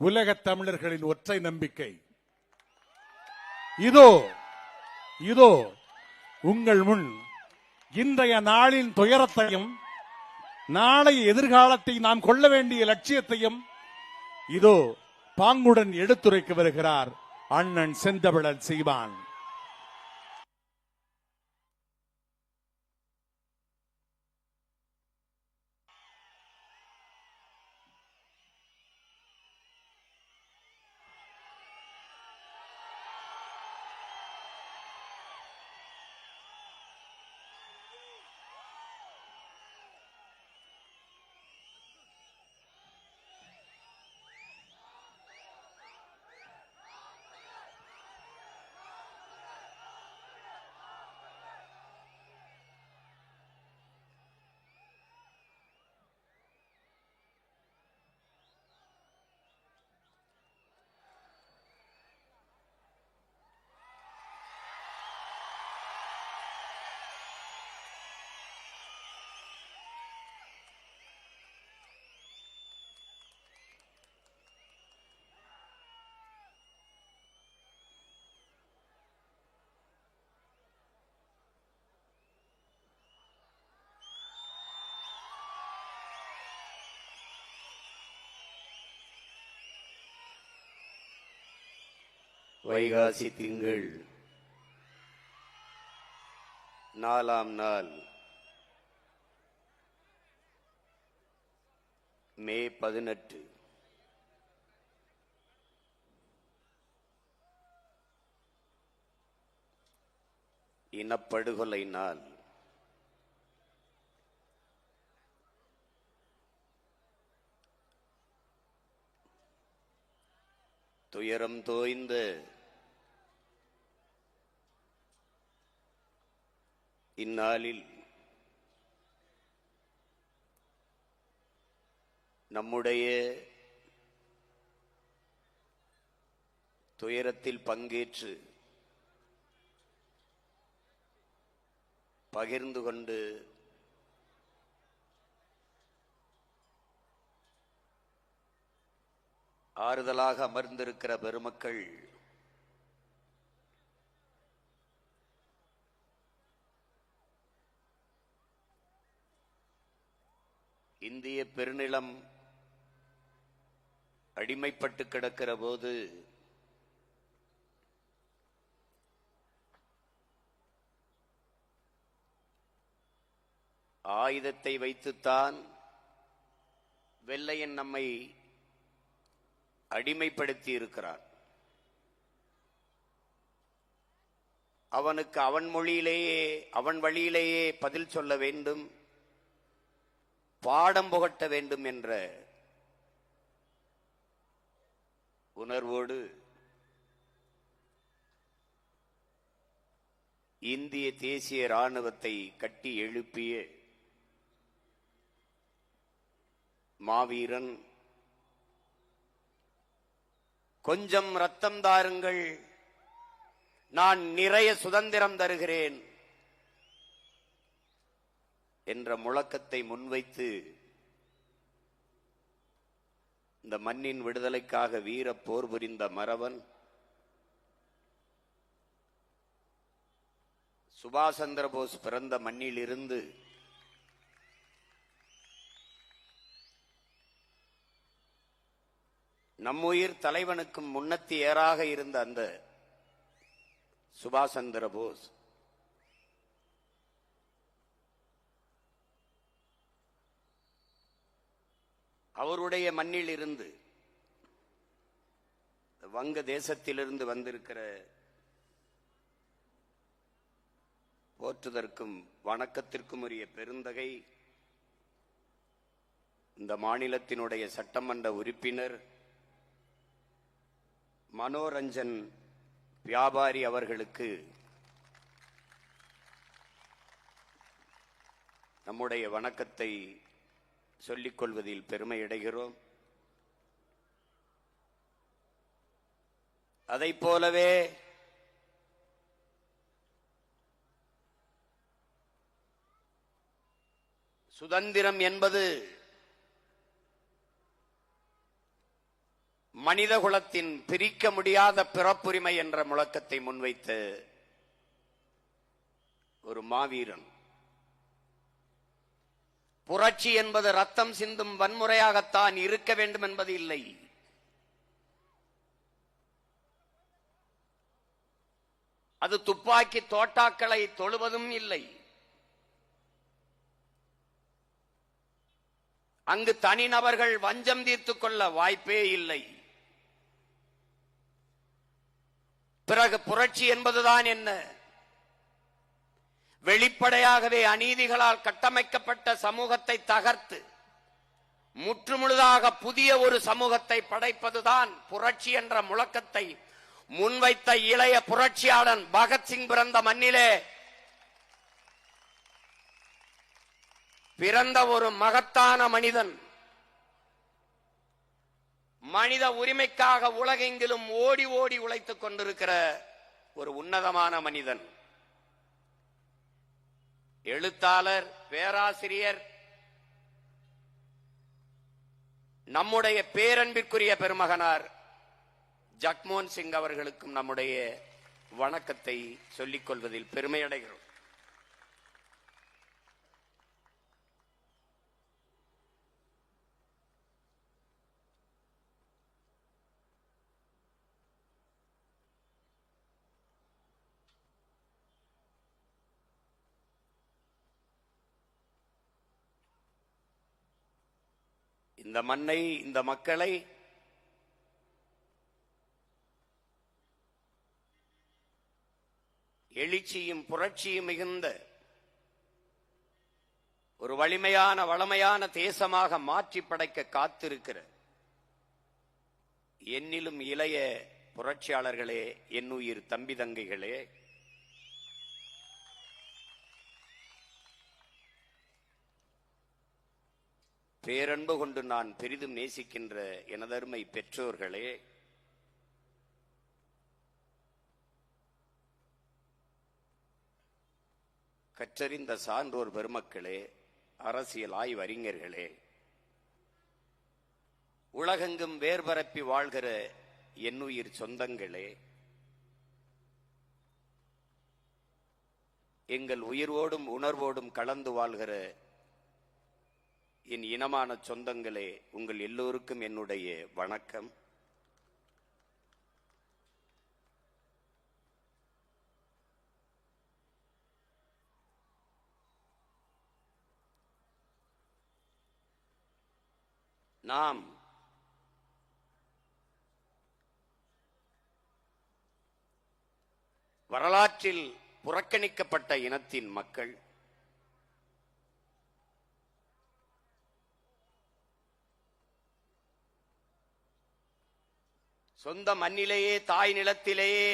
உலகத் தமிழர்களின் ஒற்றை நம்பிக்கை. இதோ இதோ உங்கள் முன் இன்றைய நாளின் துயரத்தையும் நாளை எதிர்காலத்தை நாம் கொள்ள வேண்டிய லட்சியத்தையும் இதோ பாங்குடன் எடுத்துரைக்க வருகிறார் அண்ணன் செந்தமிழன் சீமான். வைகாசி திங்கள் 4ஆம் நாள் மே 18 இனப்படுகொலை நாள். துயரம் தோய்ந்த இந்நாளில் நம்முடைய துயரத்தில் பங்கேற்று பகிர்ந்து கொண்டு ஆறுதலாக அமர்ந்திருக்கிற பெருமக்கள் இந்திய பெருநிலம் அடிமைப்பட்டு கிடக்கிற போது ஆயுதத்தை வைத்துத்தான் வெள்ளையன் நம்மை அடிமைப்படுத்தி இருக்கிறான். அவனுக்கு அவன் மொழியிலேயே அவன் வழியிலேயே பதில் சொல்ல வேண்டும், பாடம் புகட்ட வேண்டும் என்ற உணர்வோடு இந்திய தேசிய இராணுவத்தை கட்டி எழுப்பிய மாவீரன், கொஞ்சம் ரத்தம் தாருங்கள், நான் நிறைய சுதந்திரம் தருகிறேன் என்ற முழக்கத்தை முன்வைத்து இந்த மண்ணின் விடுதலைக்காக வீர போர் புரிந்த மறவன் சுபாஷ் சந்திர போஸ் பிறந்த மண்ணில் இருந்து நம்முயிர் தலைவனுக்கு முன்னத்தியராக இருந்த அந்த சுபாஷ் சந்திர போஸ் அவருடைய மண்ணில் இருந்து வங்க தேசத்திலிருந்து வந்திருக்கிற போற்றுதற்கும் வணக்கத்திற்கும் உரிய பெருந்தகை இந்த மாநிலத்தினுடைய சட்டமன்ற உறுப்பினர் மனோரஞ்சன் வியாபாரி அவர்களுக்கு நம்முடைய வணக்கத்தை சொல்லிக் கொள்வதில் பெருமை அடைகிறோம். அதைப் போலவே சுதந்திரம் என்பது மனித குலத்தின் பிரிக்க முடியாத பிறப்புரிமை என்ற முழக்கத்தை முன்வைத்த ஒரு மாவீரன். புரட்சி என்பது ரத்தம் சிந்தும் வன்முறையாகத்தான் இருக்க வேண்டும் என்பது இல்லை. அது துப்பாக்கி தோட்டாக்களை தொழுவதும் இல்லை. அங்கு தனிநபர்கள் வஞ்சம் தீர்த்துக் கொள்ள வாய்ப்பே இல்லை. பிறகு புரட்சி என்பதுதான் என்ன? வெளிப்படையாகவே அநீதிகளால் கட்டமைக்கப்பட்ட சமூகத்தை தகர்த்து முற்றுமுழுதாக புதிய ஒரு சமூகத்தை படைப்பதுதான் புரட்சி என்ற முழக்கத்தை முன்வைத்த இளைய புரட்சியாளன் பகத்சிங் பிறந்த மண்ணிலே பிறந்த ஒரு மகத்தான மனிதன். மனித உரிமைக்காக உலகெங்கிலும் ஓடி ஓடி உழைத்துக் கொண்டிருக்கிற ஒரு உன்னதமான மனிதன். எழுத்தாளர், பேராசிரியர், நம்முடைய பேரன்பிற்குரிய பெருமகனார் ஜக்மோகன் சிங் அவர்களுக்கும் நம்முடைய வணக்கத்தை சொல்லிக் கொள்வதில் பெருமையடைகிறோம். இந்த மண்ணை, இந்த மக்களை எழுச்சியும் புரட்சியும் மிகுந்த ஒரு வலிமையான வளமையான தேசமாக மாற்றி படைக்க காத்திருக்கிற என்னிலும் இளைய புரட்சியாளர்களே, என்னுயிர் தம்பி தங்கைகளே, பேரன்பு கொண்டு நான் பெரிதும் நேசிக்கின்ற எனதருமை பெற்றோர்களே, கற்றறிந்த சான்றோர் பெருமக்களே, அரசியல் ஆய்வறிஞர்களே, உலகெங்கும் வேர்பரப்பி வாழ்கிற என்னுயிர் சொந்தங்களே, எங்கள் உயிரோடும் உணர்வோடும் கலந்து வாழ்கிற என் இனமான சொந்தங்களே, உங்கள் எல்லோருக்கும் என்னுடைய வணக்கம். நாம் வரலாற்றில் புறக்கணிக்கப்பட்ட இனத்தின் மக்கள். சொந்த மண்ணிலேயே, தாய் நிலத்திலேயே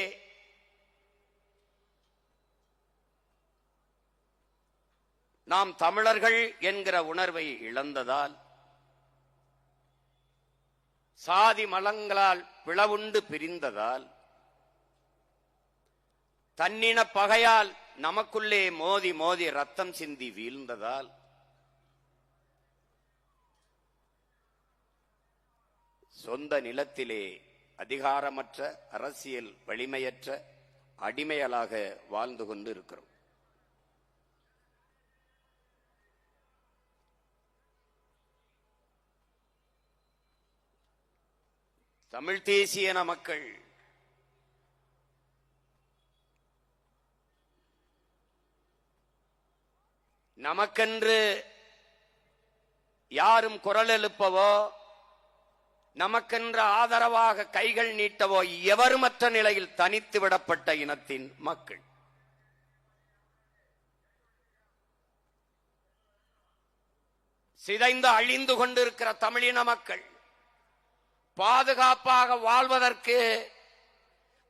நாம் தமிழர்கள் என்கிற உணர்வை இழந்ததால், சாதி மலங்களால் பிளவுண்டு பிரிந்ததால், தன்னின பகையால் நமக்குள்ளே மோதி மோதி ரத்தம் சிந்தி வீழ்ந்ததால், சொந்த நிலத்திலே அதிகாரமற்ற, அரசியல் வலிமையற்ற அடிமைகளாக வாழ்ந்து கொண்டு இருக்கிறோம். தமிழ் தேசியன மக்கள் நமக்கென்று யாரும் குரல் எழுப்பவோ, நமக்கென்று ஆதரவாக கைகள் நீட்டவோ எவருமற்ற நிலையில் தனித்து விடப்பட்ட இனத்தின் மக்கள். சிதைந்து அழிந்து கொண்டிருக்கிற தமிழின மக்கள் பாதுகாப்பாக வாழ்வதற்கு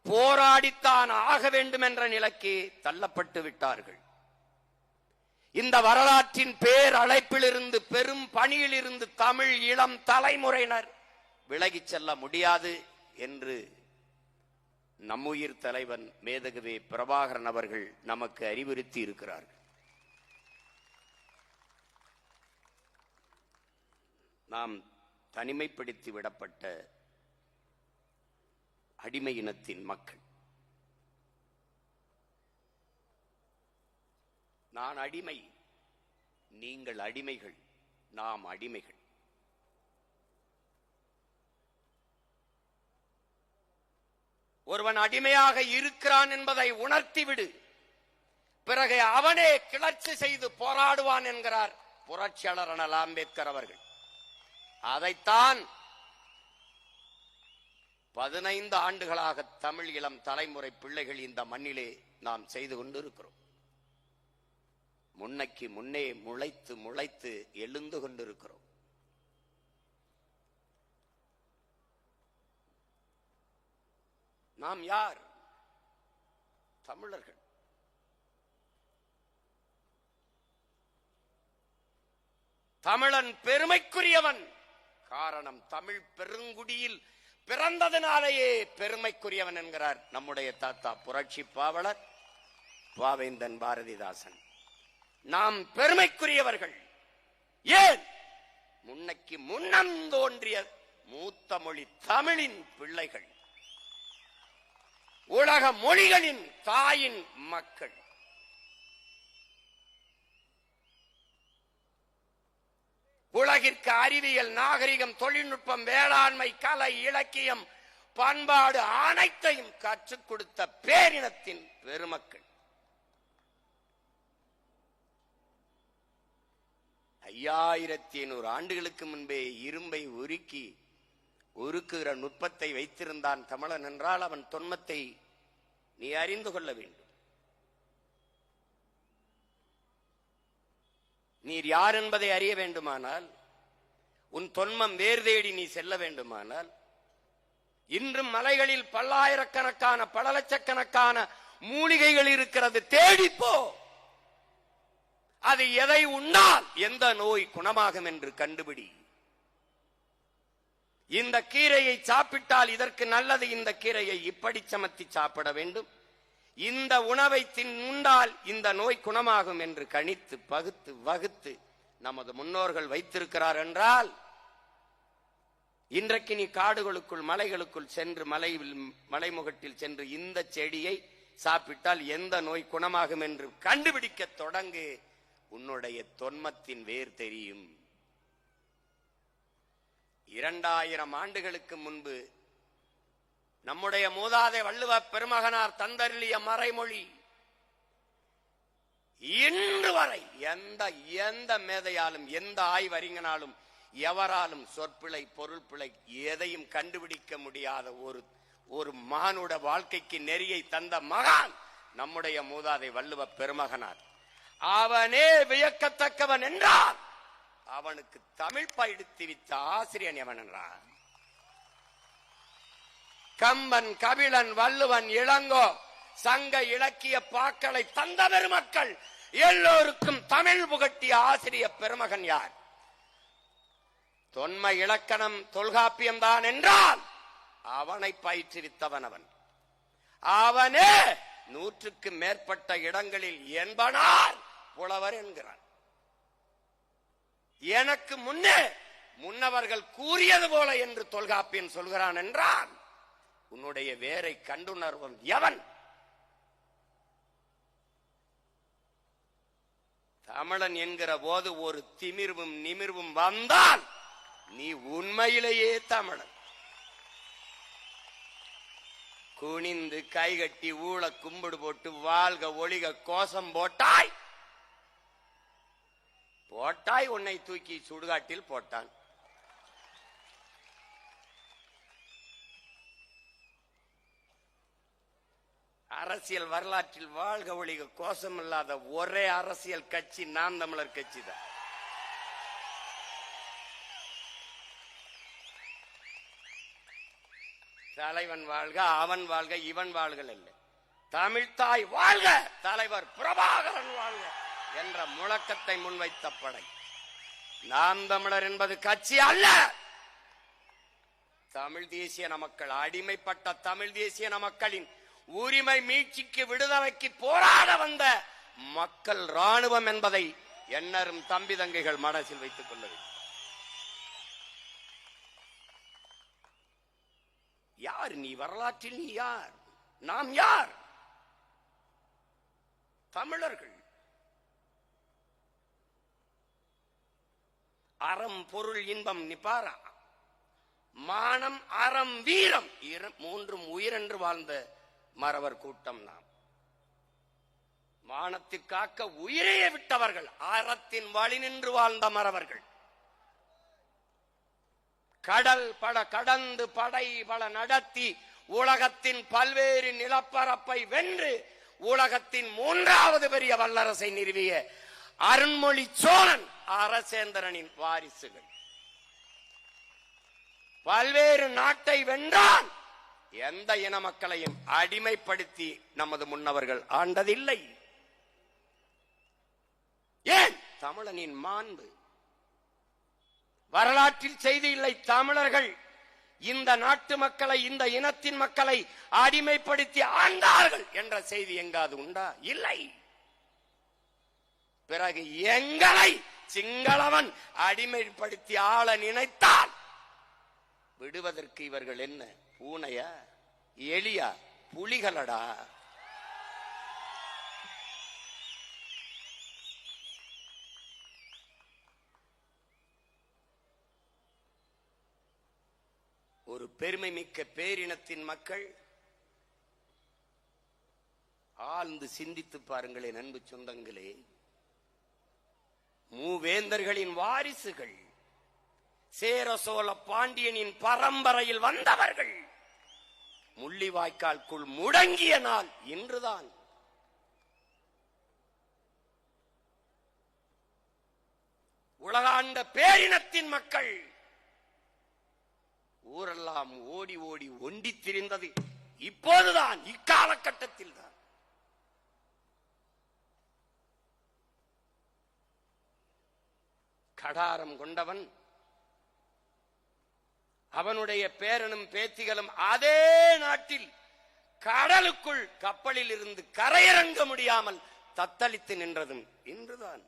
போராடித்தான் ஆக வேண்டும் என்ற நிலைக்கு தள்ளப்பட்டு விட்டார்கள். இந்த வரலாற்றின் பேர் அழைப்பிலிருந்து, பெரும் பணியிலிருந்து தமிழ் இளம் தலைமுறையினர் விலகிச் செல்ல முடியாது என்று நம்முயிர் தலைவன் மேதகுவே பிரபாகரன் அவர்கள் நமக்கு அறிவுறுத்தி இருக்கிறார்கள். நாம் தனிமைப்படுத்தி விடப்பட்ட அடிமை இனத்தின் மக்கள். நான் அடிமை, நீங்கள் அடிமைகள், நாம் அடிமைகள். ஒருவன் அடிமையாக இருக்கிறான் என்பதை உணர்த்திவிடு, பிறகு அவனே கிளர்ச்சி செய்து போராடுவான் என்கிறார் புரட்சியாளர் அண்ணல் அம்பேத்கர் அவர்கள். அதைத்தான் 15 ஆண்டுகளாக தமிழ் இளம் தலைமுறை பிள்ளைகள் இந்த மண்ணிலே நாம் செய்து கொண்டிருக்கிறோம். முன்னைக்கு முன்னே முளைத்து முளைத்து எழுந்து கொண்டிருக்கிறோம். நாம் யார்? தமிழர்கள். தமிழன் பெருமைக்குரியவன். காரணம், தமிழ் பெருங்குடியில் பிறந்ததினாலேயே பெருமைக்குரியவன் என்கிறார் நம்முடைய தாத்தா புரட்சி பாவலர் பாவேந்தன் பாரதிதாசன். நாம் பெருமைக்குரியவர்கள். ஏன்? முன்னைக்கு முன்னம் தோன்றிய மூத்த மொழி தமிழின் பிள்ளைகள், உலக மொழிகளின் தாயின் மக்கள். உலகிற்கு அறிவியல், நாகரிகம், தொழில்நுட்பம், வேளாண்மை, கலை, இலக்கியம், பண்பாடு அனைத்தையும் கற்றுக் கொடுத்த பேரினத்தின் பெருமக்கள். 5500 ஆண்டுகளுக்கு முன்பே இரும்பை உருக்குகிற நுட்பத்தை வைத்திருந்தான் தமிழன் என்றால் அவன் தொன்மத்தை நீ அறிந்து கொள்ள வேண்டும். நீர் யார் என்பதை அறிய வேண்டுமானால், உன் தொன்மம் வேர் தேடி நீ செல்ல வேண்டுமானால், இன்றும் மலைகளில் பல்லாயிரக்கணக்கான பல லட்சக்கணக்கான மூலிகைகள் இருக்கிறது, தேடிப்போ. அது எதை உண்ணால் எந்த நோய் குணமாகும் என்று கண்டுபிடி. இந்த கீரையை சாப்பிட்டால் இதற்கு நல்லது, இந்த கீரையை இப்படி சமத்தி சாப்பிட வேண்டும், இந்த உணவை உண்டால் இந்த நோய் குணமாகும் என்று கணித்து பகுத்து வகுத்து நமது முன்னோர்கள் வைத்திருக்கிறார் என்றால், இன்றைக்கு நீ காடுகளுக்குள் மலைகளுக்குள் சென்று மலைமுகட்டில் சென்று இந்த செடியை சாப்பிட்டால் எந்த நோய் குணமாகும் என்று கண்டுபிடிக்க தொடங்கு. உன்னுடைய தொன்மத்தின் வேர் தெரியும். 2000 ஆண்டுகளுக்கு முன்பு நம்முடைய மூதாதை வள்ளுவ பெருமகனார் தந்தருளிய மறைமொழி இன்று வரை எந்த மேதையாலும் எந்த ஆய்வறிஞனாலும் எவராலும் சொற்பிழை பொருள் பிழை எதையும் கண்டுபிடிக்க முடியாத ஒரு மானுட வாழ்க்கைக்கு நெறியை தந்த மகான் நம்முடைய மூதாதை வள்ளுவ பெருமகனார். அவனே வியக்கத்தக்கவன் என்றார். அவனுக்கு தமிழ் பயிடுத்தி வித்த ஆசிரியன் எவன் என்றார்? கம்பன், கபிலன், வள்ளுவன், இளங்கோ சங்க இலக்கிய பாக்களை தந்த பெருமக்கள் எல்லோருக்கும் தமிழ் புகட்டிய ஆசிரிய பெருமகன் யார்? தொன்ம இலக்கணம் தொல்காப்பியம் தான் என்றால் அவனை பயிற்றுவித்தவன் அவன். அவனே 100க்கு மேற்பட்ட இடங்களில் என்பனார் புலவர் என்கிறான். எனக்கு முன்னவர்கள் கூறியது போல என்று தொல்காப்பியன் சொல்கிறான் என்றால் உன்னுடைய வேரை கண்டுணர்வன் எவன்? தமிழன் என்கிற போது ஒரு திமிர்வும் நிமிர்வும் வந்தால் நீ உண்மையிலேயே தமிழன். குனிந்து கைகட்டி ஊழ கும்பிடு போட்டு வாழ்க ஒளிக கோஷம் போட்டாய் உன்னை தூக்கி சுடுகாட்டில் போட்டான். அரசியல் வரலாற்றில் வாழ்க ஒளிக கோஷம் இல்லாத ஒரே அரசியல் கட்சி நாம் தமிழர் கட்சி தான். தலைவன் வாழ்க, அவன் வாழ்க, இவன் வாழ்க இல்லை, தமிழ்தாய் வாழ்க, தலைவர் பிரபாகரன் வாழ்க என்ற முழக்கத்தை முன்வைத்த படை நாம் தமிழர் என்பது கட்சி அல்ல. தமிழ் தேசிய மக்கள், அடிமைப்பட்ட தமிழ் தேசிய மக்களின் உரிமை மீட்சிக்கு விடுதலைக்கு போராட வந்த மக்கள் ராணுவம் என்பதை எண்ணரும் தம்பி தங்கைகள் மனசில் வைத்துக் கொள்ள வேண்டும். யார் நீ? வரலாற்றில் நீ யார்? நாம் யார்? தமிழர்கள். அறம் பொருள் இன்பம் நிபாரா, மானம் அறம் வீரம் மூன்றும் உயிரென்று வாழ்ந்த மறவர் கூட்டம் நாம். மானத்திற்காக்க உயிரையே விட்டவர்கள், அறத்தின் வழி நின்று வாழ்ந்த மறவர்கள். கடல் பட கடந்து படை பல நடத்தி உலகத்தின் பல்வேறு நிலப்பரப்பை வென்று உலகத்தின் மூன்றாவது பெரிய வல்லரசை நிறுவிய அருண்மொழி சோழன் அரசேந்திரனின் வாரிசுகள். பல்வேறு நாட்டை வென்றான். எந்த இன மக்களையும் அடிமைப்படுத்தி நமது முன்னவர்கள் ஆண்டதில்லை. ஏன்? தமிழனின் மாண்பு. வரலாற்றில் செய்தி இல்லை. தமிழர்கள் இந்த நாட்டு மக்களை, இந்த இனத்தின் மக்களை அடிமைப்படுத்தி ஆண்டார்கள் என்ற செய்தி எங்காவது உண்டா? இல்லை. பிறகு எங்களை சிங்களவன் அடிமைப்படுத்தி ஆள நினைத்தால் விடுவதற்கு இவர்கள் என்ன பூனையா, எலியா, புலிகளடா? ஒரு பெருமை மிக்க பேரினத்தின் மக்கள். ஆழ்ந்து சிந்தித்து பாருங்களேன் அன்பு சொந்தங்களே. மூவேந்தர்களின் வாரிசுகள், சேர சோழ பாண்டியனின் பரம்பரையில் வந்தவர்கள். முள்ளிவாய்க்கால்குள் முடங்கிய நாள் இன்றுதான். உலகாண்ட பேரினத்தின் மக்கள். ஊரெல்லாம் ஓடி ஓடி ஒண்டி திரிந்தது இப்போதுதான், இக்காலகட்டத்தில் தான். கடாரம் கொண்டவன், அவனுடைய பேரனும் பேத்திகளும் அதே நாட்டில் கடலுக்குள் கப்பலில் இருந்து கரையிறங்க முடியாமல் தத்தளித்து நின்றதும் இன்றுதான்.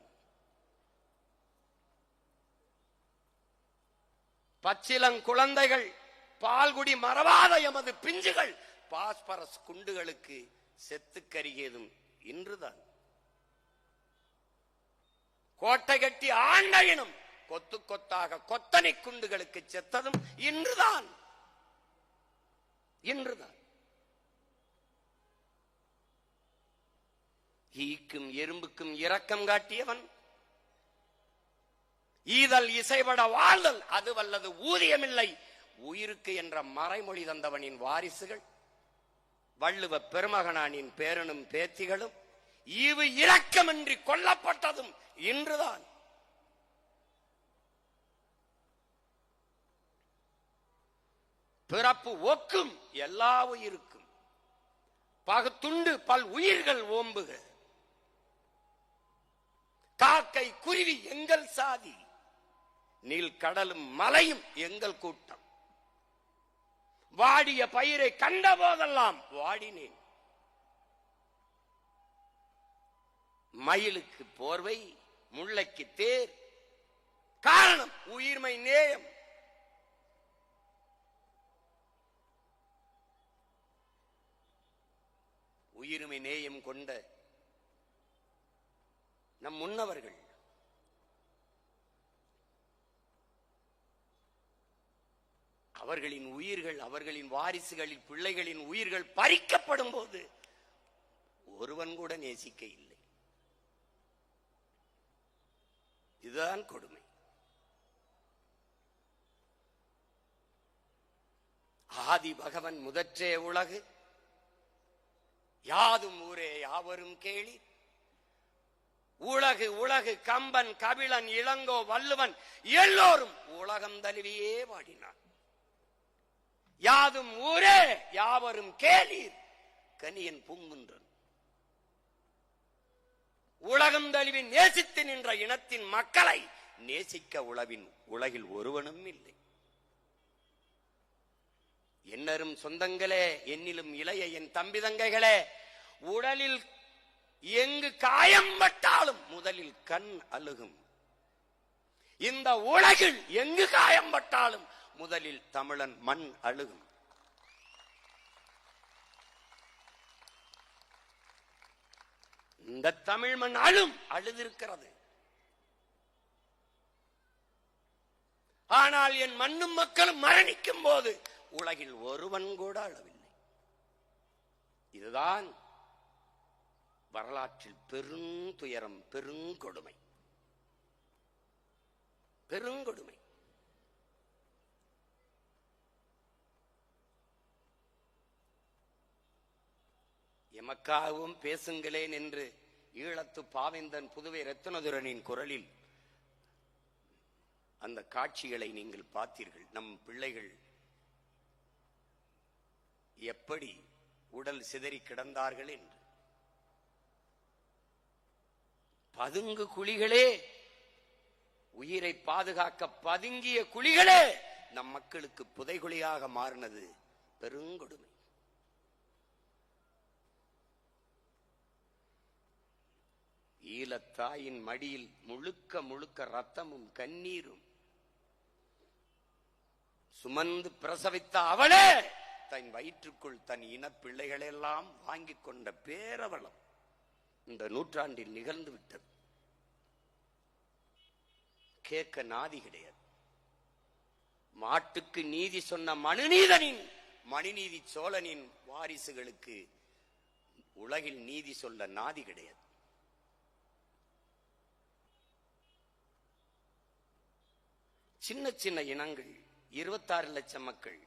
பச்சிலங்குழந்தைகள், பால்குடி மறவாத எமது பிஞ்சுகள் பாஸ்பரஸ் குண்டுகளுக்கு செத்து கருகியதும் இன்றுதான். கோட்டை கட்டி ஆண்ட இனம் கொத்து கொத்தாக கொத்தனை குண்டுகளுக்கு செத்ததும் இன்றுதான். இன்றுதான். ஈக்கும் எறும்புக்கும் இரக்கம் காட்டியவன், ஈதல் இசைபட வாழ்தல் அது வல்லது ஊதியமில்லை உயிருக்கு என்ற மறைமொழி தந்தவனின் வாரிசுகள், வள்ளுவ பெருமகனானின் பேரனும் பேத்திகளும் ஈவு இரக்கமின்றி கொல்லப்பட்டதும் இன்றுதான். பிறப்பு ஒக்கும் எல்லா உயிருக்கும், பகுத்துண்டு பல் உயிர்கள் ஓம்புக. காக்கை குருவி எங்கள் சாதி, நீல் கடலும் மலையும் எங்கள் கூட்டம். வாடிய பயிரை கண்ட போதெல்லாம் வாடினேன். மயிலுக்கு போர்வை, முல்லைக்கு தேர். காரணம் உயிர்மை நேயம். உயிர்மை நேயம் கொண்ட நம் முன்னவர்கள் அவர்களின் உயிர்கள், அவர்களின் வாரிசுகளின் பிள்ளைகளின் உயிர்கள் பறிக்கப்படும் போது ஒருவன் கூட நேசிக்க இல்லை. இதுதான் கொடுமை. ஆதி பகவன் முதற்றே உலகு, யாதும் ஊரே யாவரும் கேளி. உலகு உலகு கம்பன் கபிலன் இளங்கோ வள்ளுவன் எல்லோரும் உலகம் தழுவியே வாடினார். யாதும் ஊரே யாவரும் கேளீர் கனியன் பூங்குன்றன். உலகம் தழுவி நேசித்து நின்ற இனத்தின் மக்களை நேசிக்க உலகில் ஒருவனும் இல்லை. என்னரும் சொந்தங்களே, என்னிலும் இளைய என் தம்பி தங்கைகளே, உடலில் எங்கு காயம் பட்டாலும் முதலில் கண் அழுகும். இந்த உலகில் எங்கு காயம் பட்டாலும் முதலில் தமிழன் மண் அழுகும். இந்த தமிழ் மண் அழுதிருக்கிறது. ஆனால் என் மண்ணும் மக்களும் மரணிக்கும் போது உலகில் ஒருவன் கூட அழவில்லை. இதுதான் வரலாற்றில் பெருந்துயரம், பெருங்கொடுமை. பெருங்கொடுமை. எமக்காகவும் பேசுங்களேன் என்று ஈழத்து பாவேந்தன் புதுவை ரத்னதுரனின் குரலில் அந்த காட்சிகளை நீங்கள் பார்த்தீர்கள். நம் பிள்ளைகள் எப்படி உடல் சிதறி கிடந்தார்கள் என்று. பதுங்கு குழிகளே, உயிரை பாதுகாக்க பதுங்கிய குழிகளே நம் மக்களுக்கு புதைகுழியாக மாறினது பெருங்கொடுமை. ஈழத்தாயின் மடியில் முழுக்க முழுக்க ரத்தமும் கண்ணீரும் சுமந்து பிரசவித்த அவளே தன் வயிற்றுக்குள் தன் இன பிள்ளைகளெல்லாம் வாங்கிக் கொண்ட பேரவளம் இந்த நூற்றாண்டில் நிகழ்ந்து விட்டது. கேட்க நாதி கிடையாது. மாட்டுக்கு நீதி சொன்ன மனுநீதி சோழனின் வாரிசுகளுக்கு உலகில் நீதி சொல்ல நாதி கிடையாது. சின்ன சின்ன இனங்கள், 26 லட்சம் மக்கள்,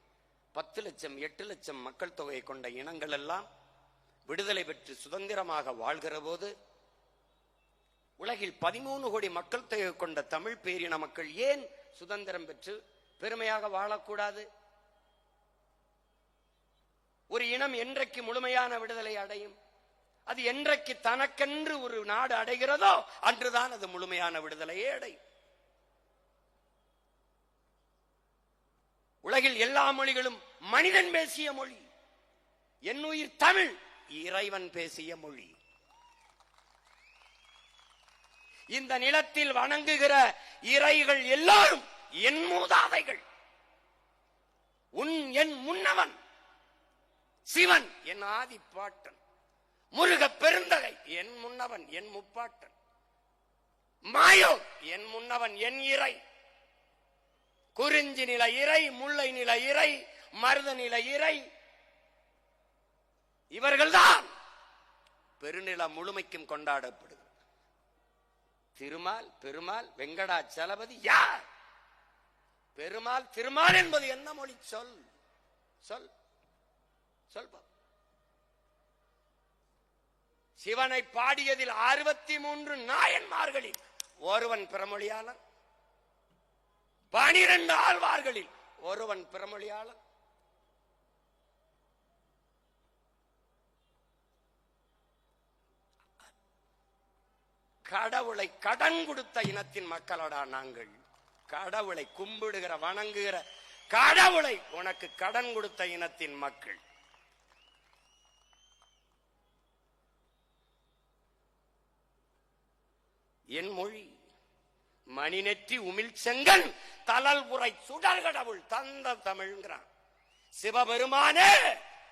10 லட்சம் 8 லட்சம் மக்கள் தொகையை கொண்ட இனங்கள் எல்லாம் விடுதலை பெற்று சுதந்திரமாக வாழ்கிற போது உலகில் 13 கோடி மக்கள் தொகை கொண்ட தமிழ் பேரின மக்கள் ஏன் சுதந்திரம் பெற்று பெருமையாக வாழக்கூடாது? ஒரு இனம் என்றைக்கு முழுமையான விடுதலை அடையும்? அது என்றைக்கு தனக்கென்று ஒரு நாடு அடைகிறதோ அன்றுதான் அது முழுமையான விடுதலையே அடையும். உலகில் எல்லா மொழிகளும் மனிதன் பேசிய மொழி. என்னுயிர் தமிழ் இறைவன் பேசிய மொழி. இந்த நிலத்தில் வணங்குகிற இறைகள் எல்லாரும் என் மூதாதைகள். என் முன்னவன் சிவன் என் ஆதிப்பாட்டன், முருக பெருந்தகை என் முன்னவன் என் முப்பாட்டன், மாயோ என் முன்னவன் என் இறை, குறிஞ்சி நில இறை, முல்லை நில இறை, மருத நில இறை, இவர்கள்தான் பெருநில முழுமைக்கும் கொண்டாடப்படுகிறது. திருமால், பெருமாள், வெங்கடாச்சலபதி யார்? பெருமாள் திருமால் என்பது என்ன மொழி? சொல் சொல் சொல். சிவனை பாடியதில் 63 நாயன்மார்களில் ஒருவன் பிறமொழியாளன், 12 ஆழ்வார்களில் ஒருவன் பிறமொழியாளன். கடவுளை கடன் கொடுத்த இனத்தின் மக்களடா நாங்கள். கடவுளை கும்பிடுகிற வணங்குகிற கடவுளை உனக்கு கடன் கொடுத்த இனத்தின் மக்கள். என் மொழி மணிநெற்றி உமிழ் செங்கன் தலல் உரை சுடர் கடவுள் தந்த தமிழ்ங்கிறான். சிவபெருமானே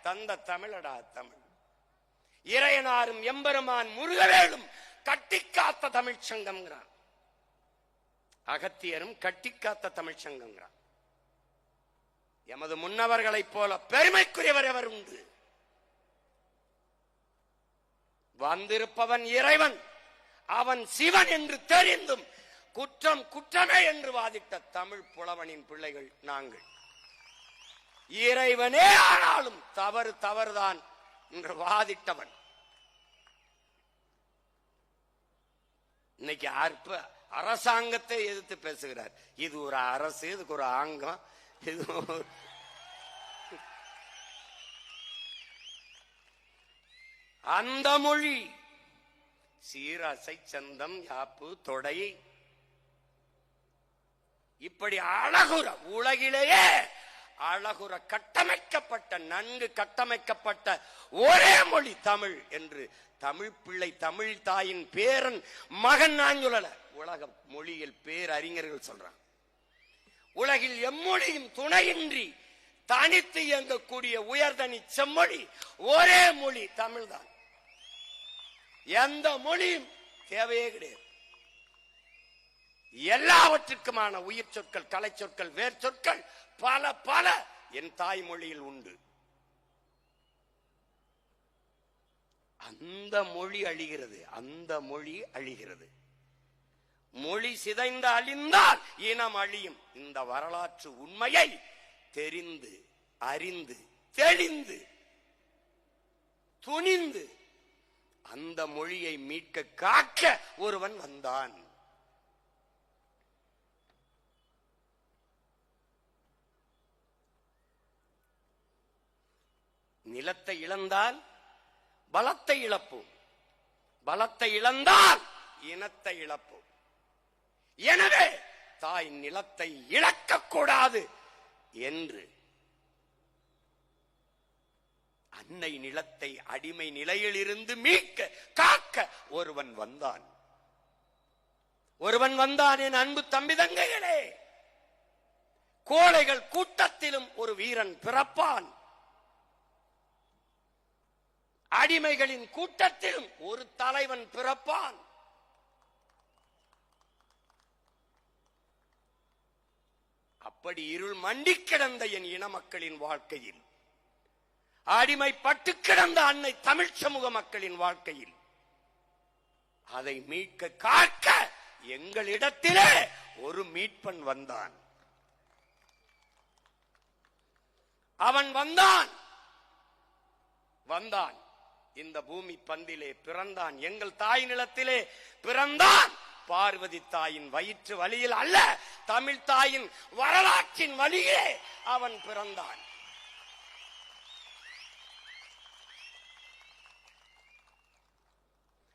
தந்த தமிழடா தமிழ். இறையனாரும் எம்பெருமான் முருகவேலும் கட்டிக்காத்த தமிழ்ச்சங்கம். அகத்தியரும் கட்டிக்காத்த தமிழ்ச்சங்கம். எமது முன்னவர்களைப் போல பெருமைக்குரியவர் எவர் உண்டு? வந்திருப்பவன் இறைவன், அவன் சிவன் என்று தெரிந்தும் குற்றம் குற்றமே என்று வாதிட்ட தமிழ் புலவனின் பிள்ளைகள் நாங்கள். இறைவனே ஆனாலும் தவறு தவறுதான் என்று வாதிட்டவன். இன்னைக்கு அரசாங்கத்தை எதிர்த்து பேசுகிறார். இது ஒரு அரசு, இதுக்கு ஒரு ஆங்கம். இது அந்த மொழி சீரசை சந்தம் யாப்பு தொடை இப்படி அழகுற உலகிலேயே அழகுற கட்டமைக்கப்பட்ட, நன்கு கட்டமைக்கப்பட்ட ஒரே மொழி தமிழ் என்று தமிழ் பிள்ளை தமிழ் தாயின் பேரன் மகன் நான் சொல்லல, உலக மொழியில் பேரறிஞர்கள் சொல்றாங்க. உலகில் எம்மொழியும் துணையின்றி தனித்து இயங்கக்கூடிய உயர்தனி செம்மொழி ஒரே மொழி தமிழ்தான். எந்த மொழியும் தேவையே கிடையாது. எல்லாவற்றுக்குமான உயிர் சொற்கள், கலை சொற்கள், வேர் சொற்கள் பல பல என் தாய்மொழியில் உண்டு. அந்த மொழி அழிகிறது, அந்த மொழி அழிகிறது. மொழி சிதைந்து அழிந்தால் இனம் அழியும். இந்த வரலாற்று உண்மையை தெரிந்து, அறிந்து, தெளிந்து, துணிந்து அந்த மொழியை மீட்க காக்க ஒருவன் வந்தான். நிலத்தை இழந்தால் பலத்தை இழப்போம், பலத்தை இழந்தால் இனத்தை இழப்போம். எனவே தாய் நிலத்தை இழக்கக்கூடாது என்று அன்னை நிலத்தை அடிமை நிலையில் இருந்து மீட்க காக்க ஒருவன் வந்தான். ஒருவன் வந்தான். என் அன்பு தம்பி தங்கைகளே, கோழைகள் கூட்டத்திலும் ஒரு வீரன் பிறப்பான். அடிமைகளின் கூட்டத்திலும் ஒரு தலைவன் பிறப்பான். அப்படி இருள் மண்டி கிடந்த என் இன மக்களின் வாழ்க்கையில், அடிமைப்பட்டு கிடந்த அன்னை தமிழ் சமூக மக்களின் வாழ்க்கையில் அதை மீட்க காக்க எங்களிடத்திலே ஒரு மீட்பன் வந்தான். அவன் வந்தான். வந்தான் இந்த பூமி பந்திலே பிறந்தான். எங்கள் தாய் நிலத்திலே பிறந்தான். பார்வதி தாயின் வயிற்று வழியில் அல்ல, தமிழ் தாயின் வரலாற்றின் வழியே அவன் பிறந்தான்.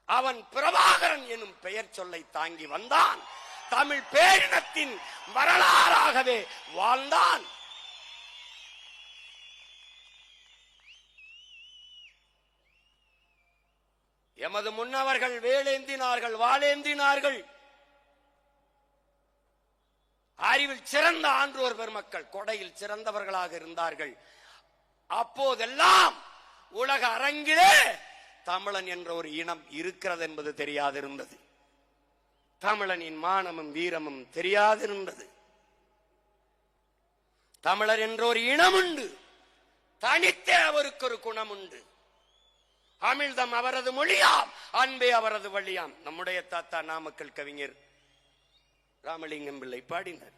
அவன் பிரபாகரன் எனும் பெயர் சொல்லை தாங்கி வந்தான். தமிழ் பேரினத்தின் வரலாறாகவே வாழ்ந்தான். எமது முன்னவர்கள் வேலேந்தினார்கள், வாளேந்தினார்கள். அறிவில் சிறந்த ஆன்றோர் பெருமக்கள் கொடையில் சிறந்தவர்களாக இருந்தார்கள். அப்போதெல்லாம் உலக அரங்கிலே தமிழன் என்ற ஒரு இனம் இருக்கிறது என்பது தெரியாதிருந்தது. தமிழனின் மானமும் வீரமும் தெரியாதிருந்தது. தமிழர் என்ற ஒரு இனம் உண்டு. தனித்தே அவருக்கு ஒரு குணம் உண்டு. அமிழ்தம் அவரது மொழியாம், அன்பே அவரது வழியாம். நம்முடைய தாத்தா நாமக்கல் கவிஞர் ராமலிங்கம் பிள்ளை பாடினார்.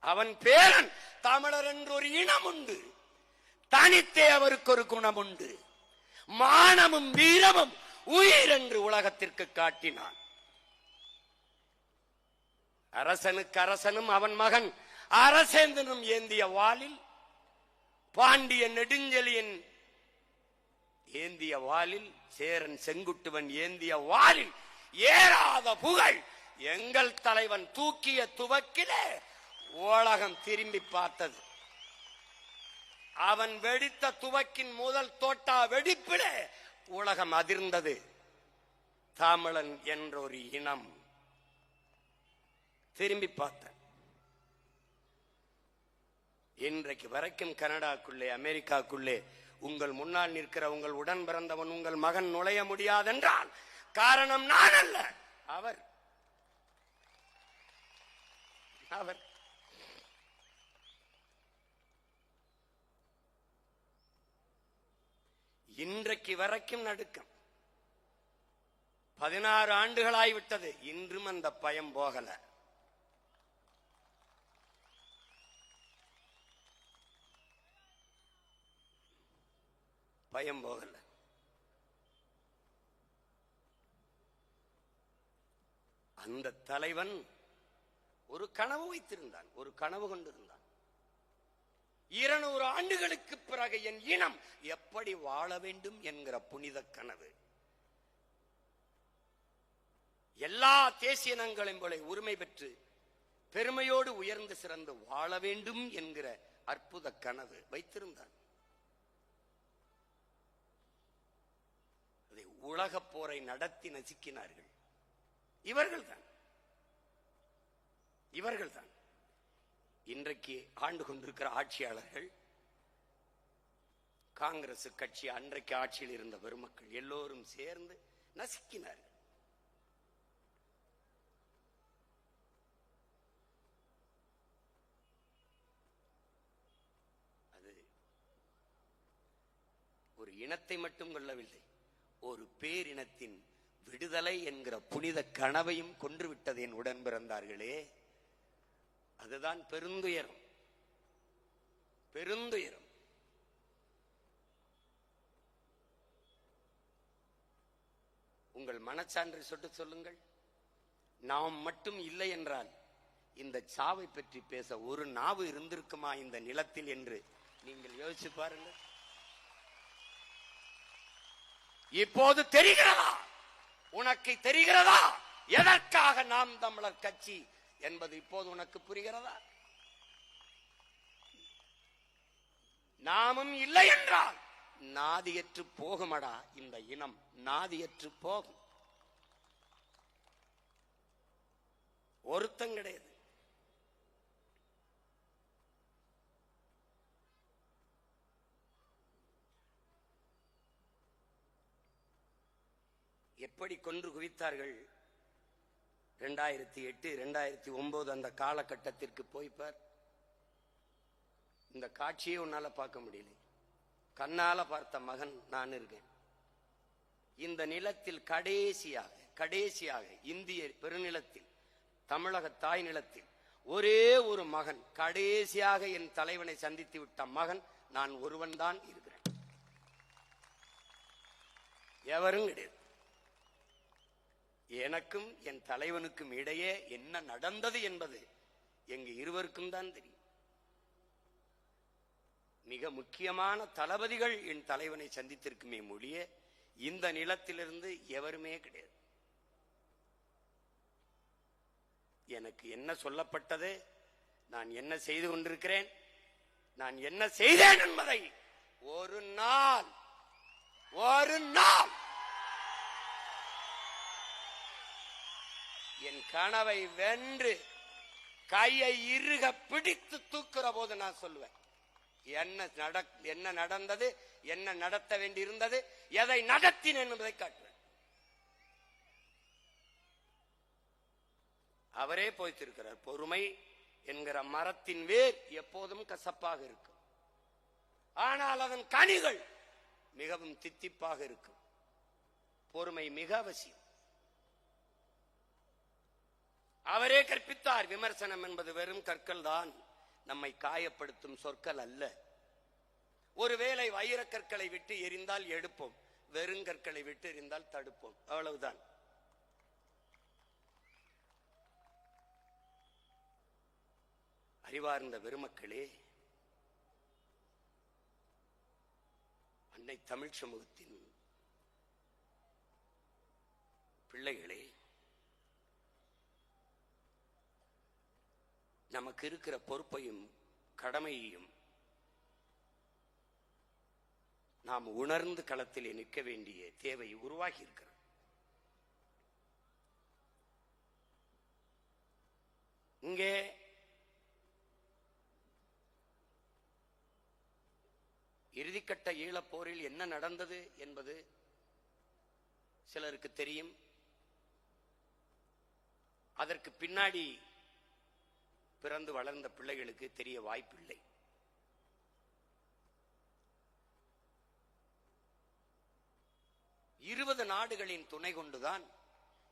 அவன் பேரன். தமிழர் என்று ஒரு இனம் உண்டு. தனித்தே அவருக்கு ஒரு குணம் உண்டு. மானமும் வீரமும் உயிர் என்று உலகத்திற்கு காட்டினான். அரசனுக்கு அரசனும் அவன் மகன் அரசேந்தனும் ஏந்திய வாளில், பாண்டிய நெடுஞ்செழியன் ஏந்திய வாளில், சேரன் செங்குட்டுவன் ஏந்திய வாளில் ஏறாத புகழ் எங்கள் தலைவன் தூக்கிய துவக்கிலே உலகம் திரும்பி பார்த்தது. அவன் வெடித்த துவக்கின் முதல் தோட்டா வெடிப்பிலே உலகம் அதிர்ந்தது. தமிழன் என்ற ஒரு இனம் திரும்பி பார்த்த. இன்றைக்கு வரைக்கும் கனடாக்குள்ளே, அமெரிக்காக்குள்ளே உங்கள் முன்னால் நிற்கிற உங்கள் உடன் பிறந்தவன், உங்கள் மகன் நுழைய முடியாதென்றால் காரணம் நான் அல்ல, அவர். அவர் இன்றைக்கு வரைக்கும் நடுக்கம். 16 ஆண்டுகளாய்விட்டது. இன்றும் அந்த பயம் போகல. பயம் போகல. அந்த தலைவன் ஒரு கனவு வைத்திருந்தான், ஒரு கனவு கொண்டிருந்தான். 200 ஆண்டுகளுக்கு பிறகு என் இனம் எப்படி வாழ வேண்டும் என்கிற புனித கனவு. எல்லா தேசிய இனங்களையும் போல உரிமை பெற்று பெருமையோடு உயர்ந்து சிறந்து வாழ வேண்டும் என்கிற அற்புத கனவு வைத்திருந்தான். உலக போரை நடத்தி நசுக்கினார்கள். இவர்கள்தான் இன்றைக்கு ஆண்டு கொண்டிருக்கிற ஆட்சியாளர்கள். காங்கிரஸ் கட்சி அன்றைக்கு ஆட்சியில் இருந்த பெருமக்கள் எல்லோரும் சேர்ந்து நசுக்கினார்கள். அது ஒரு இனத்தை மட்டும் கொள்ளவில்லை, ஒரு பேரினத்தின் விடுதலை என்கிற புனித கனவையும் கொன்றுவிட்டது என் உடன் பிறந்தார்களே. அதுதான் பெருந்துயரம், பெருந்துயரம். உங்கள் மனச்சான்றை சொட்டு சொல்லுங்கள். நாம் மட்டும் இல்லை என்றால் இந்த சாவை பற்றி பேச ஒரு நாவு இருந்திருக்குமா இந்த நிலத்தில் என்று நீங்கள் யோசிச்சு பாருங்கள். இப்போது தெரிகிறதா, உனக்கு தெரிகிறதா எதற்காக நாம் தமிழர் கட்சி என்பது இப்போது உனக்கு புரிகிறதா? நாமும் இல்லை என்றால் நாதியற்று போகுமடா இந்த இனம், நாதியற்று போகும். ஒருத்தம் கிடையாது. எப்படி கொன்று குவித்தார்கள் 2008 2009 அந்த காலகட்டத்திற்கு போய்ப்பார். இந்த காட்சியை உன்னால பார்க்க முடியல, கண்ணால பார்த்த மகன் நான் இருக்கேன். இந்த நிலத்தில் கடைசியாக இந்திய பெருநிலத்தில், தமிழக தாய் நிலத்தில் ஒரே ஒரு மகன், கடைசியாக என் தலைவனை சந்தித்து விட்ட மகன் நான் ஒருவன் தான் இருக்கிறேன், எவரும் கிடையாது. எனக்கும் என் தலைவனுக்கும் இடையே என்ன நடந்தது என்பது எங்க இருவருக்கும் தான் தெரியும். மிக முக்கியமான தளபதிகள் என் தலைவனை சந்தித்திருக்குமே மொழியே இந்த நிலத்திலிருந்து எவருமே கிடையாது. எனக்கு என்ன சொல்லப்பட்டது, நான் என்ன செய்து கொண்டிருக்கிறேன், நான் என்ன செய்தேன் என்பதை ஒரு நாள் என் கனவை வென்று கையை இறுக பிடித்து தூக்குற போது நான் சொல்லுவேன் என்ன நடந்தது, என்ன நடத்த வேண்டியிருந்தது, எதை நடத்தினேன் என்பதை காட்டுவேன். அவரே போய்த்திருக்கிறார். பொறுமை என்கிற மரத்தின் வேர் எப்போதும் கசப்பாக இருக்கும், ஆனால் அதன் கனிகள் மிகவும் தித்திப்பாக இருக்கும். பொறுமை மிக அவசியம். அவரே கற்பித்தார், விமர்சனம் என்பது வெறும் கற்கள் தான், நம்மை காயப்படுத்தும் சொற்கள் அல்ல. ஒருவேளை வைரக்கற்களை விட்டு எரிந்தால் எடுப்போம், வெறுங்கற்களை விட்டு எரிந்தால் தடுப்போம், அவ்வளவுதான். அறிவார்ந்த பெருமக்களே, அன்னை தமிழ் சமூகத்தின் பிள்ளைகளே, நமக்கு இருக்கிற பொறுப்பையும் கடமையையும் நாம் உணர்ந்து களத்திலே நிற்க வேண்டிய தேவை உருவாகி இருக்கிறது. இங்கே இறுதிக்கட்ட ஈழப்போரில் என்ன நடந்தது என்பது சிலருக்கு தெரியும். அதற்கு பின்னாடி பிறந்து வளர்ந்த பிள்ளைகளுக்கு தெரிய வாய்ப்பில்லை. இருபது நாடுகளின் துணை கொண்டுதான்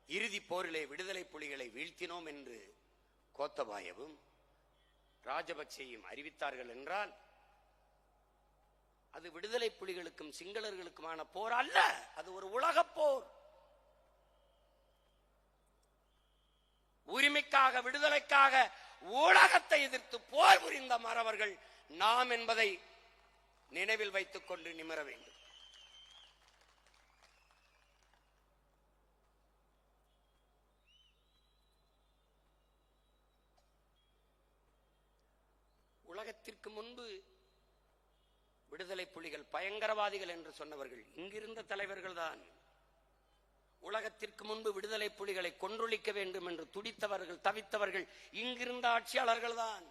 இறுதி போரிலே விடுதலை புலிகளை வீழ்த்தினோம் என்று கோத்தபாயவும் ராஜபக்சேயும் அறிவித்தார்கள் என்றால் அது விடுதலை புலிகளுக்கும் சிங்களர்களுக்குமான போர் அல்ல, அது ஒரு உலகப் போர். உரிமைக்காக, விடுதலைக்காக உலகத்தை எதிர்த்து போர் புரிந்த மறவர்கள் நாம் என்பதை நினைவில் வைத்துக் கொண்டு நிமிர வேண்டும். உலகத்திற்கு முன்பு விடுதலை புலிகள் பயங்கரவாதிகள் என்று சொன்னவர்கள் இங்கிருந்த தலைவர்கள் தான். உலகத்திற்கு முன்பு விடுதலை புலிகளை கொன்றொழிக்க வேண்டும் என்று துடித்தவர்கள், தவித்தவர்கள் இங்கிருந்த ஆட்சியாளர்கள் தான்.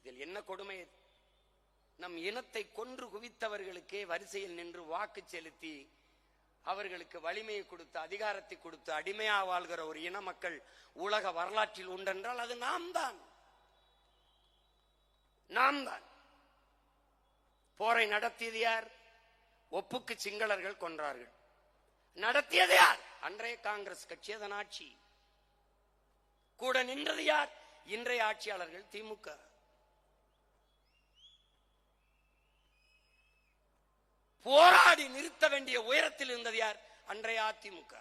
இதில் என்ன கொடுமை? நம் இனத்தை கொன்று குவித்தவர்களுக்கே வரிசையில் நின்று வாக்கு செலுத்தி அவர்களுக்கு வலிமையை கொடுத்து அதிகாரத்தை கொடுத்து அடிமையாக வாழ்கிற ஒரு இன மக்கள் உலக வரலாற்றில் உண்டென்றால் அது நாம் தான். போரை நடத்தியது யார்? ஒப்புக்கு சிங்களர்கள் கொன்றார்கள். நடத்தியது யார்? அன்றைய காங்கிரஸ் கட்சி, அதன் ஆட்சி. கூட நின்றது யார்? இன்றைய ஆட்சியாளர்கள், திமுக. போராடி நிறுத்த வேண்டிய உயரத்தில் இருந்தது யார்? அன்றைய அதிமுக.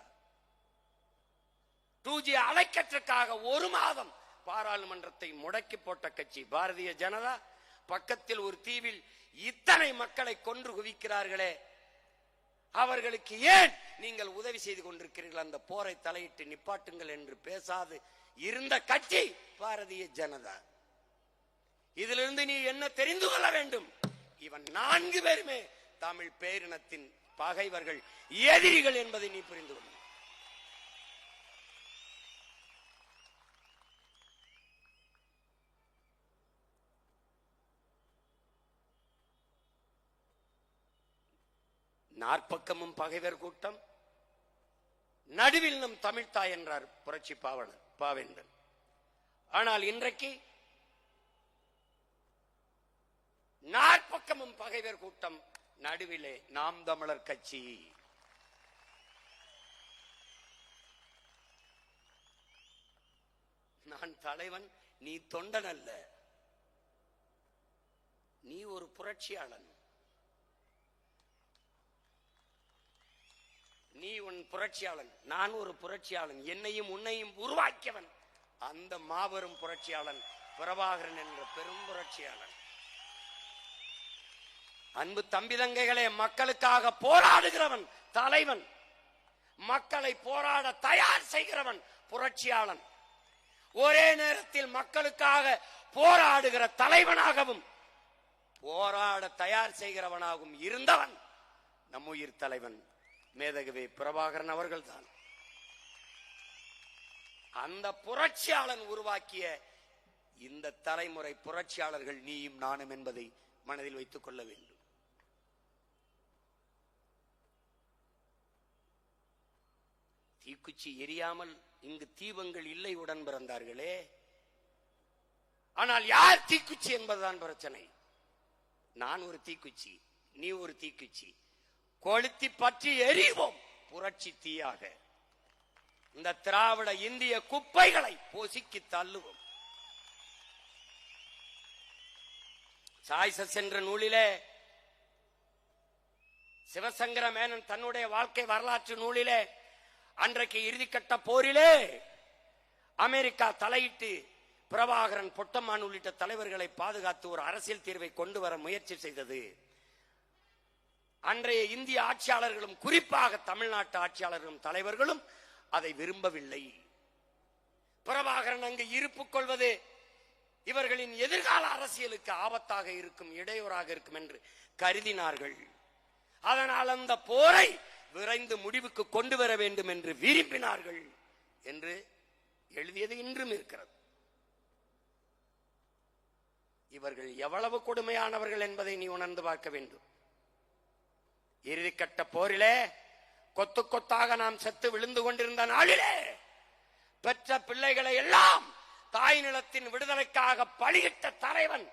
2G அலைக்கற்றுக்காக ஒரு மாதம் பாராளுமன்றத்தை முடக்கி போட்ட கட்சி பாரதிய ஜனதா. பக்கத்தில் ஒரு தீவில் இத்தனை மக்களை கொன்று குவிக்கிறார்களே, அவர்களுக்கு ஏன் நீங்கள் உதவி செய்து கொண்டிருக்கிறீர்கள்? அந்த போரை தலையிட்டு நிப்பாட்டுங்கள் என்று பேசாது இருந்த கட்சி பாரதிய ஜனதா. இதிலிருந்து நீ என்ன தெரிந்து கொள்ள வேண்டும்? இவன் 4 பேருமே தமிழ் பேரினத்தின் பகைவர்கள், எதிரிகள் என்பதை நீ புரிந்து கொள்ள. நாற்பக்கமும் பகைவர் கூட்டம், நடுவில் நம் தமிழ்த்தாய் என்றார் புரட்சி பாவேந்தன். ஆனால் இன்றைக்கு நாற்பக்கமும் பகைவர் கூட்டம், நடுவிலே நாம் தமிழர் கட்சி. நான் தலைவன், நீ தொண்டன் அல்ல, நீ ஒரு புரட்சியாளன். நீ உன் புரட்சியாளன், நான் ஒரு புரட்சியாளன். என்னையும் உன்னையும் உருவாக்கியவன் அந்த மாபெரும் புரட்சியாளன் பிரபாகரன் என்ற பெரும் புரட்சியாளன். அன்பு தம்பி தங்கைகளே, மக்களுக்காக போராடுகிறவன் தலைவன், மக்களை போராட தயார் செய்கிறவன் புரட்சியாளன். ஒரே நேரத்தில் மக்களுக்காக போராடுகிற தலைவனாகவும் போராட தயார் செய்கிறவனாகவும் இருந்தவன் நம் உயிர் தலைவன் மேதகவி பிரபாகரன் அவர்கள்தான். அந்த புரட்சியாளன் உருவாக்கிய இந்த தலைமுறை புரட்சியாளர்கள் நீயும் நானும் என்பதை மனதில் வைத்துக் கொள்ள வேண்டும். தீக்குச்சி எரியாமல் இங்கு தீபங்கள் இல்லை உடன் பிறந்தார்களே. ஆனால் யார் தீக்குச்சி என்பதுதான் பிரச்சனை. நான் ஒரு தீக்குச்சி, நீ ஒரு தீக்குச்சி. கொளுத்தி பற்றி எரிவோம் புரட்சி தீயாக. இந்த திராவிட இந்திய குப்பைகளை பொசுக்கி தள்ளுவோம். சாய்சஸ் என்ற நூலிலே சிவசங்கர மேனன் தன்னுடைய வாழ்க்கை வரலாற்று நூலிலே அன்றைக்கு இறுதிக்கட்ட போரிலே அமெரிக்கா தலையிட்டு பிரபாகரன், பொட்டம்மான் உள்ளிட்ட தலைவர்களை பாதுகாத்து ஒரு அரசியல் தீர்வை கொண்டு வர முயற்சி செய்தது. அன்றைய இந்திய ஆட்சியாளர்களும் குறிப்பாக தமிழ்நாட்டு ஆட்சியாளர்களும் தலைவர்களும் அதை விரும்பவில்லை. பிரபாகரன் அங்கு இருப்பு கொள்வது இவர்களின் எதிர்கால அரசியலுக்கு ஆபத்தாக இருக்கும், இடையூறாக இருக்கும் என்று கருதினார்கள். அதனால் அந்த போரை விரைந்து முடிவுக்கு கொண்டு வர வேண்டும் என்று விரும்பினார்கள் என்று எழுதியது இன்றும் இருக்கிறது. இவர்கள் எவ்வளவு கொடுமையானவர்கள் என்பதை நீ உணர்ந்து பார்க்க வேண்டும். இறுதிக்கட்ட போரிலே கொத்து கொத்தாக நாம் செத்து விழுந்து கொண்டிருந்த நாளிலே பெற்ற பிள்ளைகளை எல்லாம் தாய் நிலத்தின் விடுதலைக்காக பலியிட்ட தலைவன்.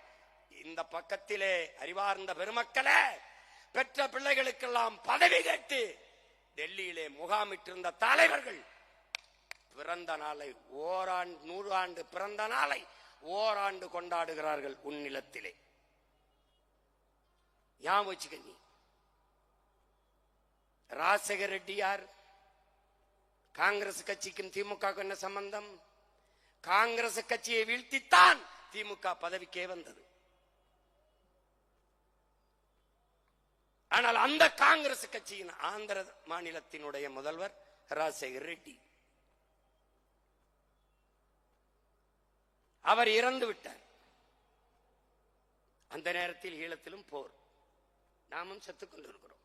இந்த பக்கத்திலே அறிவார்ந்த பெருமக்களே, பெற்ற பிள்ளைகளுக்கெல்லாம் பதவி கேட்டு டெல்லியிலே முகாமிட்டிருந்த தலைவர்கள் பிறந்த நாளை 100 ஆண்டு பிறந்த நாளை ஓராண்டு கொண்டாடுகிறார்கள் உன் நிலத்திலே. ஞாபகம் வச்சுக்க. நீ ராஜசேகர ரெட்டி யார்? காங்கிரஸ் கட்சிக்கும் திமுக என்ன சம்பந்தம்? காங்கிரஸ் கட்சியை வீழ்த்தித்தான் திமுக பதவிக்கே வந்தது. ஆனால் அந்த காங்கிரஸ் கட்சியின் ஆந்திர மாநிலத்தினுடைய முதல்வர் ராஜசேகர ரெட்டி, அவர் இறந்து விட்டார். அந்த நேரத்தில் ஈழத்திலும் போர், நாமும் செத்துக் கொண்டிருக்கிறோம்.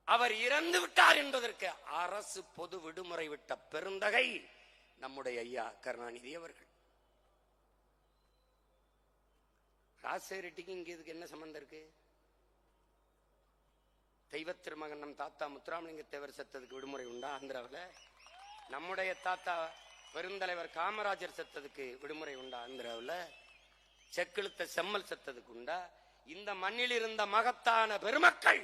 அவர் இறந்து விட்டார் என்பதற்கு அரசு பொது விடுமுறை விட்ட பெருந்தகை நம்முடைய ஐயா கருணாநிதி அவர்கள். ராஜசேகர ரெட்டிக்கு இங்க இதுக்கு என்ன சம்பந்தம் இருக்கு? தெய்வ திருமகன் நம் தாத்தா முத்துராமலிங்க தேவர் செத்ததுக்கு விடுமுறை உண்டா ஆந்திராவில்? நம்முடைய தாத்தா பெருந்தலைவர் காமராஜர் செத்ததுக்கு விடுமுறை உண்டா ஆந்திராவில்? செக்கிழுத்த செம்மல் செத்ததுக்கு உண்டா? இந்த மண்ணில் இருந்த மகத்தான பெருமக்கள்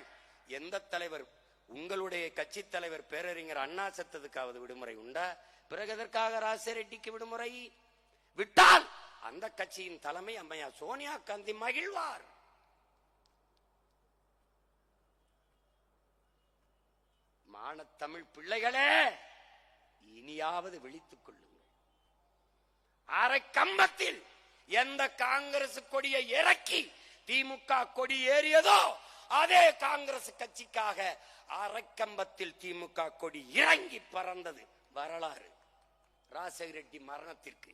எந்த தலைவர், உங்களுடைய கட்சி தலைவர் பேரறிஞர் அண்ணா செத்ததுக்காவது விடுமுறை உண்டா? பிறகு எதற்காக ராஜசேகர ரெட்டிக்கு விடுமுறை? விட்டால் அந்த கட்சியின் தலைமை அம்மையார் சோனியா காந்தி மகிழ்வார். மானத்தமிழ் பிள்ளைகளே, இனியாவது விழித்துக் கொள்ளுங்கள். அரை கம்பத்தில் எந்த காங்கிரஸ் கொடியை இறக்கி திமுக கொடி ஏறியதோ அதே காங்கிரஸ் கட்சிக்காக அரைக்கம்பத்தில் திமுக கொடி இறங்கி பறந்தது வரலாறு. ராஜசேகர ரெட்டி மரணத்திற்கு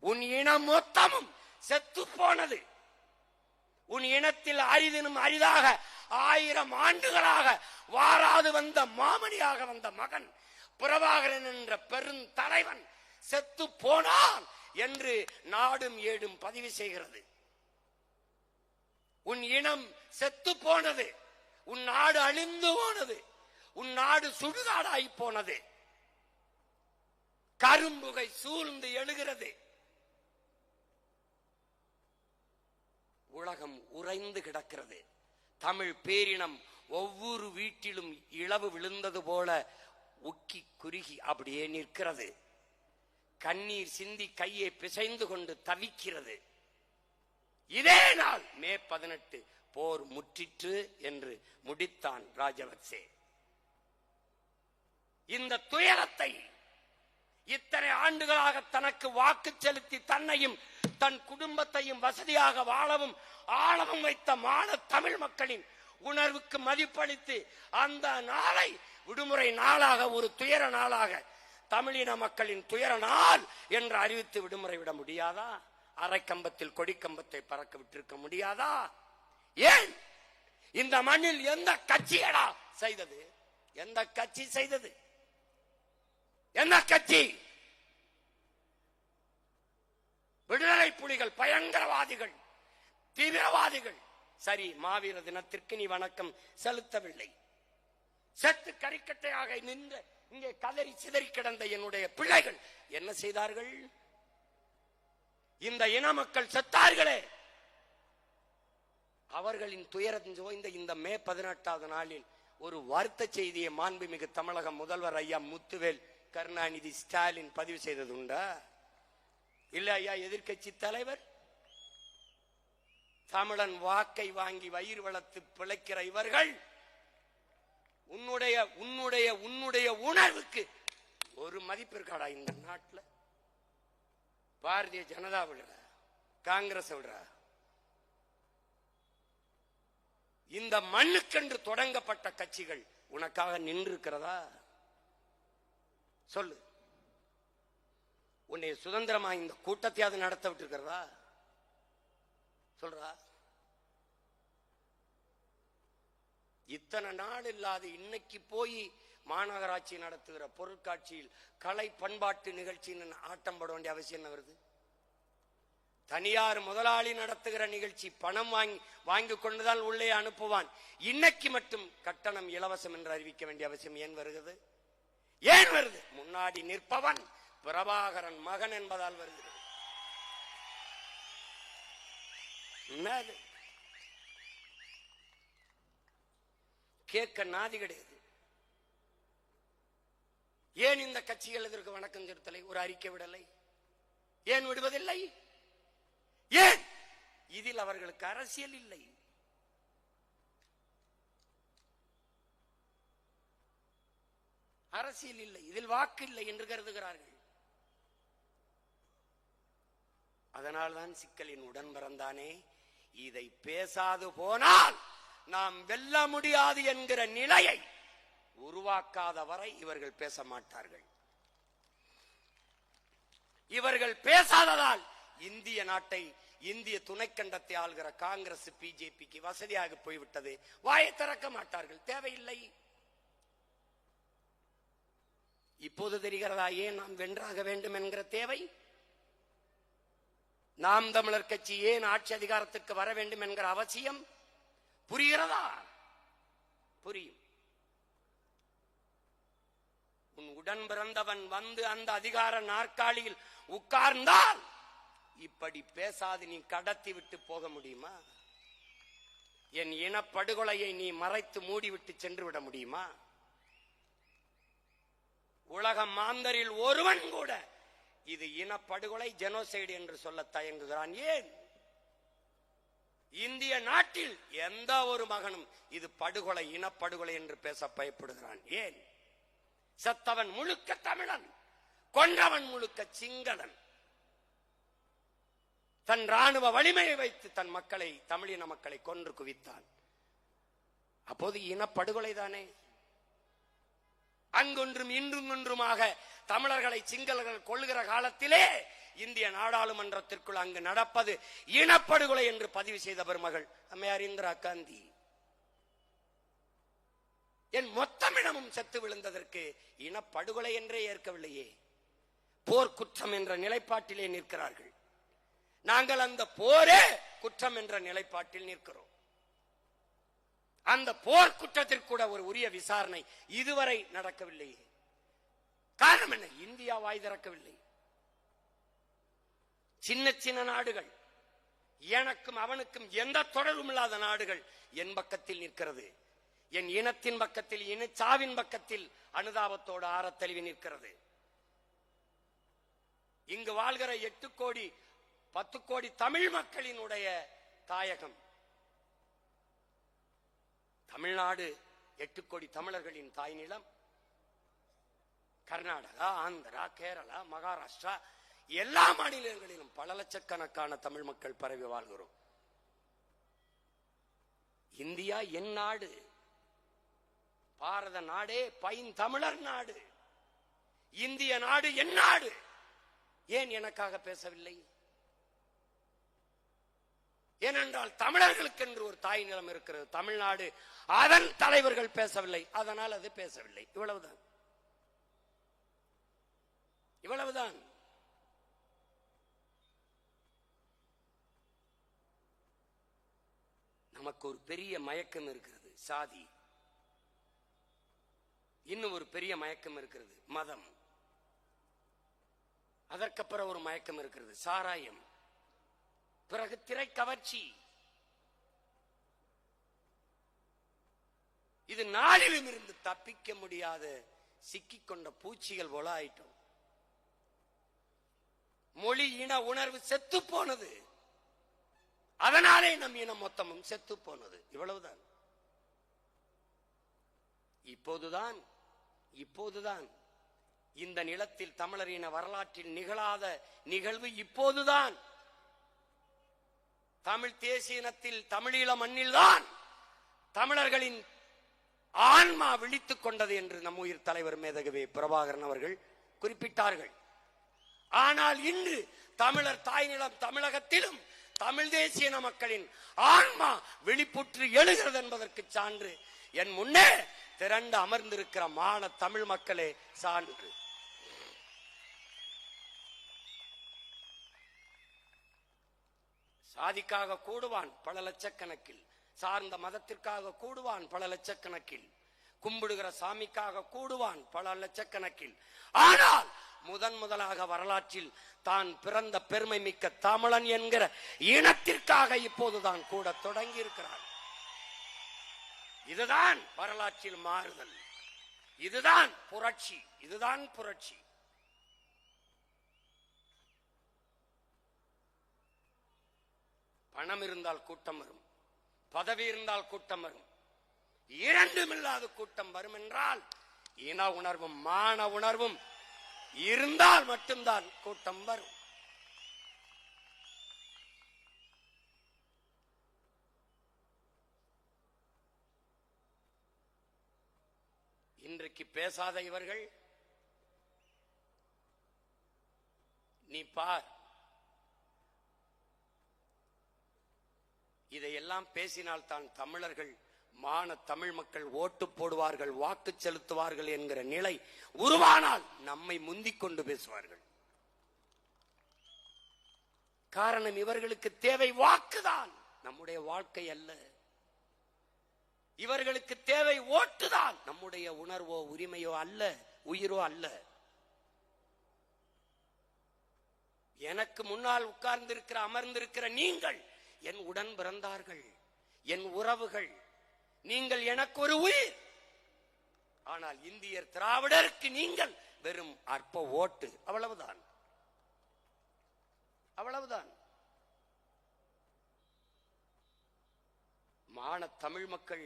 உன் இனம் மொத்தமும் செத்து போனது. உன் இனத்தில் அரிதினும் அரிதாக 1000 ஆண்டுகளாக வாராது வந்த மாமணியாக வந்த மகன் பிரபாகரன் என்ற பெருந்தலைவன் செத்து போனான் என்று நாடும் ஏடும் பதிவு செய்கிறது. உன் இனம் செத்து போனது, உன் நாடு அழிந்து போனது, உன் நாடு சுடுகாடாய் போனது, கரும்புகை சூழ்ந்து எழுகிறது, உலகம் உறைந்து கிடக்கிறது. தமிழ் பேரினம் ஒவ்வொரு வீட்டிலும் இழவு விழுந்தது போல உக்கி குறுகி அப்படியே நிற்கிறது. கண்ணீர் சிந்தி கையை பிசைந்து கொண்டு தவிக்கிறது. இதே நாள் மே 18 போர் முற்றிற்று என்று முடித்தான் ராஜபக்சே. இந்த துயரத்தை இத்தனை ஆண்டுகளாக தனக்கு வாக்கு செலுத்தி தன்னையும் தன் குடும்பத்தையும் வசதியாக வாழவும் ஆழவும் வைத்த மான தமிழ் மக்களின் உணர்வுக்கு மதிப்பளித்து அந்த நாளை விடுமுறை நாளாக, ஒரு துயர நாளாக, தமிழின மக்களின் துயர நாள் என்று அறிவித்து விடுமுறை விட முடியாதா? அரைக்கம்பத்தில் கொடிக்கம்பத்தை பறக்க விட்டிருக்க முடியாதா? ஏன் இந்த மண்ணில் எந்த கட்சியடா செய்தது? எந்த கட்சி செய்தது? எந்த கட்சி? விடுதலை புலிகள் பயங்கரவாதிகள், தீவிரவாதிகள். சரி, மாவீர தினத்திற்கு நீ வணக்கம் செலுத்தவில்லை. செத்து கரிக்கட்டையாக நின்ற இங்கே கதறி சிதறி கிடந்த என்னுடைய பிள்ளைகள் என்ன செய்தார்கள்? இந்த இன மக்கள் செத்தார்களே, அவர்களின் துயரம் சோய்ந்த இந்த மே 18வது நாளில் ஒரு வருத்த செய்தியை மாண்புமிகு தமிழக முதல்வர் ஐயா முத்துவேல் கருணாநிதி ஸ்டாலின் பதிவு செய்தது உண்டா? இல்ல ஐயா எதிர்கட்சி தலைவர்? தமிழன் வாக்கை வாங்கி வயிறு வளர்த்து பிழைக்கிற இவர்கள் உன்னுடைய உணர்வுக்கு ஒரு மதிப்பு இருக்காடா இந்த நாட்டில்? பாரதிய ஜனதா விடுற, காங்கிரஸ் விடுற, இந்த மண்ணுக்கென்று தொடங்கப்பட்ட கட்சிகள் உனக்காக நின்று இருக்கிறதா? சொல்லு. உன்னை சுதந்திரமா இந்த கூட்டத்தையாவது நடத்த விட்டு இருக்கிறதா? சொல்றா. இத்தனை நாள் இல்லாத இன்னைக்கு போய் மாநகராட்சி நடத்துகிற பொருட்காட்சியில் கலை பண்பாட்டு நிகழ்ச்சின்னு ஆட்டம் போட வேண்டிய அவசியம் என்ன வருது? தனியார் முதலாளி நடத்துகிற நிகழ்ச்சி பணம் வாங்கி கொண்டுதான் உள்ளே அனுப்புவான். இன்னைக்கு மட்டும் கட்டணம் இலவசம் என்று அறிவிக்க வேண்டிய அவசியம் ஏன் வருகிறது? ஏன் வருது? முன்னாடி நிற்பவன் பிரபாகரன் மகன் என்பதால் வருகிறது. கேட்க நாதி கிடையாது. ஏன் இந்த கட்சிகள் இதற்கு வணக்கம் செலுத்தலை, ஒரு அறிக்கை விடலை? ஏன் விடுவதில்லை? ஏன்? இதில் அவர்களுக்கு அரசியல் இல்லை. அரசியல் இல்லை, இதில் வாக்கு இல்லை என்று கருதுகிறார்கள். அதனால்தான் சிக்கலின் உடன் பிறந்தானே, இதை பேசாது போனால் நாம் வெல்ல முடியாது என்கிற நிலையை உருவாக்காத வரை இவர்கள் பேச மாட்டார்கள். இவர்கள் பேசாததால் இந்திய நாட்டை, இந்திய துணைக்கண்டத்தை ஆள்கிற காங்கிரஸ் பிஜேபிக்கு வசதியாக போய்விட்டது. வாயை திறக்க மாட்டார்கள், தேவையில்லை. இப்போது தெரிகிறதா ஏன் நாம் வென்றாக வேண்டும் என்கிற தேவை? நாம் தமிழர் கட்சி ஏன் ஆட்சி அதிகாரத்திற்கு வர வேண்டும் என்கிற அவசியம் புரிகிறதா? புரியும். உன் உடன் பிறந்தவன் வந்து அந்த அதிகார நாற்காலியில் உட்கார்ந்தால் இப்படி பேசாது நீ கடத்தி விட்டு போக முடியுமா? என் இனப்படுகொலையை நீ மறைத்து மூடிவிட்டு சென்று விட முடியுமா? உலக மாந்தரில் ஒருவன் கூட இது இனப்படுகொலை, ஜெனோசைடு என்று சொல்ல தயங்குகிறான். ஏன்? இந்திய நாட்டில் எந்த ஒரு மகனும் இது படுகொலை, இனப்படுகொலை என்று பேச பயப்படுகிறான். ஏன்? செத்தவன் முழுக்க தமிழன், கொன்றவன் முழுக்க சிங்களன். தன் ராணுவ வலிமையை வைத்து தன் மக்களை, தமிழின மக்களை கொன்று குவித்தான். அப்போது இனப்படுகொலை தானே. அங்கொன்றும் இன்றும் ஒன்றுமாக தமிழர்களை சிங்களர்கள் கொள்ளுகிற காலத்திலே இந்திய நாடாளுமன்றத்திற்குள் அங்கு நடப்பது இனப்படுகொலை என்று பதிவு செய்த பெருமகள் அம்மையார் இந்திரா காந்தி. என் மொத்தமிடமும் செத்து விழுந்ததற்கு இனப்படுகொலை என்றே ஏற்கவில்லையே, போர்க்குற்றம் என்ற நிலைப்பாட்டிலே நிற்கிறார்கள். நாங்கள் அந்த போரே குற்றம் என்ற நிலைப்பாட்டில் நிற்கிறோம். அந்த போர் குற்றத்திற்கு கூட ஒரு உரிய விசாரணை இதுவரை நடக்கவில்லையே. காரணம் என்ன? இந்தியா வாய் திறக்கவில்லை. சின்ன சின்ன நாடுகள், எனக்கும் அவனுக்கும் எந்த தொடர்பும் இல்லாத நாடுகள் என் பக்கத்தில் நிற்கிறது. என் இனத்தின் பக்கத்தில், இனச்சாவின் பக்கத்தில் அனுதாபத்தோடு ஆரத்தழுவி நிற்கிறது. இங்கு வாழ்கிற 8 கோடி 10 கோடி தமிழ் மக்களினுடைய தாயகம் தமிழ்நாடு. 8 கோடி தமிழர்களின் தாய் நிலம். கர்நாடகா, ஆந்திரா, கேரளா, மகாராஷ்டிரா எல்லா மாநிலங்களிலும் பல லட்சக்கணக்கான தமிழ் மக்கள் பரவி வாழ்கிறோம். இந்தியா என் நாடு, பாரத நாடே பைந்தமிழர் நாடு. இந்திய நாடு என் நாடு. ஏன் எனக்காக பேசவில்லை? ஏனென்றால் தமிழர்களுக்கு என்று ஒரு தாய் நிலம் இருக்கிறது, தமிழ்நாடு. அதன் தலைவர்கள் பேசவில்லை, அதனால் அது பேசவில்லை. இவ்வளவுதான், இவ்வளவுதான். நமக்கு ஒரு பெரிய மயக்கம் இருக்கிறது, சாதி. இன்னும் ஒரு பெரிய மயக்கம் இருக்கிறது, மதம். அதற்கப்புறம் ஒரு மயக்கம் இருக்கிறது, சாராயம். பிறகு திரை கவர்ச்சி. இது நாளிலும் இருந்து தப்பிக்க முடியாத சிக்கிக்கொண்ட பூச்சிகள் போல ஆயிட்டோம். மொழி இன உணர்வு செத்து போனது. அதனாலே நம் இனம் மொத்தமும் செத்து போனது. இவ்வளவுதான். இப்போதுதான் இந்த நிலத்தில் தமிழரின வரலாற்றில் நிகழாத நிகழ்வு இப்போதுதான். தமிழ் தேசிய இனத்தில், தமிழீழ மண்ணில்தான் தமிழர்களின் ஆன்மா விழித்துக் கொண்டது என்று நம் உயிர் தலைவர் மேதகவே பிரபாகரன் அவர்கள் குறிப்பிட்டார்கள். ஆனால் இன்று தமிழர் தாய்நிலம் தமிழகத்திலும் தமிழ் தேசிய இன மக்களின் ஆன்மா வெளிப்புற்று எழுகிறது என்பதற்கு சான்று என் முன்னே திரண்டு அமர்ந்திருக்கிற மான தமிழ் மக்களே சான்று. சாதிக்காக கூடுவான் பல லட்சக்கணக்கில், சார்ந்த மதத்திற்காக கூடுவான் பல லட்சக்கணக்கில், கும்பிடுகிற சாமிக்காக கூடுவான் பல லட்சக்கணக்கில். ஆனால் முதலாக வரலாற்றில் தான் பிறந்த பெருமை மிக்க தமிழன் என்கிற இனத்திற்காக இப்போதுதான் கூட தொடங்கி இருக்கிறார். இதுதான் வரலாற்றில் மாறுதல். இதுதான் புரட்சி. இதுதான் புரட்சி. பணம் இருந்தால் கூட்டம் வரும், பதவி இருந்தால் கூட்டம் வரும். இரண்டும் இல்லாத கூட்டம் வரும் என்றால் இன உணர்வும் மான உணர்வும் இருந்தால் மட்டும்தான் கூட்டம் வரும். இன்றைக்கு பேசாத இவர்கள் நீ பார், இதையெல்லாம் பேசினால் தான் தமிழர்கள், மான தமிழ் மக்கள் ஓட்டு போடுவார்கள், வாக்கு செலுத்துவார்கள் என்கிற நிலை உருவானால் நம்மை முந்திக் கொண்டு பேசுவார்கள். காரணம் இவர்களுக்கு தேவை வாக்குதான், நம்முடைய வாழ்க்கை அல்ல. இவர்களுக்கு தேவை ஓட்டுதான், நம்முடைய உணர்வோ உரிமையோ அல்ல, உயிரோ அல்ல. எனக்கு முன்னால் உட்கார்ந்திருக்கிற அமர்ந்திருக்கிற நீங்கள் என் உடன் பிறந்தார்கள், என் உறவுகள். நீங்கள் எனக்கு ஒரு உயிர். ஆனால் இந்தியர் திராவிடருக்கு நீங்கள் வெறும் அற்ப ஓட்டு. அவ்வளவுதான், அவ்வளவுதான். மான தமிழ் மக்கள்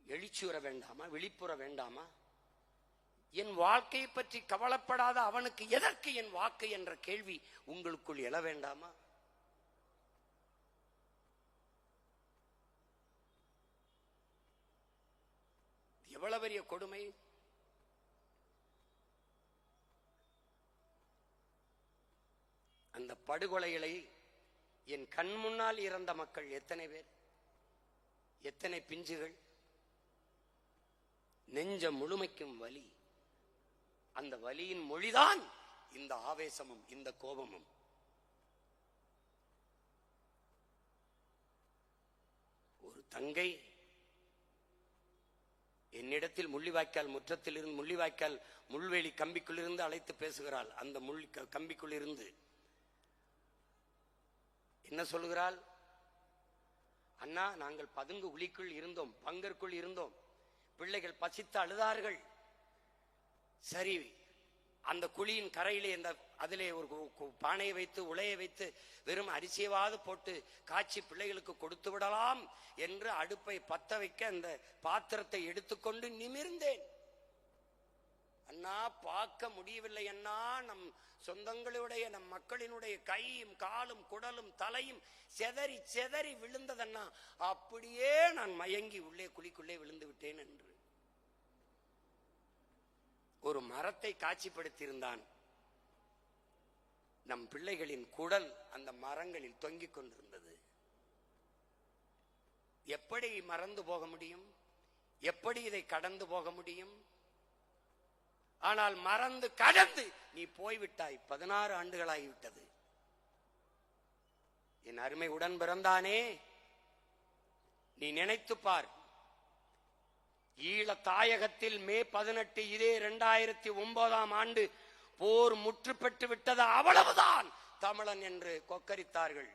எழுச்சியுற வேண்டாமா, விழிப்புற வேண்டாமா? என் வாழ்க்கையை பற்றி கவலைப்படாத அவனுக்கு எதற்கு என் வாக்கு என்ற கேள்வி உங்களுக்குள் எழ வேண்டாமா? எவ்வளவு பெரிய கொடுமை! அந்த படுகொலைகளை என் கண் முன்னால் இறந்த மக்கள் எத்தனை பேர், எத்தனை பிஞ்சுகள், நெஞ்ச முழுமைக்கும் வலி. அந்த வலியின் மொழிதான் இந்த ஆவேசமும் இந்த கோபமும். ஒரு தங்கை என்னிடத்தில் முள்ளிவாய்க்கால் முற்றத்தில் இருந்து, முள்ளிவாய்க்கால் முள்வேலி கம்பிக்குள் இருந்து அழைத்து பேசுகிறாள். அந்த கம்பிக்குள் இருந்து என்ன சொல்லுகிறாள்? அண்ணா, நாங்கள் பதுங்கு குழிக்குள் இருந்தோம், பங்கருக்குள் இருந்தோம், பிள்ளைகள் பசித்து அழுதார்கள். சரி, அந்த குழியின் கரையிலே அதிலே ஒரு பானையை வைத்து உலையை வைத்து வெறும் அரிசியவாது போட்டு காய்ச்சி பிள்ளைகளுக்கு கொடுத்து விடலாம் என்று அடுப்பை பத்த வைக்க அந்த பாத்திரத்தை எடுத்துக்கொண்டு நிமிர்ந்தேன். அண்ணா, பார்க்க முடியவில்லை அண்ணா, நம் சொந்தங்களுடைய நம் மக்களினுடைய கையும் காலும் குடலும் தலையும் செதறி செதறி விழுந்ததண்ணா. அப்படியே நான் மயங்கி உள்ளே குழிக்குள்ளே விழுந்து விட்டேன் என்று ஒரு மரத்தை காட்சிப்படுத்தியிருந்தான். நம் பிள்ளைகளின் குடல் அந்த மரங்களில் தொங்கிக் கொண்டிருந்தது. எப்படி மறந்து போக முடியும்? எப்படி இதை கடந்து போக முடியும்? ஆனால் மறந்து கடந்து நீ போய்விட்டாய். 16 ஆண்டுகளாகிவிட்டது. என் அருமை உடன் பிறந்தானே, நீ நினைத்து பார். ஈழ தாயகத்தில் மே 18 இதே 2009ஆம் ஆண்டு போர் முற்று பெற்று விட்டது. அவ்வளவுதான் தமிழன் என்று கொக்கரித்தார்கள்.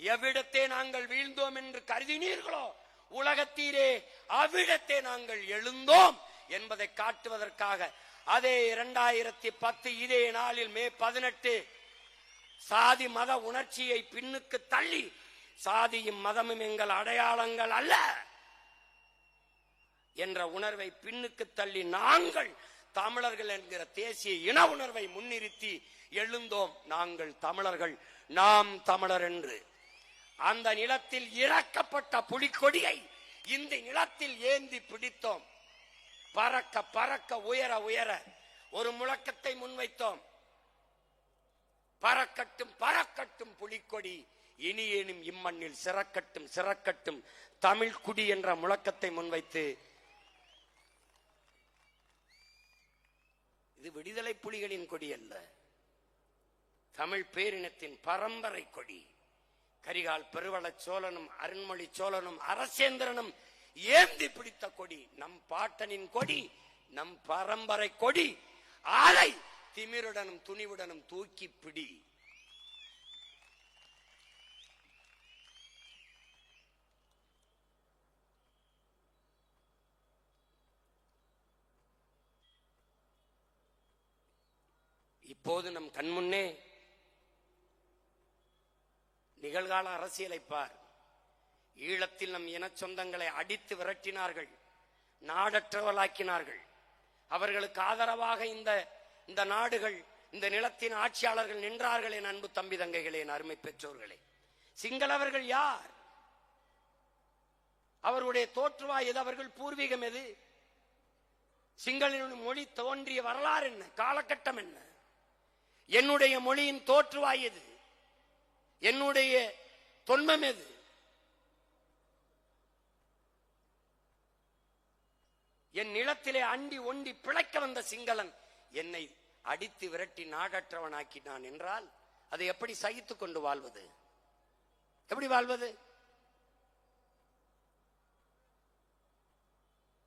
எவ்விடத்தே நாங்கள் வீழ்ந்தோம் என்று கருதினீர்களோ உலகத்தீரே அவ்விடத்தே நாங்கள் எழுந்தோம் என்பதை காட்டுவதற்காக அதே 2010 இதே நாளில் மே 18 சாதி மத உணர்ச்சியை பின்னுக்கு தள்ளி, சாதியும் மதமும் எங்கள் அடையாளங்கள் அல்ல என்ற உணர்வை பின்னுக்கு தள்ளி நாங்கள் தமிழர்கள் என்கிற தேசிய இன உணர்வை முன்னிறுத்தி எழுந்தோம். நாங்கள் தமிழர்கள், நாம் தமிழர் என்று அந்த நிலத்தில் இறக்கப்பட்ட புலிக்கொடியை இந்த நிலத்தில் ஏந்தி பிடித்தோம். பறக்க பறக்க உயர உயர ஒரு முழக்கத்தை முன்வைத்தோம். பறக்கட்டும் பறக்கட்டும் புலிக்கொடி, இனியேனும் இம்மண்ணில் சிறக்கட்டும் சிறக்கட்டும் தமிழ் குடி என்ற முழக்கத்தை முன்வைத்து, இது விடுதலை புலிகளின் கொடி அல்ல, தமிழ் பேரினத்தின் பரம்பரை கொடி. கரிகால் பெருவள சோழனும் அருண்மொழி சோழனும் அரசேந்திரனும் ஏந்தி பிடித்த கொடி, நம் பாட்டனின் கொடி, நம் பரம்பரை கொடி. அதை திமிருடனும் துணிவுடனும் தூக்கி பிடி. இப்போது நம் கண்முன்னே நிகழ்கால அரசியலை பார். ஈழத்தில் நம் இன சொந்தங்களை அடித்து விரட்டினார்கள், நாடற்றவர்களாக்கினார்கள். அவர்களுக்கு ஆதரவாக இந்த நாடுகள், இந்த நிலத்தின் ஆட்சியாளர்கள் நின்றார்கள். என் அன்பு தம்பி தங்கைகளே, என் அருமை பெற்றோர்களே, சிங்களவர்கள் யார்? அவருடைய தோற்றுவாய் எது? அவர்கள் பூர்வீகம் எது? சிங்களின் மொழி தோன்றிய வரலாறு என்ன? காலகட்டம் என்ன? என்னுடைய மொழியின் தோற்றுவாய் எது? என்னுடைய தொன்மம் எது? என் நிலத்திலே அண்டி ஒண்டி பிழைக்க வந்த சிங்களன் என்னை அடித்து விரட்டி நாடற்றவனாக்கினான் என்றால் அதை எப்படி சகித்துக் கொண்டு வாழ்வது? எப்படி வாழ்வது?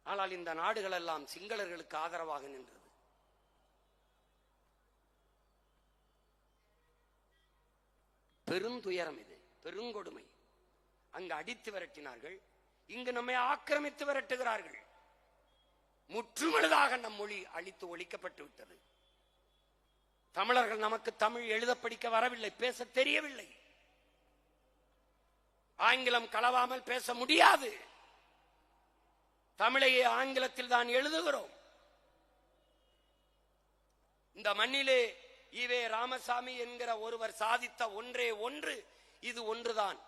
ஆனால் இந்த நாடுகள் எல்லாம் சிங்களர்களுக்கு ஆதரவாக நின்றது. பெருந்துயரம் இது, பெருங்கொடுமை. அங்கு அடித்து விரட்டினார்கள், இங்கு நம்மை ஆக்கிரமித்து விரட்டுகிறார்கள். முற்றுமுழுதாக நம் மொழி அழித்து ஒழிக்கப்பட்டு விட்டது. தமிழர்கள் நமக்கு தமிழ் எழுத படிக்க வரவில்லை, பேச தெரியவில்லை. ஆங்கிலம் கலவாமல் பேச முடியாது. தமிழையே ஆங்கிலத்தில் தான் எழுதுகிறோம். இந்த மண்ணிலே ஈவே ராமசாமி என்கிற ஒருவர் சாதித்த ஒன்றே ஒன்று, இது ஒன்றுதான்.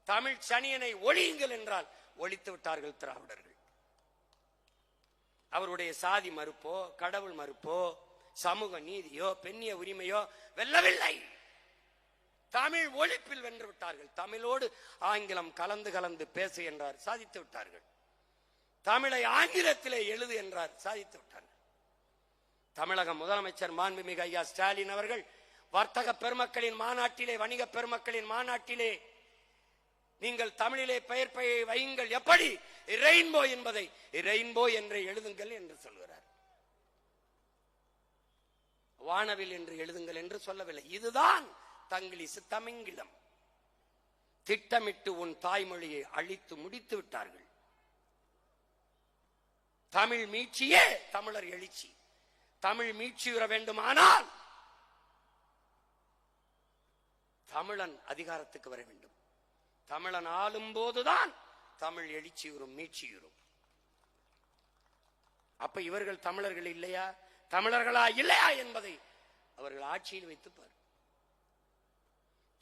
தமிழ் சனியனை ஒழியுங்கள் என்றால் ஒழித்து விட்டார்கள் திராவிடர்கள். அவருடைய சாதி மறுப்போ, கடவுள் மறுப்போ, சமூக நீதியோ, பெண்ணிய உரிமையோ வெல்லவில்லை. தமிழ் ஒழிப்பில் வென்று விட்டார்கள். தமிழோடு ஆங்கிலம் கலந்து கலந்து பேசு என்றார், சாதித்து விட்டார்கள். தமிழை ஆங்கிலத்திலே எழுது என்றார், சாதித்து விட்டார்கள். தமிழக முதலமைச்சர் மாண்புமிகு ஐயா ஸ்டாலின் அவர்கள் வர்த்தக பெருமக்களின் மாநாட்டிலே, வணிக பெருமக்களின் மாநாட்டிலே, நீங்கள் தமிழிலே பெயர் வையுங்கள், எப்படி ரெயின்போ என்பதை ரெயின்போ என்று எழுதுங்கள் என்று சொல்கிறார். வானவில் என்று எழுதுங்கள் என்று சொல்லவில்லை. இதுதான் தங்கிலீசு, தமிங்கிலம். திட்டமிட்டு உன் தாய்மொழியை அழித்து முடித்து விட்டார்கள். தமிழ் மீட்சியே தமிழர் எழுச்சி. தமிழ் மீட்சியுற வேண்டுமானால் தமிழன் அதிகாரத்துக்கு வர வேண்டும். தமிழன் ஆளும் போதுதான் தமிழ் எழுச்சியுறும், மீட்சியுறும். அப்ப இவர்கள் தமிழர்கள் இல்லையா, தமிழர்களா இல்லையா என்பதை அவர்கள் ஆட்சியில் வைத்துப்பார்.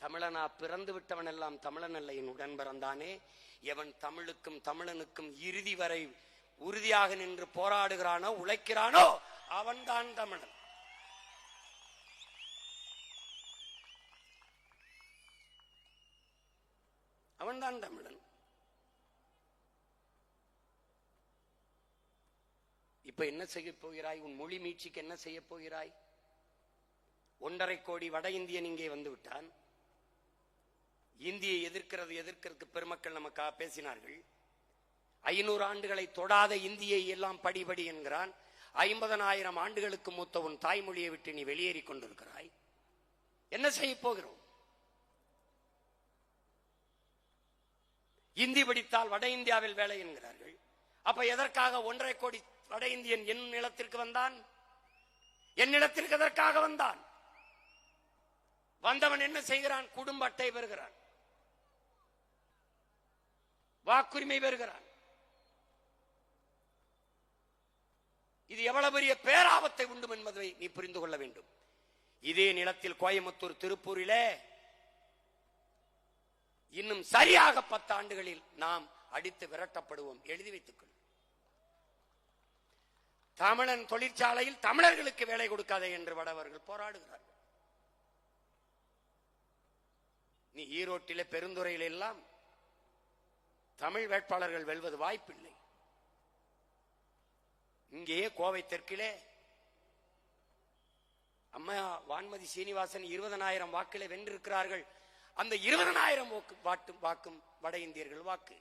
தமிழனா பிறந்து விட்டவன் எல்லாம் தமிழன் அல்ல, என் உடன் பிறந்தானே. எவன் தமிழுக்கும் தமிழனுக்கும் இறுதி வரை உறுதியாக நின்று போராடுகிறானோ, உழைக்கிறானோ, அவன்தான் தமிழன். அவன்தான் தமிழன். இப்ப என்ன செய்ய போகிறாய்? உன் மொழி மீட்சிக்கு என்ன செய்ய போகிறாய்? 1.5 கோடி வட இந்தியன் இங்கே வந்து விட்டான். இந்தியை எதிர்க்கிறதுக்கு பெருமக்கள் நமக்காக பேசினார்கள். 500 ஆண்டுகளை தொடாத இந்தியை எல்லாம் படிபடி என்கிறான். 50,000 ஆண்டுகளுக்கு மூத்த உன் தாய்மொழியை விட்டு நீ வெளியேறி கொண்டிருக்கிறாய். என்ன செய்ய போகிறோம்? இந்தி படித்தால் வட இந்தியாவில் வேலை என்கிறார்கள். அப்ப எதற்காக 1.5 கோடி வட இந்தியன் என் நிலத்திற்கு வந்தான்? என் நிலத்திற்கு எதற்காக வந்தான்? வந்தவன் என்ன செய்கிறான்? குடும்ப அட்டை பெறுகிறான், வாக்குரிமை பெறுகிறான். இது எவ்வளவு பெரிய பேராபத்தை உண்டும் என்பதை நீ புரிந்து கொள்ள வேண்டும். இதே நிலத்தில் கோயம்புத்தூர், திருப்பூரிலே இன்னும் சரியாக 10 ஆண்டுகளில் நாம் அடித்து விரட்டப்படுவோம். எழுதி வைத்துக் கொள். தமிழன் தொழிற்சாலையில் தமிழர்களுக்கு வேலை கொடுக்காதே என்று வடவர்கள் போராடுகிறார்கள். நீ ஈரோட்டிலே, பெருந்துறையில் எல்லாம் தமிழ் வேட்பாளர்கள் வெல்வது வாய்ப்பில்லை. இங்கேயே கோவை தெற்கிலே அம்மா வான்மதி சீனிவாசன் 20,000 வாக்கிலே வென்றிருக்கிறார்கள். அந்த 20,000 வாக்கும் வட இந்தியர்கள் வாக்கு.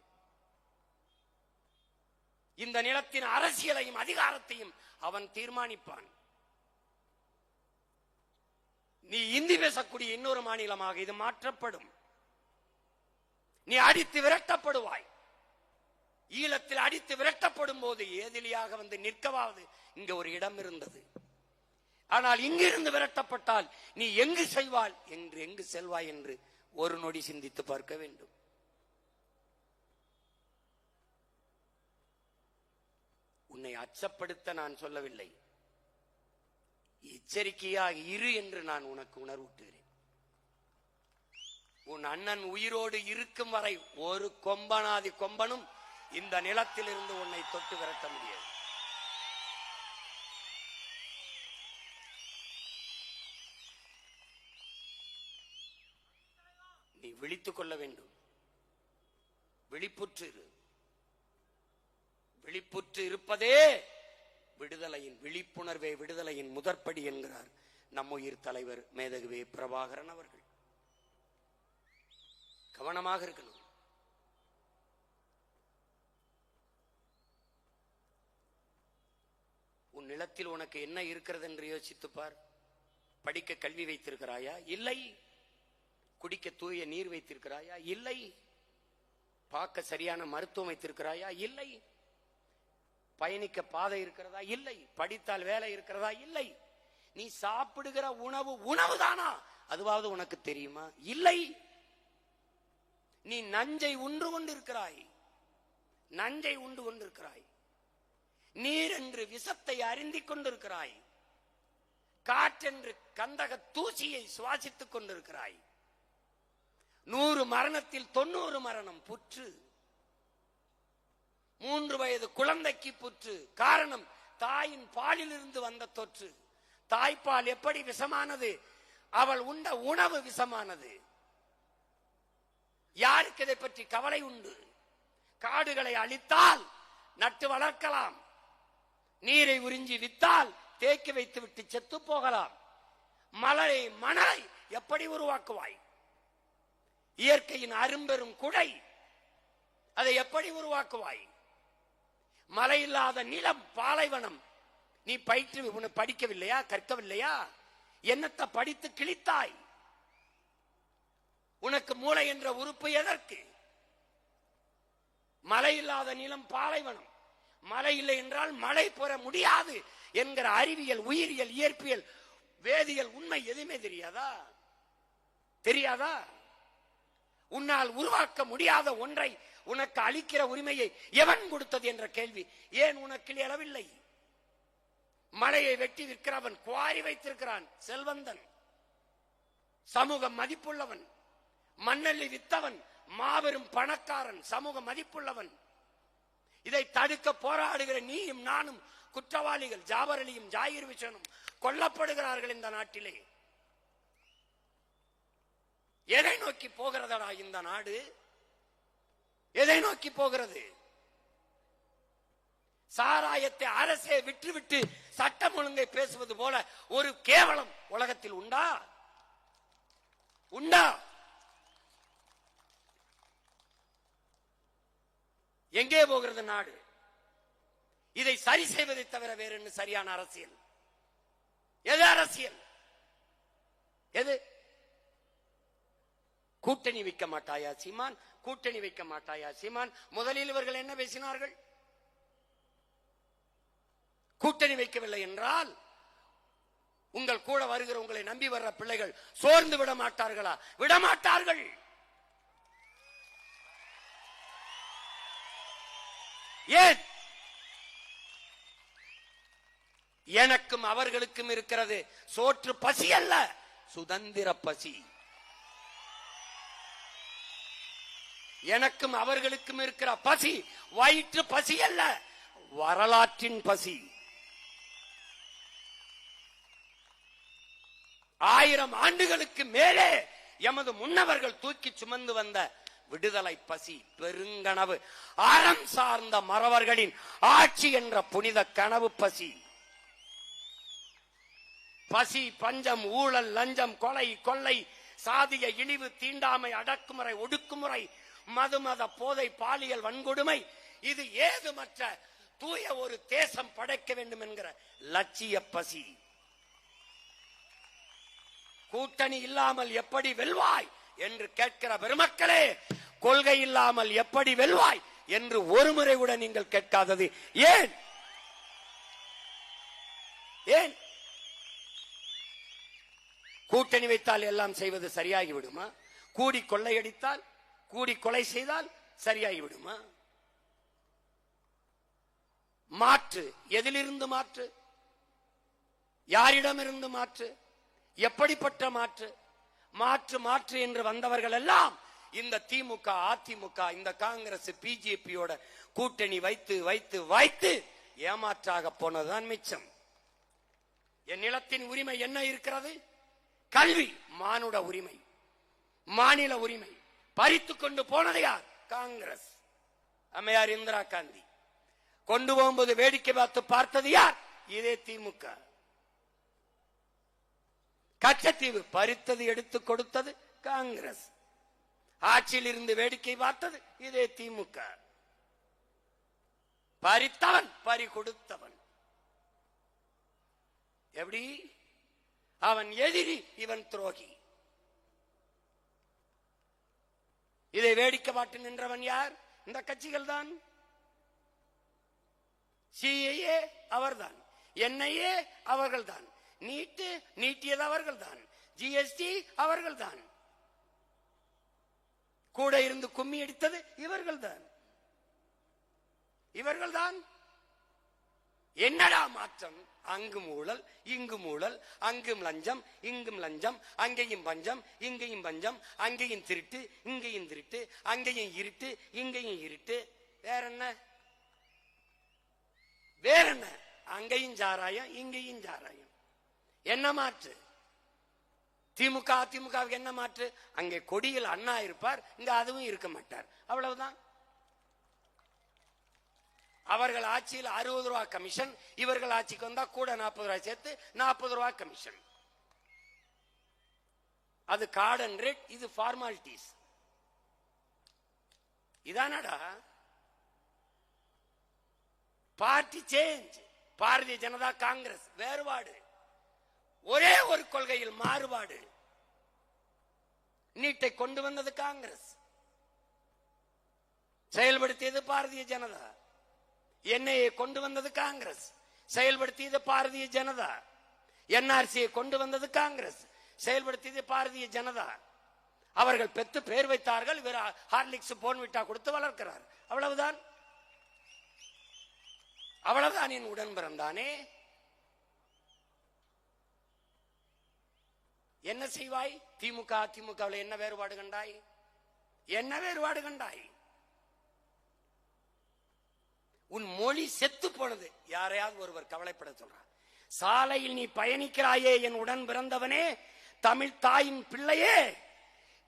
இந்த நிலத்தின் அரசியலையும் அதிகாரத்தையும் அவன் தீர்மானிப்பான். நீ இந்தி பேசக்கூடிய இன்னொரு மாநிலமாக இது மாற்றப்படும். நீ அடித்து விரட்டப்படுவாய். ஈழத்தில் அடித்து விரட்டப்படும் போது ஏதிலியாக வந்து நிற்கவாவது இங்க ஒரு இடம் இருந்தது. ஆனால் இங்கிருந்து விரட்டப்பட்டால் நீ எங்கு செய்வாள் என்று, எங்கு செல்வாய் என்று ஒரு நொடி சிந்தித்து பார்க்க வேண்டும். உன்னை அச்சப்படுத்த நான் சொல்லவில்லை, எச்சரிக்கையாக இரு என்று நான் உனக்கு உணர்வூட்டுகிறேன். உன் அண்ணன் உயிரோடு இருக்கும் வரை ஒரு கொம்பனாதி கொம்பனும் இந்த நிலத்தில் இருந்து உன்னை தொட்டு விரட்ட முடியாது. நீ விழித்துக் கொள்ள வேண்டும். விழிப்புற்று இரு. விழிப்புற்று இருப்பதே விடுதலையின் விழிப்புணர்வே விடுதலையின் முதற்படி என்கிறார் நம் உயிர் தலைவர் மேதகுவே பிரபாகரன் அவர்கள். கவனமாக இருக்கணும். உன் நிலத்தில் உனக்கு என்ன இருக்கிறது என்று யோசித்துப்பார். படிக்க கல்வி வைத்திருக்கிறாயா? இல்லை. குடிக்க தூய நீர் வைத்திருக்கிறாயா? இல்லை. பார்க்க சரியான மருத்துவம் வைத்திருக்கிறாயா? இல்லை. பயணிக்க பாதை இருக்கிறதா? இல்லை. படித்தால் வேலை இருக்கிறதா? இல்லை. நீ சாப்பிடுகிற உணவு உணவுதானா? அதுவாவது உனக்கு தெரியுமா? இல்லை. நீ நஞ்சை உண்டு கொண்டிருக்கிறாய். நஞ்சை உண்டு கொண்டிருக்கிறாய். நீர் என்று விஷத்தை அருந்திக் கொண்டிருக்கிறாய். காற்றென்று கந்தக தூசியை சுவாசித்துக் கொண்டிருக்கிறாய். 100 மரணத்தில் 90 மரணம் புற்று. 3 வயது குழந்தைக்கு புற்று. காரணம் தாயின் பாலில் இருந்து வந்த தொற்று. தாய்ப்பால் எப்படி விஷமானது? அவள் உண்ட உணவு விஷமானது. யாருக்கு இதை பற்றி கவலை உண்டு? காடுகளை அழித்தால் நட்டு வளர்க்கலாம். நீரை உறிஞ்சி வித்தால் தேக்கி வைத்து விட்டு செத்து போகலாம். மணலை எப்படி உருவாக்குவாய்? இயற்கையின் அரும்பெரும் குடை, அதை எப்படி உருவாக்குவாய்? மழை இல்லாத நிலம், பாலைவனம். நீ படிக்கவில்லையா? கற்கவில்லையா? என்னத்தை படித்து கிழித்தாய்? உனக்கு மூளை என்ற உறுப்பு எதற்கு? மழை இல்லாத நிலம், பாலைவனம். மழை இல்லை என்றால் மழை பெற முடியாது என்கிற அறிவியல், உயிரியல், இயற்பியல், வேதியியல் உண்மை எதுவுமே தெரியாதா? உன்னால் உருவாக்க முடியாத ஒன்றை உனக்கு அளிக்கிற உரிமையை எவன் கொடுத்தது என்ற கேள்வி ஏன் உனக்கு எழவில்லை? மலையை வெட்டி விற்கிறவன், குவாரி வைத்திருக்கிறான், செல்வந்தன், சமூக மதிப்புள்ளவன். மண்ணள்ளி வித்தவன் மாபெரும் பணக்காரன், சமூக மதிப்புள்ளவன். இதை தடுக்க போராடுகிற நீயும் நானும் குற்றவாளிகள். ஜாபர் அலியும் ஜாகிர் ஹுசைனும் கொல்லப்படுகிறார்கள் இந்த நாட்டிலே. எதை நோக்கி போகிறதடா இந்த நாடு? எதை நோக்கி போகிறது? சாராயத்தை அரசே விட்டுவிட்டு சட்டம் ஒழுங்கை பேசுவது போல ஒரு கேவலம் உலகத்தில் உண்டா? எங்கே போகிறது நாடு? இதை சரி செய்வதை தவிர வேற என்ன சரியான அரசியல்? எது அரசியல்? எது? கூட்டணி வைக்க மாட்டாயா சீமான்? கூட்டணி வைக்க மாட்டாயா சீமான்? முதலில் இவர்கள் என்ன பேசினார்கள்? கூட்டணி வைக்கவில்லை என்றால் உங்கள் கூட வருகிற உங்களை நம்பி வர்ற பிள்ளைகள் சோர்ந்து விட மாட்டார்களா? விடமாட்டார்கள். ஏன்? எனக்கும் அவர்களுக்கும் இருக்கிறது சோற்று பசி அல்ல, சுதந்திர பசி. எனக்கும் அவர்களுக்கும் இருக்கிற பசி வயிற்று பசி அல்ல, வரலாற்றின் பசி. 1000 ஆண்டுகளுக்கு மேலே எமது முன்னவர்கள் தூக்கி சுமந்து வந்த விடுதலை பசி, பெருங்கனவு, அறம் சார்ந்த மறவர்களின் ஆட்சி என்ற புனித கனவு பசி. பசி, பஞ்சம், ஊழல், லஞ்சம், கொலை, கொள்ளை, சாதிய இழிவு, தீண்டாமை, அடக்குமுறை, ஒடுக்குமுறை, மதுமத போதை, பாலியல் வன்கொடுமை, இது ஏதுமற்ற தூய ஒரு தேசம் படைக்க வேண்டும் என்கிற லட்சிய பசி. கூட்டணி இல்லாமல் எப்படி வெல்வாய் என்று கேட்கிற பெருமக்களே, கொள்கை இல்லாமல் எப்படி வெல்வாய் என்று ஒருமுறை கூட நீங்கள் கேட்காதது ஏன்? ஏன்? கூட்டணி வைத்தால் எல்லாம் செய்வது சரியாகி விடுமா? கூடி கொள்ளையடித்தால், கூடி கொலை செய்தால் சரியாகி விடுமா? மாற்று. எதிலிருந்து மாற்று? யாரிடமிருந்து மாற்று? எப்படிப்பட்ட மாற்று? மாற்று மாற்று என்று வந்தவர்கள் எல்லாம் இந்த திமுக, அதிமுக, இந்த காங்கிரஸ், பிஜேபியோட கூட்டணி வைத்து வைத்து வைத்து ஏமாற்றாக போனதுதான் மிச்சம். என் நிலத்தின் உரிமை என்ன இருக்கிறது? கல்வி, மானுட உரிமை, மாநில உரிமை பறித்து கொண்டு போனது யார்? காங்கிரஸ், அம்மையார் இந்திரா காந்தி. கொண்டு போகும்போது வேடிக்கை பார்த்தது யார்? இதே திமுக. கச்சத்தீவு பறித்தது எடுத்து கொடுத்தது காங்கிரஸ். ஆட்சியில் இருந்து வேடிக்கை பார்த்தது இதே திமுக. பறித்தவன் பறி கொடுத்தவன். எப்படி? அவன் எதிரி, இவன் துரோகி. இதை வேடிக்கை பாட்டு நின்றவன் யார்? இந்த கட்சிகள் தான். சிஏஏ அவர்தான், என்ஐஏ அவர்கள் தான், நீட்டியது அவர்கள் தான், ஜிஎஸ்டி அவர்கள் தான், கூட இருந்து கும்மி அடித்தது இவர்கள் தான். இவர்கள்தான். என்னடா மாற்றம்? அங்கும் ஊழல், இங்கும் ஊழல், அங்கும் லஞ்சம், இங்கும் லஞ்சம், அங்கேயும் பஞ்சம், இங்கேயும் பஞ்சம், அங்கேயும் திருட்டு, இங்கேயும் திருட்டு, அங்கேயும் இருட்டு, இங்கேயும் இருட்டு. வேற என்ன? வேற என்ன? அங்கேயும் சாராயம், இங்கேயும் சாராயம். என்ன மாற்று? திமுக அதிமுகவுக்கு என்ன மாற்று? அங்கே கொடியில் அண்ணா இருப்பார், இங்க அதுவும் இருக்க மாட்டார். அவ்வளவுதான். அவர்கள் ஆட்சியில் 60 ரூபாய் கமிஷன், இவர்கள் ஆட்சிக்கு வந்தா கூட 40 ரூபாய் சேர்த்து 40 ரூபாய் கமிஷன். அது கார்டு அண்ட் ரேட், இது ஃபார்மாலிட்டிஸ். இதானடா பார்ட்டி சேஞ்ச். பாரதிய ஜனதா காங்கிரஸ் வேறுபாடு, ஒரே ஒரு கொள்கையில் மாறுபாடு. நீட்டை கொண்டு வந்தது காங்கிரஸ், செயல்படுத்தியது பாரதிய ஜனதா. என்ஐஏ கொண்டு வந்தது காங்கிரஸ், செயல்படுத்தியது பாரதிய ஜனதா. என்ஆர்சியை கொண்டு வந்தது காங்கிரஸ், செயல்படுத்தியது பாரதிய ஜனதா. அவர்கள் பெற்று பேர் வைத்தார்கள், இவர் ஹார்லிக்ஸ் போன்விட்டா கொடுத்து வளர்க்கிறார். அவ்வளவுதான். அவ்வளவுதான். என் உடன் பிறந்தானே. என்ன செய்வாய்? திமுக அதிமுகவில் என்ன வேறுபாடு கண்டாய்? என்ன வேறுபாடு கண்டாய்? உன் மொழி செத்து போனது. யாரையாவது ஒருவர் கவலைப்பட சொல்றார். சாலையில் நீ பயணிக்கிறாயே என் உடன் பிறந்தவனே, தமிழ் தாயின் பிள்ளையே,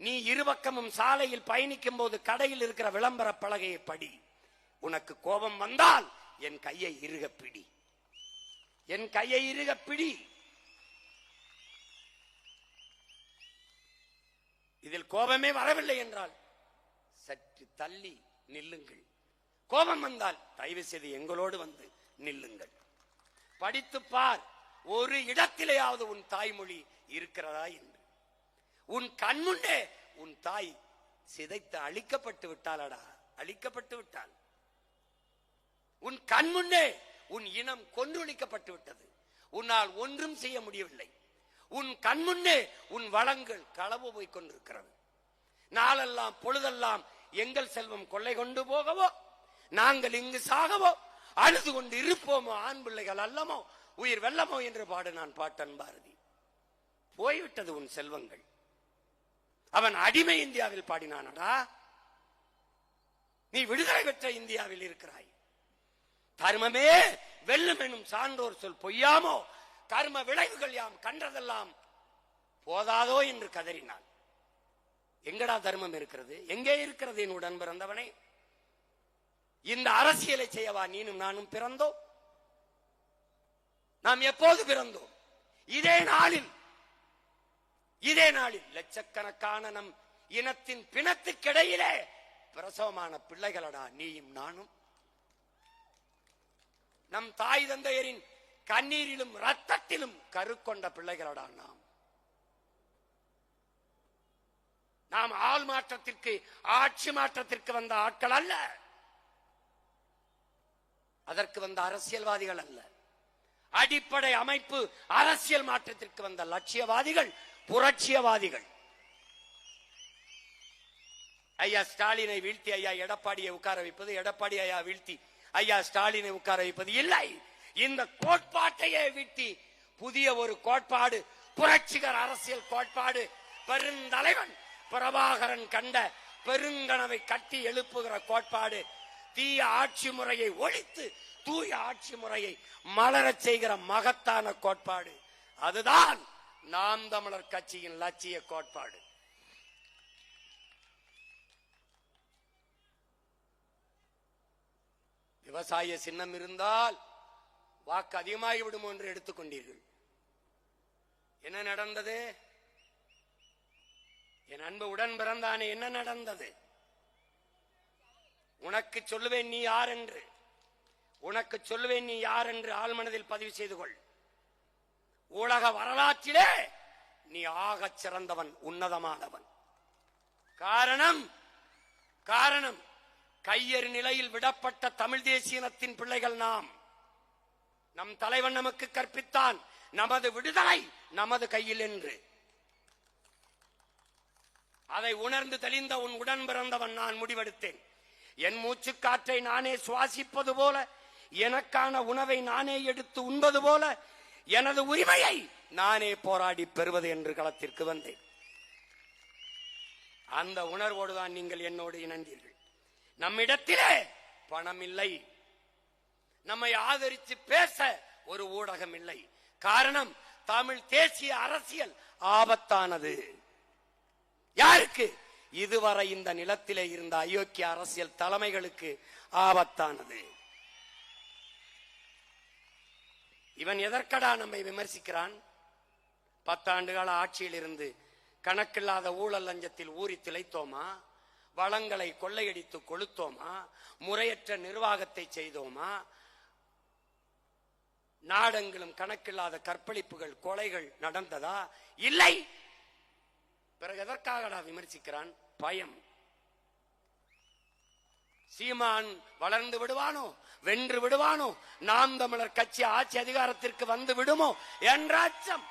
நீ இருபக்கமும் சாலையில் பயணிக்கும் போது கடையில் இருக்கிற விளம்பர பலகையை படி. உனக்கு கோபம் வந்தால் என் கையை இறுக பிடி, என் கையை இறுக பிடி. இதில் கோபமே வரவில்லை என்றால் சற்று தள்ளி நில்லுங்கள். கோபம் வந்தால் தயவு செய்து எங்களோடு வந்து நில்லுங்கள். படித்து பார், ஒரு இடத்திலேயாவது உன் தாய்மொழி இருக்கிறதா என்று. உன் கண்முன்னே உன் தாய் சிதைத்து அழிக்கப்பட்டு விட்டாளடா, அழிக்கப்பட்டு விட்டாள். உன் கண்முன்னே உன் இனம் கொன்றொழிக்கப்பட்டு விட்டது. உன்னால் ஒன்றும் செய்ய முடியவில்லை. உன் கண்முன்னே உன் வளங்கள் களவு போய் கொண்டிருக்கிறது. நாளெல்லாம் பொழுதெல்லாம் எங்கள் செல்வம் கொள்ளை கொண்டு போகவோ, நாங்கள் இங்கு சாகவோ, அழுது கொண்டு இருப்போமோ, ஆண் பிள்ளைகள் அல்லமோ, உயிர் வெல்லமோ என்று பாடு நான் பாட்டன் பாரதி. போய்விட்டது உன் செல்வங்கள். அவன் அடிமை இந்தியாவில் பாடினானடா, நீ விடுதலை பெற்ற இந்தியாவில் இருக்கிறாய். தர்மமே வெல்லும் எனும் சான்றோர் சொல் பொய்யாமோ, கர்ம விளைவுகள் யாம் கண்டதெல்லாம் போதாதோ என்று கதறினான். எங்கடா தர்மம் இருக்கிறது? எங்கே இருக்கிறது என் உடன் பிறந்தவனே? இந்த அரசியலை செய்யவா நீனும் நானும் பிறந்தோம்? நாம் எப்போது பிறந்தோம்? இதே நாளில் லட்சக்கணக்கான நம் இனத்தின் பிணத்துக்கிடையிலே பிரசவமான பிள்ளைகளடா நீயும் நானும். நம் தாய் தந்தையரின் கண்ணீரிலும் ரத்தத்திலும் கருக்கொண்ட பிள்ளைகளடா நாம். நாம் ஆள் மாற்றத்திற்கு, ஆட்சி மாற்றத்திற்கு வந்த ஆட்கள் அல்ல. அதற்கு வந்த அரசியல்வாதிகள் அல்ல. அடிப்படை அமைப்பு அரசியல் மாற்றத்திற்கு வந்த லட்சியவாதிகள், புரட்சியவாதிகள். ஐயா ஸ்டாலினை வீழ்த்தி ஐயா எடப்பாடியை உட்கார வைப்பது, எடப்பாடி ஐயா வீழ்த்தி ஐயா ஸ்டாலினை உட்கார வைப்பது இல்லை. இந்த கோட்பாட்டையே வீழ்த்தி புதிய ஒரு கோட்பாடு, புரட்சிகர அரசியல் கோட்பாடு, பெருந்தலைவன் பிரபாகரன் கண்ட பெருங்கனவை கட்டி எழுப்புகிற கோட்பாடு, தீய ஆட்சி முறையை ஒழித்து தூய ஆட்சி முறையை மலரச் செய்கிற மகத்தான கோட்பாடு. அதுதான் நாம் தமிழர் கட்சியின் லட்சிய கோட்பாடு. விவசாய சின்னம் இருந்தால் வாக்கு அதிகமாகி விடும் என்று எடுத்துக்கொண்டீர்கள். என்ன நடந்தது? என் அன்பு உடன் பிறந்தானே, என்ன நடந்தது? உனக்கு சொல்லுவேன் நீ யார் என்று, உனக்கு சொல்லுவேன் நீ யார் என்று ஆழ்மனதில் பதிவு செய்து கொள். உலக வரலாற்றிலே நீ ஆகச் சிறந்தவன், உன்னதமானவன். காரணம் காரணம் கையறு நிலையில் விடப்பட்ட தமிழ் தேசியனத்தின் பிள்ளைகள் நாம். நம் தலைவன் நமக்கு கற்பித்தான், நமது விடுதலை நமது கையில் என்று. அதை உணர்ந்து தெளிந்த உன் உடன் பிறந்தவன் நான் முடிவெடுத்தேன். என் மூச்சு காற்றை நானே சுவாசிப்பது போல, எனக்கான உணவை நானே எடுத்து உண்பது போல, எனது உரிமையை நானே போராடி பெறுவது என்று களத்திற்கு வந்தேன். அந்த உணர்வோடுதான் நீங்கள் என்னோடு இணைந்தீர்கள். நம்மிடத்திலே பணம் இல்லை, நம்மை ஆதரித்து பேச ஒரு ஊடகம் இல்லை. காரணம், தமிழ் தேசிய அரசியல் ஆபத்தானது. யாருக்கு? இதுவரை இந்த நிலத்திலே இருந்த அயோக்கிய அரசியல் தலைமைகளுக்கு ஆபத்தானது. இவன் எதற்கடா நம்மை விமர்சிக்கிறான்? 10 ஆண்டுகால ஆட்சியில் இருந்து கணக்கில்லாத ஊழல் லஞ்சத்தில் ஊறி திளைத்தோமா? வளங்களை கொள்ளையடித்து கொளுத்தோமா? முறையற்ற நிர்வாகத்தை செய்தோமா? நாடெங்கிலும் கணக்கில்லாத கற்பழிப்புகள், கொலைகள் நடந்ததா? இல்லை. பிறகு எதற்காகடா விமர்சிக்கிறான்? பயம். சீமான் வளர்ந்து விடுவானோ, வென்று விடுவானோ, நாம் தமிழர் கட்சி ஆட்சி அதிகாரத்திற்கு வந்து விடுமோ என்ற அச்சம்.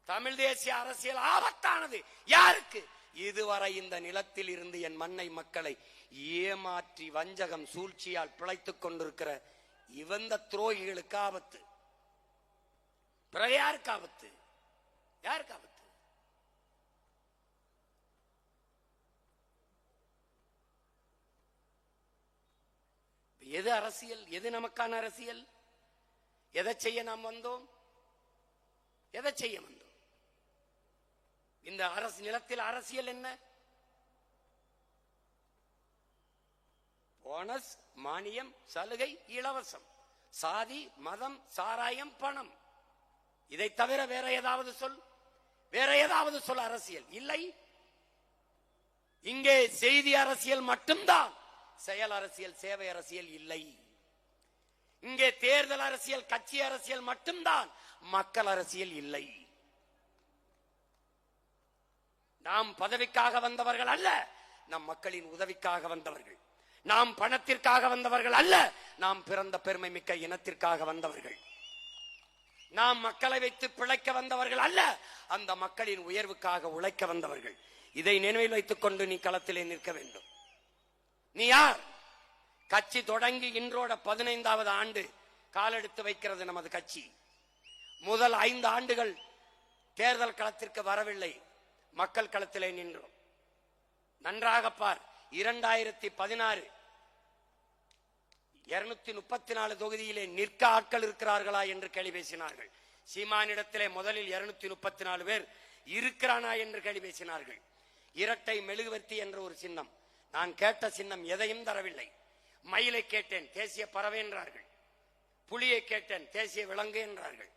தமிழ் தேசிய அரசியல் ஆபத்தானது. யாருக்கு? இதுவரை இந்த நிலத்தில் இருந்து என் மண்ணை மக்களை ஏமாற்றி வஞ்சகம் சூழ்ச்சியால் பிழைத்துக் கொண்டிருக்கிற இவந்த துரோகிகளுக்கு ஆபத்து. பிறகு யாருக்கு ஆபத்து? யாருக்கு ஆபத்து? எது அரசியல்? எது நமக்கான அரசியல்? எதை செய்ய நாம் வந்தோம்? எதை செய்ய வந்தோம்? இந்த அரசு நிலத்தில் அரசியல் என்ன? போனஸ், மானியம், சலுகை, இலவசம், சாதி, மதம், சாராயம், பணம். இதை தவிர வேற ஏதாவது சொல், வேற ஏதாவது சொல் அரசியல் இல்லை. இங்கே செய்தி அரசியல் மட்டும்தான், செயல் அரசியல், சேவை அரசியல் இல்லை. இங்கே தேர்தல் அரசியல், கட்சி அரசியல் மட்டும்தான், மக்கள் அரசியல் இல்லை. நாம் பதவிக்காக வந்தவர்கள் அல்ல, நம் மக்களின் உதவிக்காக வந்தவர்கள். நாம் பணத்திற்காக வந்தவர்கள் அல்ல, நாம் பிறந்த பெருமை மிக்க இனத்திற்காக வந்தவர்கள். நாம் மக்களை வைத்து பிழைக்க வந்தவர்கள் அல்ல, அந்த மக்களின் உயர்வுக்காக உழைக்க வந்தவர்கள். இதை நினைவில் வைத்துக் கொண்டு நீ களத்திலே நிற்க வேண்டும். நீ யார்? கட்சி தொடங்கி இன்றோட 15வது ஆண்டு காலெடுத்து வைக்கிறது நமது கட்சி. முதல் 5 ஆண்டுகள் தேர்தல் களத்திற்கு வரவில்லை, மக்கள் களத்திலே நின்றோம். நன்றாக பார். 2016 234 தொகுதியிலே நிற்க ஆட்கள் இருக்கிறார்களா என்று கேள்வி பேசினார்கள். சீமானிடத்திலே முதலில் 234 பேர் இருக்கிறானா என்று கேள்வி பேசினார்கள். இரட்டை மெழுகுவர்த்தி என்ற ஒரு சின்னம், நான் கேட்ட சின்னம் எதையும் தரவில்லை. மயிலை கேட்டேன், தேசிய பறவை என்றார்கள். புலியை கேட்டேன், தேசிய விலங்கு என்றார்கள்.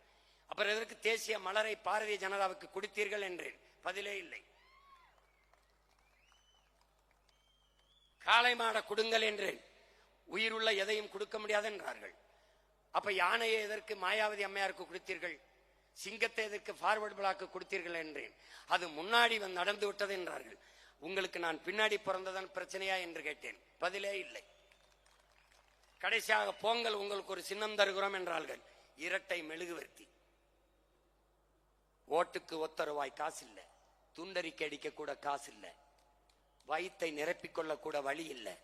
அப்புறம் எதற்கு தேசிய மலரை பாரதிய ஜனதாவுக்கு கொடுத்தீர்கள் என்றேன். பதிலே இல்லை. காளை மாட கொடுங்கள் என்றேன், உயிருள்ள எதையும் கொடுக்க முடியாது என்றார்கள். அப்ப யானையை எதற்கு மாயாவதி அம்மையாருக்கு கொடுத்தீர்கள்? சிங்கத்தை எதற்கு ஃபார்வர்ட் பிளாக்கு கொடுத்தீர்கள் என்றேன். அது முன்னாடி நடந்து விட்டது என்றார்கள். உங்களுக்கு நான் பின்னாடி பிறந்ததன் பிரச்சனையா என்று கேட்டேன். பதிலே இல்லை. கடைசியாக போங்கள் உங்களுக்கு ஒரு சின்னம் தருகிறோம் என்றார்கள். இரட்டை மெழுகுவர்த்தி. ஓட்டுக்கு ஒத்த ரூபாய் காசு இல்லை, துண்டறிக்கை அடிக்க கூட காசு இல்லை, வயிற்றை நிரப்பிக்கொள்ள கூட வழி இல்லை.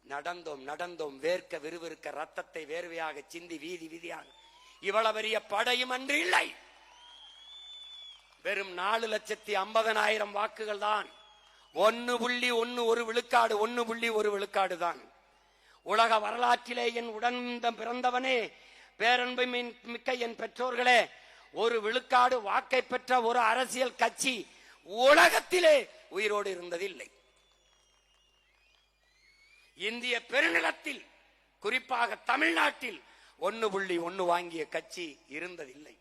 நடந்தோம் நடந்தோம், வேர்க்க விறுவிறுக்க ரத்தத்தை வேர்வையாக சிந்தி வீதி வீதியாக. இவ்வளவு பெரிய படையும் அன்று இல்லை. வெறும் 4,50,000 வாக்குகள் தான். 1.1 விழுக்காடு, 1.1 விழுக்காடு தான். உலக வரலாற்றிலே என் உடன் பிறந்தவனே, பேரன்பு மிக்க என் பெற்றோர்களே, 1 விழுக்காடு வாக்கை பெற்ற ஒரு அரசியல் கட்சி உலகத்திலே உயிரோடு இருந்ததில்லை. இந்திய பெருநிலத்தில் குறிப்பாக தமிழ்நாட்டில் 1.1 வாங்கிய கட்சி இருந்ததில்லை.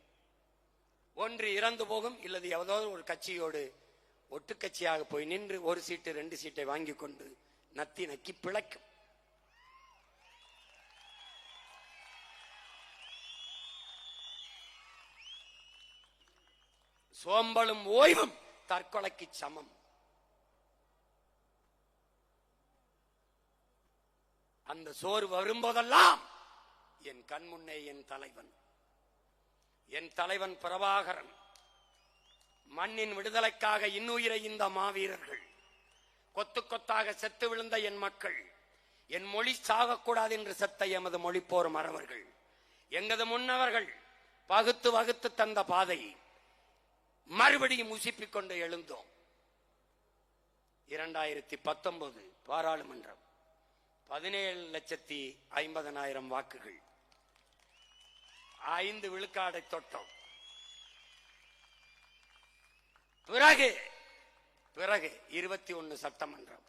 ஒன்று இறந்து போகும், இல்லது ஏதாவது ஒரு கட்சியோடு ஒட்டு கட்சியாக போய் நின்று 1 சீட்டு 2 சீட்டை வாங்கி கொண்டு நத்தி நக்கி பிழைக்கும். சோம்பலும் ஓய்வும் தற்கொலைக்கு சமம். அந்த சோறு வரும்போதெல்லாம் என் கண்முன்னே என் தலைவன் பிரபாகரன், மண்ணின் விடுதலைக்காக இன்னுயிரை இந்த மாவீரர்கள், கொத்து கொத்தாக செத்து விழுந்த என் மக்கள், என் மொழி சாகக்கூடாது என்று செத்த எமது மொழிப்போர் மறவர்கள், எங்கது முன்னவர்கள் பகுத்து வகுத்து தந்த பாதை மறுபடியும் உசிப்பிக் கொண்டு எழுந்தோம். 2019 பாராளுமன்றம் 17,50,000 வாக்குகள், 5 விழுக்காடை தொட்டோம். பிறகு 21 சட்டமன்றம்.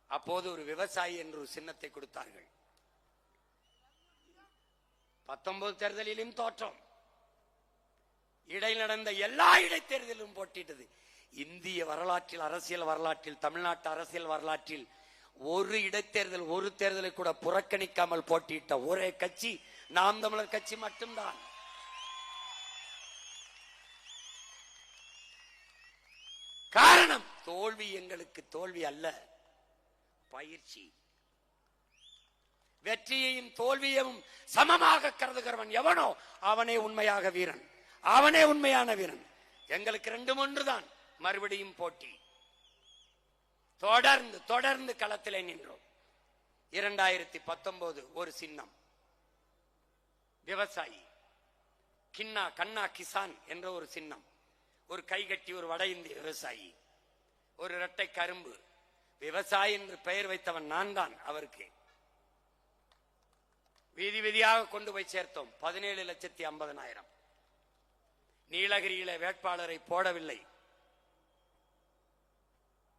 அப்போது ஒரு விவசாயி என்று ஒரு சின்னத்தை கொடுத்தார்கள். 19 தேர்தலிலும் தோற்றோம். இடையில் நடந்த எல்லா இடைத்தேர்தலிலும் போட்டிட்டது. இந்திய வரலாற்றில், அரசியல் வரலாற்றில், தமிழ்நாட்டு அரசியல் வரலாற்றில் ஒரு இடைத்தேர்தல், ஒரு தேர்தலை கூட புறக்கணிக்காமல் போட்டியிட்ட ஒரே கட்சி நாம் தமிழர் கட்சி மட்டும்தான். காரணம், தோல்வி எங்களுக்கு தோல்வி அல்ல, பயிற்சி. வெற்றியையும் தோல்வியையும் சமமாக கருதுகிறவன் எவனோ அவனே உண்மையாக வீரன், அவனே உண்மையான வீரன். எங்களுக்கு 2-1 தான். மறுபடியும் போட்டி. தொடர்ந்து களத்திலே நின்றோம். 2019 ஒரு சின்னம் விவசாயி, கண்ணா கிசான் என்ற ஒரு சின்னம். ஒரு கைகட்டி ஒரு வட இந்திய விவசாயி, ஒரு இரட்டை கரும்பு விவசாயி என்று பெயர் வைத்தவன் நான் தான். அவருக்கு வீதி வீதியாக கொண்டு போய் சேர்த்தோம். 17,50,000. நீலகிரியில வேட்பாளரை போடவில்லை.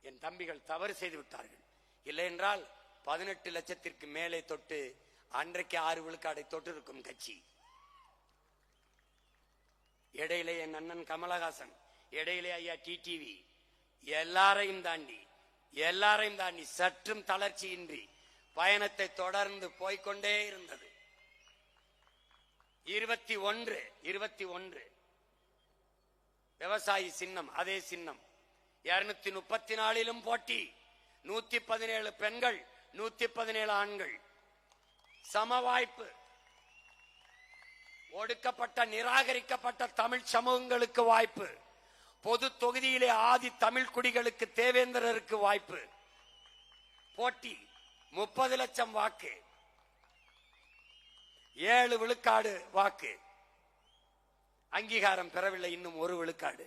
என் தம்பிகள் தவறு செய்து விட்டார்கள். இல்லை என்றால் 18 லட்சத்திற்கு மேலே தொட்டு அன்றைக்கு 6 விழுக்காடை தொட்டு இருக்கும் கட்சி. இடையிலே என் அண்ணன் கமலஹாசன், இடையிலே ஐயா டிடிவி, எல்லாரையும் தாண்டி சற்றும் தளர்ச்சியின்றி பயணத்தை தொடர்ந்து போய்கொண்டே இருந்தது. 21 விவசாயி சின்னம், அதே சின்னம். 234 போட்டி, 117 பெண்கள், 117 ஆண்கள், சம வாய்ப்பு. ஒடுக்கப்பட்ட நிராகரிக்கப்பட்ட தமிழ் சமூகங்களுக்கு வாய்ப்பு, பொது தொகுதியிலே ஆதி தமிழ் குடிகளுக்கு தேவேந்திரருக்கு வாய்ப்பு. போட்டி 30 லட்சம் வாக்கு, 7 விழுக்காடு வாக்கு. அங்கீகாரம் பெறவில்லை, இன்னும் 1 விழுக்காடு.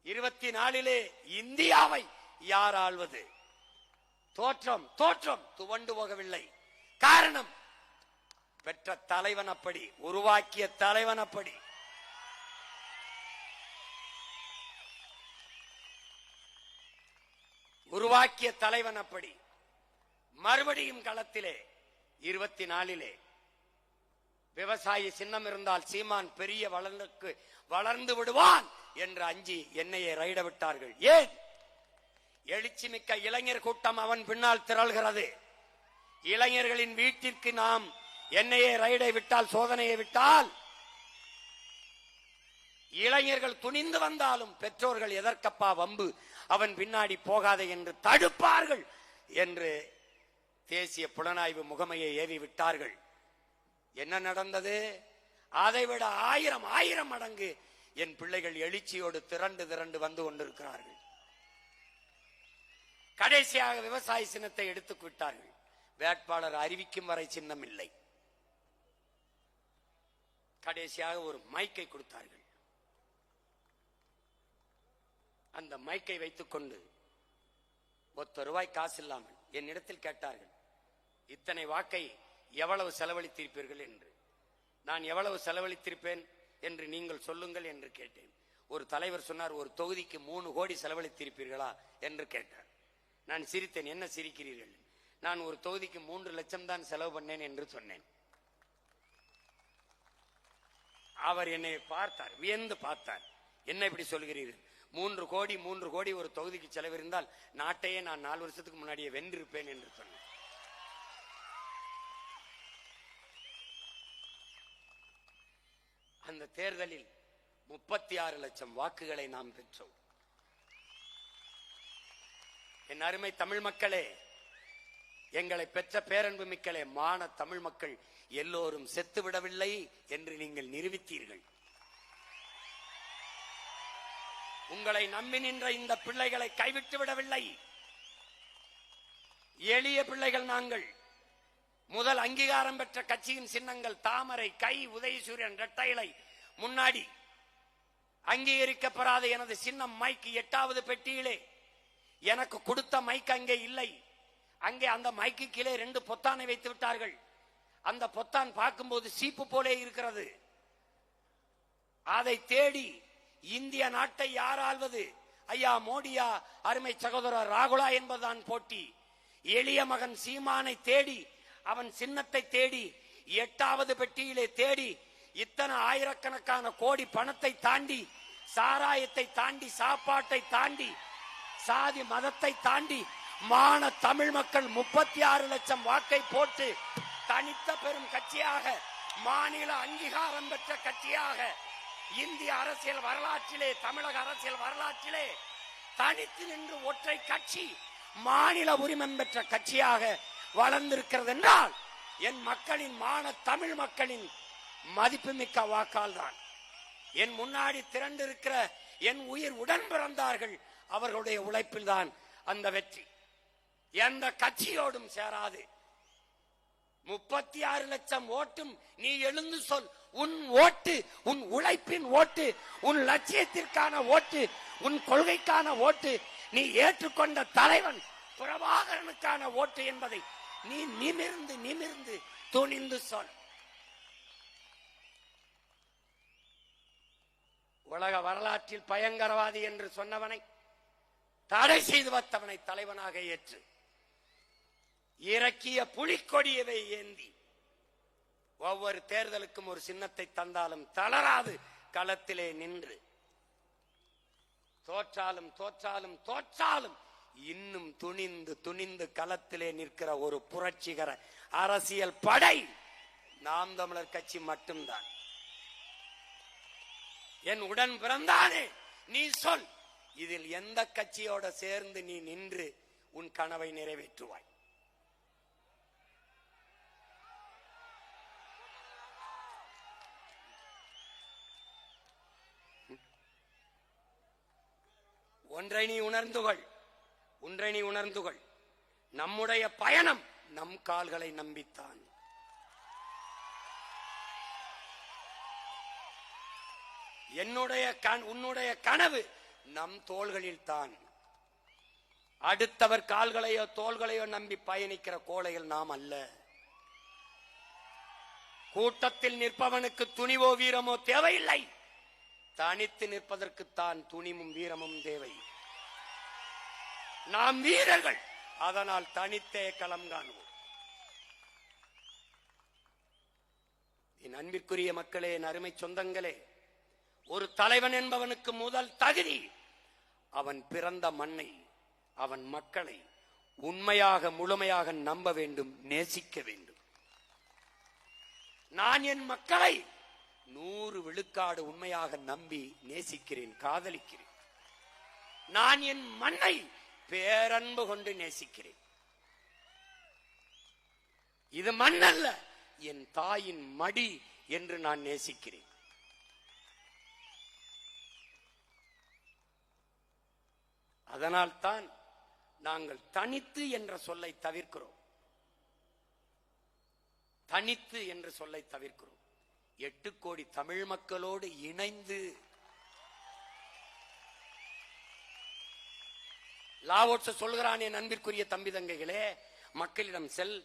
24 இந்தியாவை யார் ஆள்வது? தோற்றம் துவண்டு போகவில்லை. காரணம், பெற்ற தலைவன் அப்படி, உருவாக்கிய தலைவன் அப்படி. மறுபடியும் களத்திலே 24 விவசாயி சின்னம் இருந்தால் சீமான் பெரிய வளர்ந்து விடுவான் என்று அஞ்சி என்னையே ரைட விட்டார்கள். ஏன்? எழுச்சி மிக்க இளைஞர் கூட்டம் அவன் பின்னால் திரள்கிறது. இளைஞர்களின் வீட்டிற்கு நாம் என்னையே ரைடை விட்டால், சோதனையை விட்டால், இளைஞர்கள் துணிந்து வந்தாலும் பெற்றோர்கள் எதற்கப்பா வம்பு, அவன் பின்னாடி போகாதே என்று தடுப்பார்கள் என்று தேசிய புலனாய்வு முகமையை ஏவி விட்டார்கள். என்ன நடந்தது? அதைவிட 1000 மடங்கு என் பிள்ளைகள் எழுச்சியோடு திரண்டு வந்து கொண்டிருக்கிறார்கள். கடைசியாக விவசாய சின்னத்தை எடுத்துக் விட்டார்கள். வேட்பாளர் அறிவிக்கும் வரை சின்னம் இல்லை. கடைசியாக ஒரு மைக்கை கொடுத்தார்கள். அந்த மைக்கை வைத்துக் கொண்டு ₹1 காசு இல்லாமல் என்னிடத்தில் கேட்டார்கள், இத்தனை வாக்கை எவ்வளவு செலவழித்திருப்பீர்கள் என்று. நான் எவ்வளவு செலவழித்திருப்பேன் என்று நீங்கள் சொல்லுங்கள் என்று கேட்டேன். ஒரு தலைவர் சொன்னார், ஒரு தொகுதிக்கு 3 கோடி செலவழித்திருப்பீர்களா என்று கேட்டார். நான் சிரித்தேன். என்ன சிரிக்கிறீர்கள்? நான் ஒரு தொகுதிக்கு 3 லட்சம் தான் செலவு பண்ணேன் என்று சொன்னேன். அவர் என்னை பார்த்தார், வியந்து பார்த்தார். என்ன இப்படி சொல்கிறீர்கள்? 3 கோடி ஒரு தொகுதிக்கு செலவிருந்தால் நாட்டையே நான் 4 வருஷத்துக்கு முன்னாடியே வென்றிருப்பேன் என்று சொன்னேன். அந்த தேர்தலில் 36 லட்சம் வாக்குகளை நாம் பெற்றோம். என் அருமை தமிழ் மக்களே, எங்களை பெற்ற பேரன்பு மிக்களே, மான தமிழ் மக்கள் எல்லோரும் செத்து விடவில்லை என்று நீங்கள் நிரூபித்தீர்கள். உங்களை நம்பி நின்ற இந்த பிள்ளைகளை கைவிட்டு விடவில்லை. எளிய பிள்ளைகள் நாங்கள். முதல் அங்கீகாரம் பெற்ற கட்சியின் சின்னங்கள் தாமரை, கை, உதயசூரியன், இரட்டை இலை. முன்னாடி அங்கீகரிக்கப்படாத எனது சின்னம் மைக் 8வது பெட்டியிலே. எனக்கு கொடுத்த மைக் அங்கே இல்லை. அங்கே அந்த மைக்கு கீழே 2 பொத்தானை வைத்து விட்டார்கள். அந்த பொத்தான் பார்க்கும்போது சீப்பு போலே இருக்கிறது. அதை தேடி இந்திய நாட்டை யார் ஆள்வது? ஐயா மோடியா, அருமை சகோதரர் ராகுலா என்பதுதான் போட்டி. எளிய மகன் சீமானை தேடி, அவன் சின்னத்தை தேடி, 8வது பெட்டியிலே தேடி, இத்தனை ஆயிரக்கணக்கான கோடி பணத்தை தாண்டி, சாராயத்தை தாண்டி, சாப்பாட்டை தாண்டி, சாதி மதத்தை தாண்டி மான தமிழ் மக்கள் 36 லட்சம் வாக்கை போட்டு தனித்த பெரும் கட்சியாக, மாநில அங்கீகாரம் பெற்ற கட்சியாக, இந்திய அரசியல் வரலாற்றிலே, தமிழக அரசியல் வரலாற்றிலே தனித்து நின்று ஒற்றை கட்சி மாநில உரிமம் பெற்ற கட்சியாக வளர்ந்திருக்கிறது என்றால் என் மக்களின், மான தமிழ் மக்களின் மதிப்புமிக்க வாக்கால் தான். என் முன்னாடி திரண்டு இருக்கிற என் உயிர் உடன் பிறந்தார்கள், அவர்களுடைய உழைப்பில் தான் அந்த வெற்றி. எந்த கட்சியோடும் சேராது. 36 லட்சம் ஓட்டும் நீ எழுந்து சொல். உன் ஓட்டு, உன் உழைப்பின் ஓட்டு, உன் லட்சியத்திற்கான ஓட்டு, உன் கொள்கைக்கான ஓட்டு, நீ ஏற்றுக்கொண்ட தலைவன் பிரபாகரனுக்கான ஓட்டு என்பதை நீ நிமிர்ந்து துணிந்து சொல். உலக வரலாற்றில் பயங்கரவாதி என்று சொன்னவனை, தடை செய்து வந்தவனை தலைவனாக ஏற்று இறக்கிய புலிக்கொடியவை ஏந்தி ஒவ்வொரு தேர்தலுக்கும் ஒரு சின்னத்தை தந்தாலும் தளராது களத்திலே நின்று தோற்றாலும் இன்னும் துணிந்து களத்திலே நிற்கிற ஒரு புரட்சிகர அரசியல் படை நாம் தமிழர் கட்சி மட்டும்தான். என் உடன் பிறந்தானே, நீ சொல், இதில் எந்த கட்சியோட சேர்ந்து நீ நின்று உன் கனவை நிறைவேற்றுவாய்? ஒன்றை நீ உணர்ந்து கொள். நம்முடைய பயணம் நம் கால்களை நம்பித்தான். உன்னுடைய கனவு நம் தோள்களில் தான். அடுத்தவர் கால்களையோ தோள்களையோ நம்பி பயணிக்கிற கோழைகள் நாம் அல்ல. கூட்டத்தில் நிற்பவனுக்கு துணிவோ வீரமோ தேவையில்லை. தனித்து நிற்பதற்குத்தான் துணிவும் வீரமும் தேவை. நாம் வீரர்கள், அதனால் தனித்தே களம் காணுவோம். என் அன்பிற்குரிய மக்களே, என் அருமை சொந்தங்களே, ஒரு தலைவன் என்பவனுக்கு முதல் தகுதி அவன் பிறந்த மண்ணை, அவன் மக்களை உண்மையாக முழுமையாக நம்ப வேண்டும், நேசிக்க வேண்டும். நான் என் மக்களை 100 விழுக்காடு உண்மையாக நம்பி நேசிக்கிறேன், காதலிக்கிறேன். நான் என் மண்ணை பேரன்பு கொண்டு நேசிக்கிறேன். இது மண் அல்ல, என் தாயின் மடி என்று நான் நேசிக்கிறேன். அதனால் தான் நாங்கள் தனித்து என்ற சொல்லை தவிர்க்கிறோம். தனித்து என்ற சொல்லை தவிர்க்கிறோம். 8 கோடி தமிழ் மக்களோடு இணைந்து லாவோட்ஸ் சொல்கிறான், என் அன்பிற்குரிய தம்பி தங்கைகளே, மக்களிடம் செல்,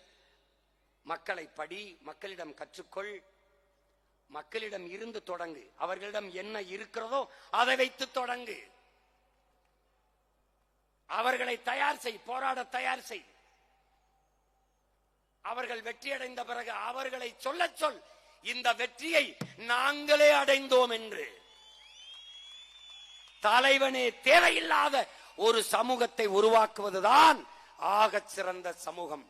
மக்களை படி, மக்களிடம் கற்றுக்கொள், மக்களிடம் இருந்து தொடங்கு. அவர்களிடம் என்ன இருக்கிறதோ அதை வைத்து தொடங்கு. அவர்களை தயார் செய், போராட தயார் செய். அவர்கள் வெற்றி அடைந்த பிறகு அவர்களை சொல்ல சொல் இந்த வெற்றியை நாங்களே அடைந்தோம் என்று. தலைவனே தேவையில்லாத ஒரு சமூகத்தை உருவாக்குவதுதான் ஆகச் சிறந்த சமூகம்.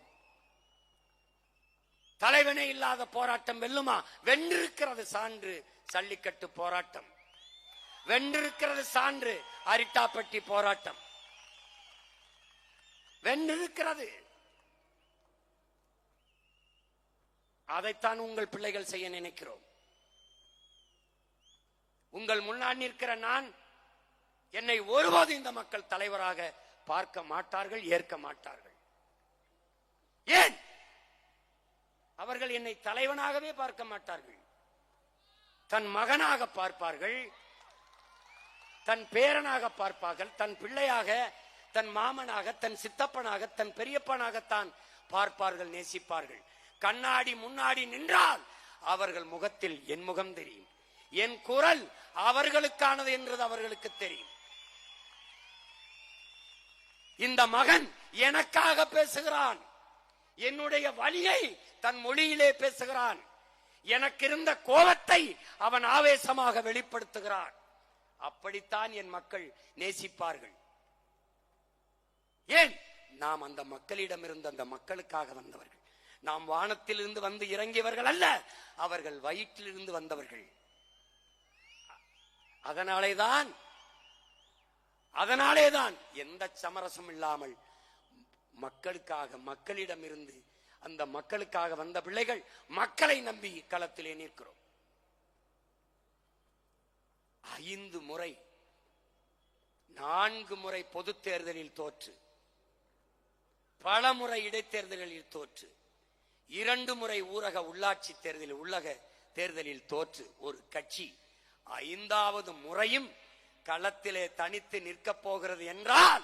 தலைவனே இல்லாத போராட்டம் வெல்லுமா? வென்றிருக்கிறது சான்று சல்லிக்கட்டு போராட்டம், வென்றிருக்கிறது சான்று அரிட்டாப்பட்டி போராட்டம், வென்றிருக்கிறது. அதைத்தான் உங்கள் பிள்ளைகள் செய்ய நினைக்கிறோம். உங்கள் முன்னால் நிற்கிற நான், என்னை ஒருபோது இந்த மக்கள் தலைவராக பார்க்க மாட்டார்கள், ஏற்க மாட்டார்கள். ஏன்? அவர்கள் என்னை தலைவனாகவே பார்க்க மாட்டார்கள். தன் மகனாக பார்ப்பார்கள், தன் பேரனாக பார்ப்பார்கள், தன் பிள்ளையாக, தன் மாமனாக, தன் சித்தப்பனாக, தன் பெரியப்பனாகத்தான் பார்ப்பார்கள், நேசிப்பார்கள். கண்ணாடி முன்னாடி நின்றால் அவர்கள் முகத்தில் என் முகம் தெரியும், என் குரல் அவர்களுக்கானது என்றது அவர்களுக்கு தெரியும். இந்த மகன் எனக்காக பேசுகிறான், என்னுடைய வலியை தன் மொழியிலே பேசுகிறான், எனக்கு இருந்த கோபத்தை அவன் ஆவேசமாக வெளிப்படுத்துகிறான். அப்படித்தான் என் மக்கள் நேசிப்பார்கள். ஏன்? நாம் அந்த மக்களிடம் இருந்து அந்த மக்களுக்காக வந்தவர்கள். நாம் வானத்திலிருந்து வந்து இறங்கியவர்கள் அல்ல, அவர்கள் வயிற்றிலிருந்து வந்தவர்கள். அதனாலேதான் எந்த சமரசம் இல்லாமல் மக்களுக்காக, மக்களிடம் இருந்து அந்த மக்களுக்காக வந்த பிள்ளைகள் மக்களை நம்பி களத்திலே நிற்கிறோம். 5 முறை 4 முறை பொது தேர்தலில் தோற்று, பல முறை இடைத்தேர்தலில் தோற்று, 2 முறை ஊரக உள்ளாட்சி தேர்தலில், உள்ளக தேர்தலில் தோற்று ஒரு கட்சி 5வது முறையும் களத்திலே தனித்து நிற்கப் போகிறது என்றால்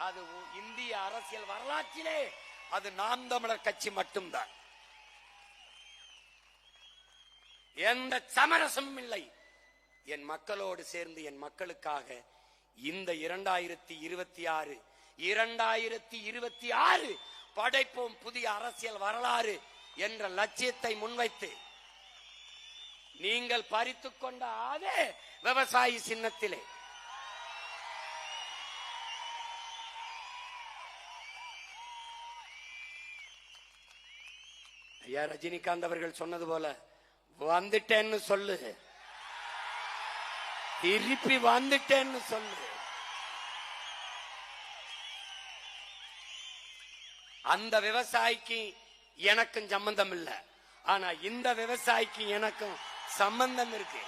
அது இந்திய அரசியல் வரலாற்றிலே அது நாம் தமிழர் கட்சி மட்டும்தான். எந்த சமரசமும் இல்லை. என் மக்களோடு சேர்ந்து என் மக்களுக்காக இந்த 2026 படைப்போம் புதிய அரசியல் வரலாறு என்ற லட்சியத்தை முன்வைத்து நீங்கள் பறித்துக் கொண்ட அதே விவசாயி சின்னத்திலே ஐயா ரஜினிகாந்த் அவர்கள் சொன்னது போல வந்துட்டேன்னு சொல்லு, திருப்பி வந்துட்டேன்னு சொல்லு. அந்த விவசாயிக்கு எனக்கும் சம்பந்தம் இல்லை, ஆனா இந்த விவசாயிக்கு எனக்கும் சம்பந்தம் இருக்கு.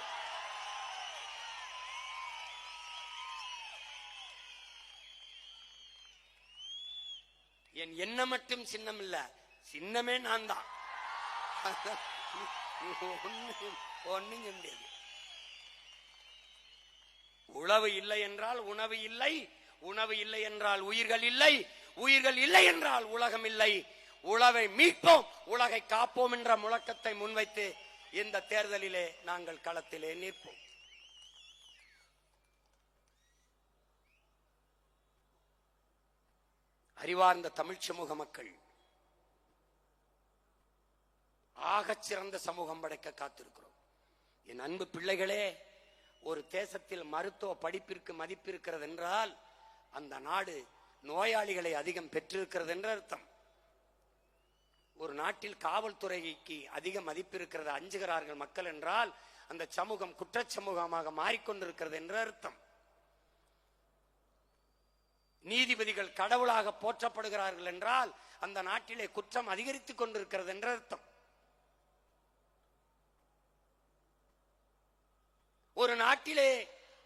என் என்ன மட்டும் சின்னம் இல்ல, சின்னமே நான் தான். ஒண்ணும் முடியாது. உழவு இல்லை என்றால் உணவு இல்லை, உணவு இல்லை என்றால் உயிர்கள் இல்லை, உயிர்கள் இல்லை என்றால் உலகம் இல்லை. உழவை மீட்போம், உலகை காப்போம் என்ற முழக்கத்தை முன்வைத்து இந்த தேர்தலிலே நாங்கள் களத்திலே நிற்போம். அறிவார்ந்த தமிழ் சமூக மக்கள் ஆகச் சிறந்த சமூகம் படைக்க காத்திருக்கிறோம். என் அன்பு பிள்ளைகளே, ஒரு தேசத்தில் மருத்துவ படிப்பிற்கு மதிப்பு இருக்கிறது என்றால் அந்த நாடு நோயாளிகளை அதிகம் பெற்றிருக்கிறது என்ற அர்த்தம். ஒரு நாட்டில் காவல்துறைக்கு அதிக மதிப்பு இருக்கிறது, அஞ்சுகிறார்கள் மக்கள் என்றால் அந்த சமூகம் குற்றச் சமூகமாக மாறிக்கொண்டிருக்கிறது என்ற அர்த்தம். நீதிபதிகள் கடவுளாக போற்றப்படுகிறார்கள் என்றால் அந்த நாட்டிலே குற்றம் அதிகரித்துக் கொண்டிருக்கிறது என்ற அர்த்தம். ஒரு நாட்டிலே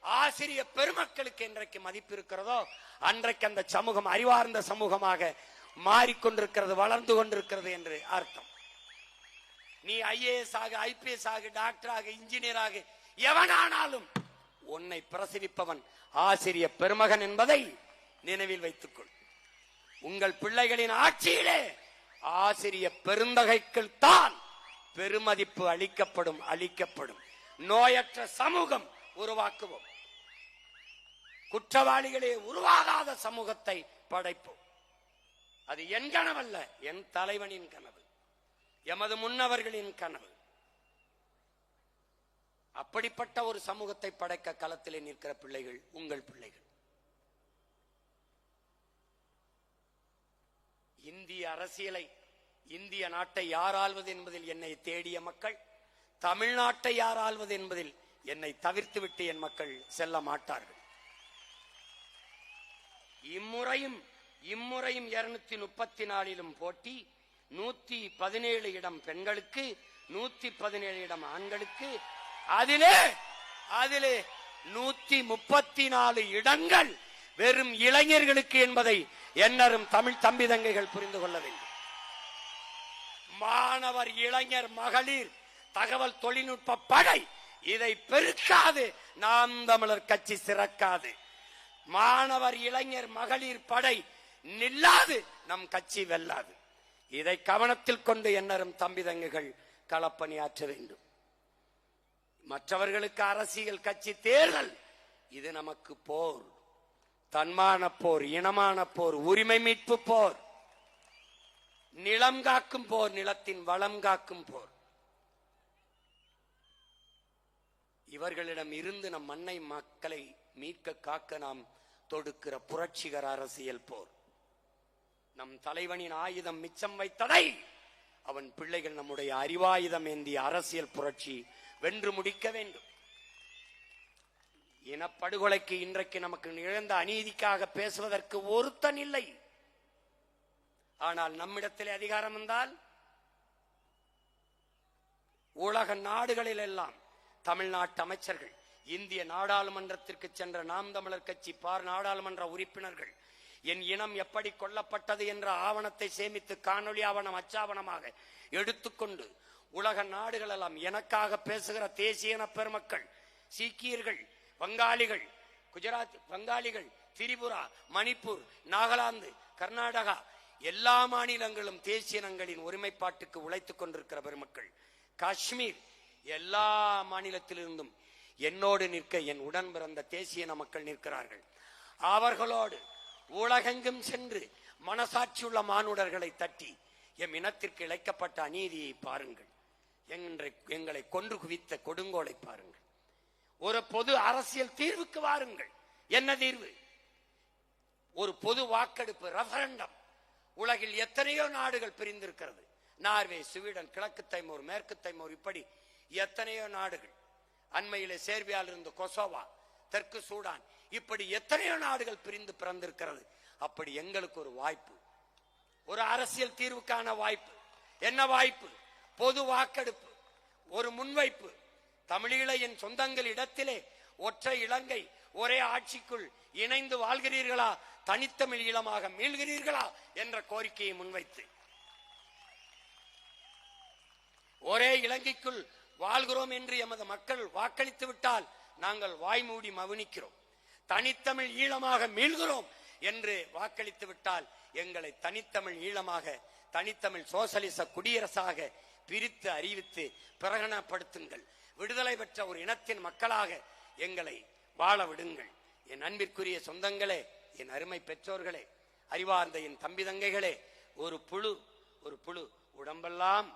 ஆசிரிய பெருமக்களுக்கு என்றைக்கு மதிப்பு இருக்கிறதோ அன்றைக்கு அந்த சமூகம் அறிவார்ந்த சமூகமாக மாறிக்கொண்டிருக்கிறது, வளர்ந்து கொண்டிருக்கிறது என்று அர்த்தம். நீ IAS ஆக, IPS ஆக, டாக்டர் ஆக, இன்ஜினியர் ஆக, எவனானாலும் உன்னை பிரசவிப்பவன் ஆசிரிய பெருமகன் என்பதை நினைவில் வைத்துக்கொள். உங்கள் பிள்ளைகளின் ஆட்சியிலே ஆசிரிய பெருந்தகைகள் தான் பெருமதிப்பு அளிக்கப்படும். நோயற்ற சமூகம் உருவாக்குவோம். குற்றவாளிகளே உருவாகாத சமூகத்தை படைப்போம். அது என் கனவல்ல, என் தலைவனின் கனவு, எமது முன்னவர்களின் கனவு. அப்படிப்பட்ட ஒரு சமூகத்தை படைக்க களத்திலே நிற்கிற பிள்ளைகள் உங்கள் பிள்ளைகள். இந்திய அரசியலை, இந்திய நாட்டை யார் ஆள்வது என்பதில் என்னை தேடிய மக்கள், தமிழ்நாட்டை யார் ஆள்வது என்பதில் என்னை தவிர்த்துவிட்டு என் மக்கள் செல்ல மாட்டார்கள். இம்முறையும் 234 போட்டி, 117 இடம் பெண்களுக்கு, 117 இடம் ஆண்களுக்கு, அதிலே 134 இடங்கள் வெறும் இளைஞர்களுக்கு என்பதை என்னரும் தமிழ் தம்பி தங்கைகள் புரிந்து கொள்ள வேண்டும். மாணவர், இளைஞர், மகளிர், தகவல் தொழில்நுட்ப படை இதை பெருக்காது நாம் தமிழர் கட்சி சிறக்காது. மாணவர், இளைஞர், மகளிர் படை நில்லாது நம் கட்சி வெல்லாது. இதை கவனத்தில் கொண்டு என்னரும் தம்பி தங்கைகள் களப்பணியாற்ற வேண்டும். மற்றவர்களுக்கு அரசியல் கட்சி தேர்தல், இது நமக்கு போர், தன்மான போர், இனமான போர், உரிமை மீட்பு போர், நிலம் காக்கும் போர், நிலத்தின் வளம் காக்கும் போர். இவர்களிடம் இருந்து நம் மண்ணை மக்களை மீட்க காக்க நாம் தொடுக்கிற புரட்சிகர அரசியல் போர். நம் தலைவனின் ஆயுதம் மிச்சம் வைத்ததை அவன் பிள்ளைகள் நம்முடைய அறிவாயுதம் ஏந்திய அரசியல் புரட்சி வென்று முடிக்க வேண்டும். இனப்படுகொலைக்கு இன்றைக்கு நமக்கு நிகழ்ந்த அநீதிக்காக பேசுவதற்கு ஒருத்தன் இல்லை. ஆனால் நம்மிடத்திலே அதிகாரம் வந்தால் உலக நாடுகளில் எல்லாம் தமிழ்நாட்டு அமைச்சர்கள், இந்திய நாடாளுமன்றத்திற்கு சென்ற நாம் தமிழர் கட்சி நாடாளுமன்ற உறுப்பினர்கள் என் இனம் எப்படி கொல்லப்பட்டது என்ற ஆவணத்தை சேமித்து காணொலி ஆவணம் அச்சாவணமாக எடுத்துக்கொண்டு உலக நாடுகள் எல்லாம் எனக்காக பேசுகிற தேசிய பெருமக்கள், சீக்கியர்கள், வங்காளிகள், குஜராத் வங்காளிகள், திரிபுரா, மணிப்பூர், நாகாலாந்து, கர்நாடகா, எல்லா மாநிலங்களும் தேசிய இனங்களின் ஒருமைப்பாட்டுக்கு உழைத்துக் கொண்டிருக்கிற பெருமக்கள், காஷ்மீர், எல்லா மாநிலத்திலிருந்தும் என்னோடு நிற்க என் உடன் பிறந்த தேசிய மக்கள் நிற்கிறார்கள். அவர்களோடு உலகெங்கும் சென்று மனசாட்சியுள்ள மானுடர்களை தட்டி எம் இனத்திற்கு இழைக்கப்பட்ட அநீதியை பாருங்கள், எங்களை கொன்று குவித்த கொடுங்கோலை பாருங்கள். ஒரு பொது அரசியல் தீர்வுக்கு வாருங்கள். என்ன தீர்வு? ஒரு பொது வாக்கெடுப்பு, ரெஃபரண்டம். உலகில் எத்தனையோ நாடுகள் பிரிந்திருக்கிறது. நார்வே, ஸ்வீடன், கிழக்கு தைமோர், மேற்கு தைமோர், இப்படி எத்தனையோ நாடுகள். அண்மையிலே சேர்பியாவில் இருந்து கொசோவா, தெற்கு சூடான், இப்படி எத்தனையோ நாடுகள் பிரிந்து பிறந்திருக்கிறது. அப்படி எங்களுக்கு ஒரு வாய்ப்பு, ஒரு அரசியல் தீர்வுக்கான வாய்ப்பு. என்ன வாய்ப்பு? பொது வாக்கெடுப்பு, ஒரு முன்வைப்பு. தமிழீழ என் சொந்தங்கள் இடத்திலே ஒற்றை இலங்கை, ஒரே ஆட்சிக்குள் இணைந்து வாழ்கிறீர்களா, தனித்தமிழ் ஈழமாக மீள்கிறீர்களா என்ற கோரிக்கையை முன்வைத்து, ஒரே இலங்கைக்குள் வாழ்கிறோம் என்று எமது மக்கள் வாக்களித்து விட்டால் நாங்கள் வாய்மூடி மவுனிக்கிறோம். தனித்தமிழ் ஈழமாக மீள்கிறோம் என்று வாக்களித்து விட்டால் எங்களை தனித்தமிழ் ஈழமாக, தனித்தமிழ் சோசலிச குடியரசாக பிரித்து அறிவித்து பிரகடனப்படுத்துங்கள். விடுதலை பெற்ற ஒரு இனத்தின் மக்களாக எங்களை வாழ விடுங்கள். என் அன்பிற்குரிய சொந்தங்களே, என் அருமை பெற்றோர்களே, அறிவார்ந்த என் தம்பி தங்கைகளே, ஒரு புழு உடம்பெல்லாம்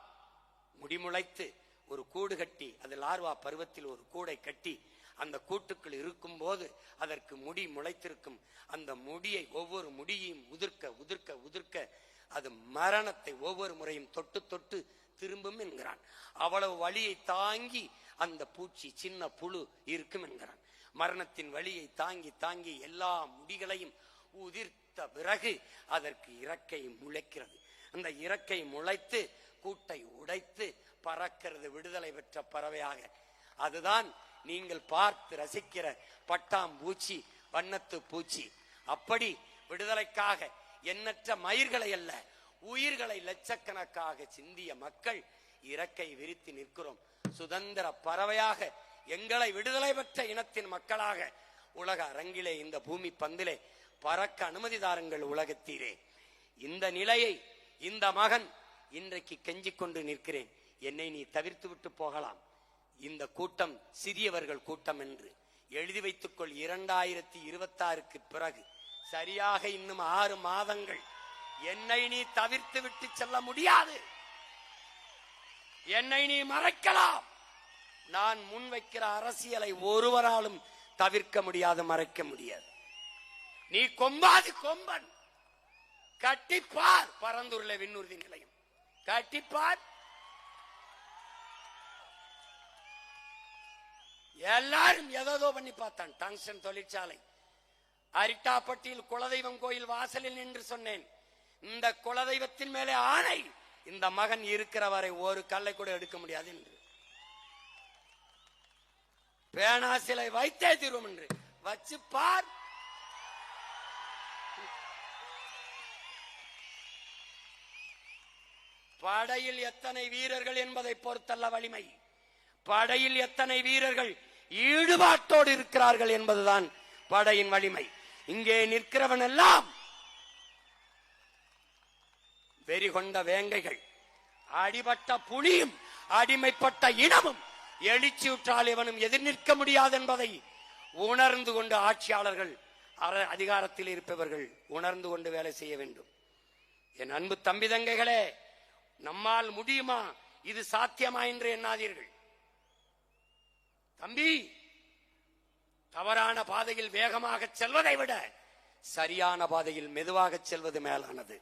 முடிமுளைத்து ஒரு கூடு கட்டி, அது லார்வா பருவத்தில் ஒரு கூடை கட்டி அந்த கூட்டுக்குள் இருக்கும் போது அதற்கு முடி முளைத்திருக்கும். அந்த முடியை, ஒவ்வொரு முடியையும் உதிர்க்க உதிர்க்க உதிர்க்க அது மரணத்தை ஒவ்வொரு முறையும் தொட்டு தொட்டு திரும்பும் என்கிறான். அவ்வளவு வலியை தாங்கி அந்த பூச்சி, சின்ன புழு இருக்கும் என்கிறான். மரணத்தின் வலியை தாங்கி தாங்கி எல்லா முடிகளையும் உதிர்த்த பிறகு அதற்கு இறக்கை முளைக்கிறது. அந்த இறக்கை முளைத்து கூட்டை உடைத்து பறக்கிறது விடுதலை பெற்ற பறவையாக. அதுதான் நீங்கள் பார்த்து ரசிக்கிற பட்டாம்பூச்சி, வண்ணத்து பூச்சி. அப்படி விடுதலைக்காக எண்ணற்ற மயிர்களை அல்ல, உயிர்களை லட்சக்கணக்காக சிந்திய மக்கள் இறக்கை விரித்து நிற்கிறோம். சுதந்திர பறவையாக எங்களை விடுதலை பெற்ற இனத்தின் மக்களாக உலக அரங்கிலே, இந்த பூமி பந்திலே பறக்க அனுமதி தாருங்கள் உலகத்தீரே. இந்த நிலையை இந்த மகன் இன்றைக்கு கெஞ்சிக் கொண்டு நிற்கிறேன். என்னை நீ தவிர்த்து விட்டு போகலாம், இந்த கூட்டம் சிறியவர்கள் கூட்டம் என்று எழுதி வைத்துக்கொள். 2026க்கு பிறகு சரியாக இன்னும் 6 மாதங்கள் என்னை நீ தவிர்த்து விட்டு செல்ல முடியாது. என்னை நீ மறைக்கலாம். நான் முன்வைக்கிற அரசியலை ஒருவராலும் தவிர்க்க முடியாது, மறைக்க முடியாது. நீ கொம்பாது கொம்பன். கட்டிப்பார். பரந்தூர்ல விண்ணூர்தி நிலையம் கட்டிப்பார். எல்லாரும் எதோ பண்ணி பார்த்தான். டங்ஸ்டன் தொழிற்சாலை, அரிட்டாப்பட்டியில் குலதெய்வம் கோயில் வாசலில் நின்று சொன்னேன், இந்த குலதெய்வத்தின் மேலே ஆணை, இந்த மகன் இருக்கிற வரை ஒரு கல்லை கூட எடுக்க முடியாது என்று. பேனா சிலை வைத்தே தீர்வோம் என்று. வச்சு பார். படையில் எத்தனை வீரர்கள் என்பதை பொறுத்தல்ல வலிமை, படையில் எத்தனை வீரர்கள் ஈடுபாட்டோடு இருக்கிறார்கள் என்பதுதான் படையின் வலிமை. இங்கே நிற்கிறவன் எல்லாம் வெறி கொண்ட வேங்கைகள், அடிபட்ட புலியும் அடிமைப்பட்ட இனமும் எழுச்சியுற்றால் இவனும் எதிர் நிற்க முடியாது என்பதை உணர்ந்து கொண்டு ஆட்சியாளர்கள், அதிகாரத்தில் இருப்பவர்கள் உணர்ந்து கொண்டு வேலை செய்ய வேண்டும். என் அன்பு தம்பி தங்கைகளே, நம்மால் முடியுமா, இது சாத்தியமா என்று எண்ணாதீர்கள். தம்பி, தவறான பாதையில் வேகமாக செல்வதை விட சரியான பாதையில் மெதுவாக செல்வது மேலானது.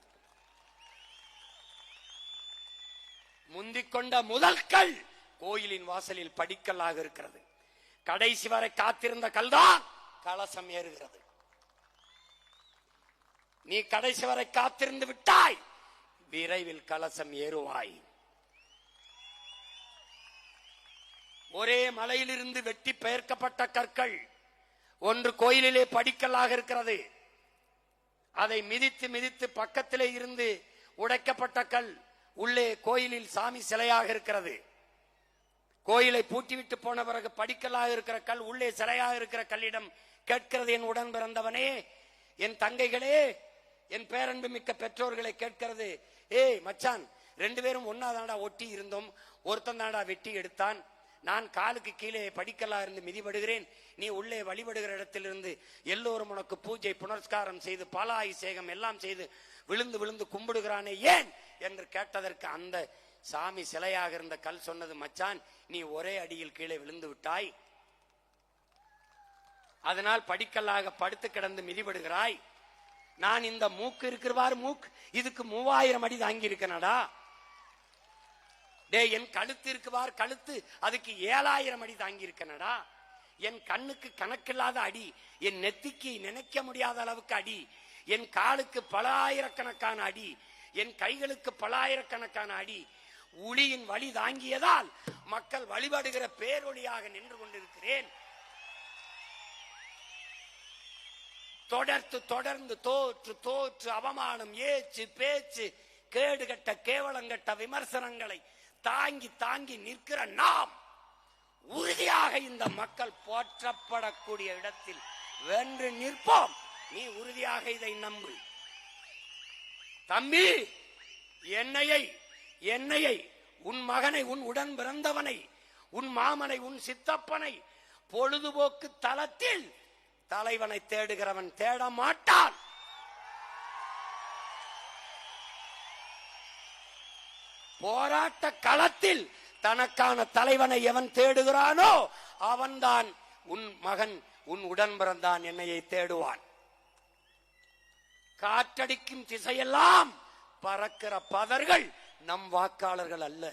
முந்திக்கொண்ட முதல் கல் கோயிலின் வாசலில் படிக்கல்லாக இருக்கிறது. கடைசி வரை காத்திருந்த கல்தான் கலசம் ஏறுகிறது. நீ கடைசி வரை காத்திருந்து விட்டாய், விரைவில் கலசம் ஏறுவாய். ஒரே மலையிலிருந்து வெட்டி பெயர்க்கப்பட்ட கற்கள் ஒன்று கோயிலிலே படிக்கல்லாக இருக்கிறது. அதை மிதித்து மிதித்து பக்கத்திலே இருந்து உடைக்கப்பட்ட கல் உள்ளே கோயிலில் சாமி சிலையாக இருக்கிறது. கோயிலை பூட்டிவிட்டு போன பிறகு படிக்கல்லாக இருக்கிற கல் உள்ளே சிலையாக இருக்கிற கல்லிடம் கேட்கிறது, என் உடன் பிறந்தவனே, என் தங்கைகளே, என் பேரன்பு மிக்க பெற்றோர்களை கேட்கிறது, ஏய் மச்சான், 2 பேரும் ஒன்னாதாண்டா ஒட்டி இருந்தோம், ஒருத்தன் தாண்டா வெட்டி எடுத்தான், நான் காலுக்கு கீழே படிக்கல்லா இருந்து மிதிபடுகிறேன், நீ உள்ளே வழிபடுகிற இடத்திலிருந்து எல்லோரும் உனக்கு பூஜை புனஸ்காரம் செய்து பாலாபிஷேகம் எல்லாம் செய்து விழுந்து விழுந்து கும்பிடுகிறானே ஏன் என்று கேட்டதற்கு அந்த சாமி சிலையாக இருந்த கல் சொன்னது, மச்சான், நீ ஒரே அடியில் கீழே விழுந்து விட்டாய், அதனால் படிக்கல்லாக படுத்து கிடந்து மிதிபடுகிறாய். நான் இந்த மூக்கு இருக்கிறவாறு மூக்கு, இதுக்கு 3000 அடி தாங்கி இருக்கனடா. டே, என் கழுத்து இருக்குவார் கழுத்து, அதுக்கு 7000 அடி தாங்கி இருக்கனடா. என் கண்ணுக்கு கணக்கில்லாத அடி, என் நெத்திக்கு நினைக்க முடியாத அளவுக்கு அடி, என் காலுக்கு பல ஆயிரக்கணக்கான அடி, என் கைகளுக்கு பல ஆயிரக்கணக்கான அடி. ஒளியின் வழி தாங்கியதால் மக்கள் வழிபடுகிற பேரொளியாக நின்று கொண்டிருக்கிறேன். தொடர்ந்து தொடர்ந்து தோற்று தோற்று அவமானம், ஏச்சு பேச்சு, கேடுகட்ட கேவலங்கட்ட விமர்சனங்களை தாங்கி தாங்கி நிற்கிற நாம் உறுதியாக இந்த மக்கள் போற்றப்படக்கூடிய இடத்தில் வென்று நிற்போம். நீ உறுதியாக இதை நம்பு தம்பி. என்னையை உன் மகனை, உன் உடன் பிறந்தவனை, உன் மாமனை, உன் சித்தப்பனை பொழுதுபோக்கு தளத்தில் தலைவனை தேடுகிறவன் தேட மாட்டான். போராட்ட களத்தில் தனக்கான தலைவனை எவன் தேடுகிறானோ அவன்தான் உன் மகன், உன் உடன் பிறந்தான் என்னையை தேடுவான். காற்றடிக்கும் திசையெல்லாம் பறக்கிற பதர்கள் நம் வாக்காளர்கள் அல்ல.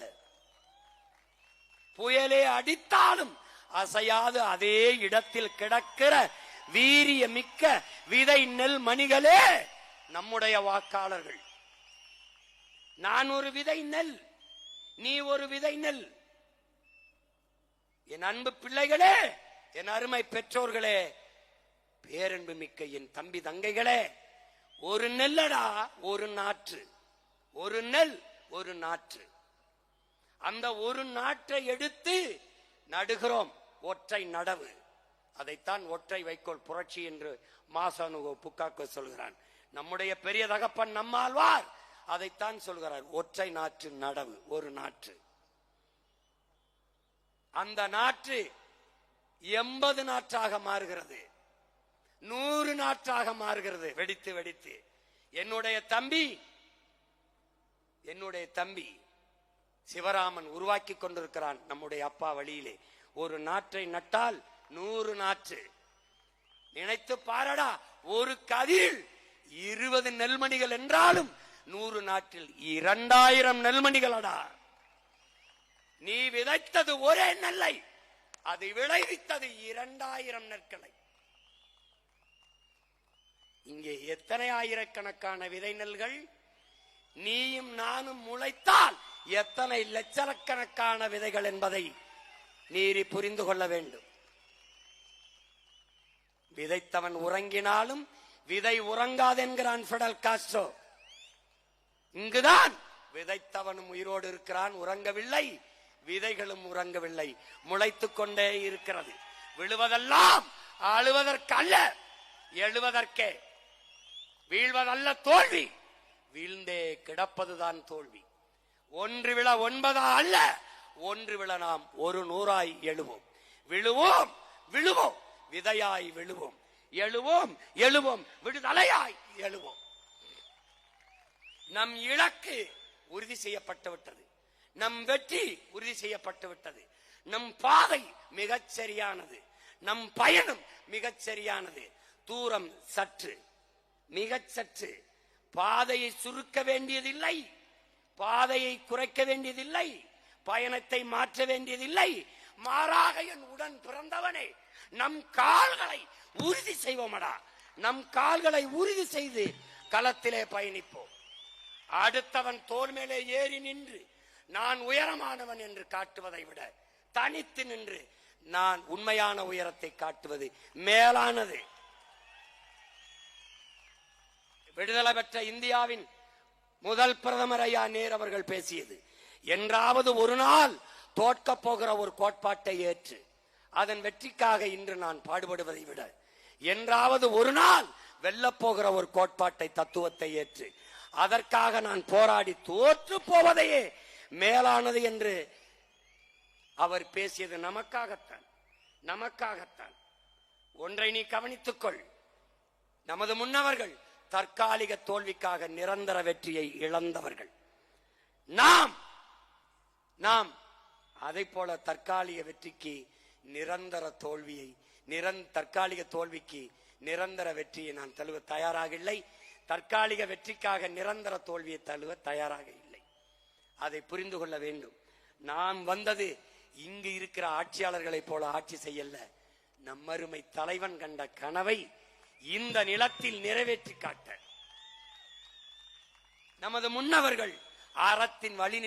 புயலே அடித்தாலும் அசையாது அதே இடத்தில் கிடக்கிற வீரிய மிக்க விதை நெல் மணிகளே நம்முடைய வாக்காளர்கள். நான் ஒரு விதை நெல், நீ ஒரு விதை நெல். என் அன்பு பிள்ளைகளே, என் அருமை பெற்றோர்களே, பேரன்பு மிக்க என் தம்பி தங்கைகளே, ஒரு நெல்லடா ஒரு நாற்று, ஒரு நெல் ஒரு நாற்று. அந்த ஒரு நாற்றை எடுத்து நடுகிறோம், ஒற்றை நடவு. அதைத்தான் ஒற்றை வைக்கோல் புரட்சி என்று மாசானுகோ புக்காக்கோ சொல்கிறான். நம்முடைய பெரிய தகப்பன் நம்மாழ்வார் அதைத்தான் சொல்கிறார், ஒற்றை நாற்று நடவு, ஒரு நாற்று. அந்த நாற்று 80 நாற்றாக மாறுகிறது, 100 நாற்றாக மாறுகிறது, வெடித்து வெடித்து. என்னுடைய தம்பி என்னுடைய தம்பி சிவராமன் உருவாக்கி கொண்டிருக்கிறான். நம்முடைய அப்பா வழியிலே ஒரு நாற்றை நட்டால் 100 நாற்று. நினைத்து பாரடா, ஒரு கதிரில் 20 நெல்மணிகள் என்றாலும் 100 நாட்டில் 2000 நெல்மணிகளடா. நீ விதைத்தது ஒரே நெல்லை, அது விளைவித்தது 2000 நெற்களை. இங்கே எத்தனை ஆயிரக்கணக்கான விதை நெல்கள்? நீயும் நானும் முளைத்தால் எத்தனை லட்சக்கணக்கான விதைகள் என்பதை நீரி புரிந்து கொள்ள வேண்டும். விதைத்தவன் உறங்கினாலும் விதை உறங்காது என்கிறான் பிடல் காஸ்ட்ரோ. இங்குதான் விதைத்தவனும் உயிரோடு இருக்கிறான், உறங்கவில்லை. விதைகளும் உறங்கவில்லை, முளைத்துக் கொண்டே இருக்கிறது. விழுவதெல்லாம் அழுவதற்கல்ல, எழுவதற்கே. வீழ்வதல்ல தோல்வி, வீழ்ந்தே கிடப்பதுதான் தோல்வி. 1 விழ 9 அல்ல, 1 விழ நாம் 100 எழுவோம். விழுவோம் விழுவோம், விதையாய் விழுவோம். எழுவோம் எழுவோம், விடுதலையாய் எழுவோம். நம் இலக்கு உறுதி செய்யப்பட்டு விட்டது, நம் வெற்றி உறுதி செய்யப்பட்டு விட்டது. நம் பாதை மிகச் சரியானது, நம் பயணம் மிகச் சரியானது. தூரம் சற்று, மிகச் சற்று. பாதையை சுருக்க வேண்டியதில்லை, பாதையை குறைக்க வேண்டியதில்லை, பயணத்தை மாற்ற வேண்டியதில்லை. மாறாக என் உடன் பிறந்தவனே, நம் கால்களை உறுதி செய்வோமடா. நம் கால்களை உறுதி செய்து களத்திலே பயணிப்போம். அடுத்தவன் தோள் மேலே ஏறி நின்று நான் உயரமானவன் என்று காட்டுவதை விட தனித்து நின்று நான் உண்மையான உயரத்தை காட்டுவது மேலானது. விடுதலை பெற்ற இந்தியாவின் முதல் பிரதமர் ஐயா நேரு அவர்கள் பேசியது, என்றாவது ஒரு நாள் தோற்க போகிற ஒரு கோட்பாட்டை ஏற்று அதன் வெற்றிக்காக இன்று நான் பாடுபடுவதை விட என்றாவது ஒரு நாள் வெல்லப் போகிற ஒரு கோட்பாட்டை, தத்துவத்தை ஏற்று அதற்காக நான் போராடி தோற்று போவதையே மேலானது என்று அவர் பேசியது நமக்காகத்தான், நமக்காகத்தான். ஒன்றை நீ கவனித்துக்கொள், நமது முன்னவர்கள் தற்காலிக தோல்விக்காக நிரந்தர வெற்றியை இழந்தவர்கள். நாம் அதை போல தற்காலிக வெற்றிக்கு நிரந்தர தோல்வியை, தற்காலிக தோல்விக்கு நிரந்தர வெற்றியை நான் தழுவ தயாராக இல்லை. தற்காலிக வெற்றிக்காக நிரந்தர தோல்வியை தழுவ தயாராக இல்லை. அதை புரிந்து கொள்ள வேண்டும். நாம் வந்தது இங்கு இருக்கிற ஆட்சியாளர்களை போல ஆட்சி செய்யல, நம்மருமை தலைவன் கண்ட கனவை இந்த நிலத்தில் நிறைவேற்றி காட்ட. நமது முன்னவர்கள் அறத்தின் வழி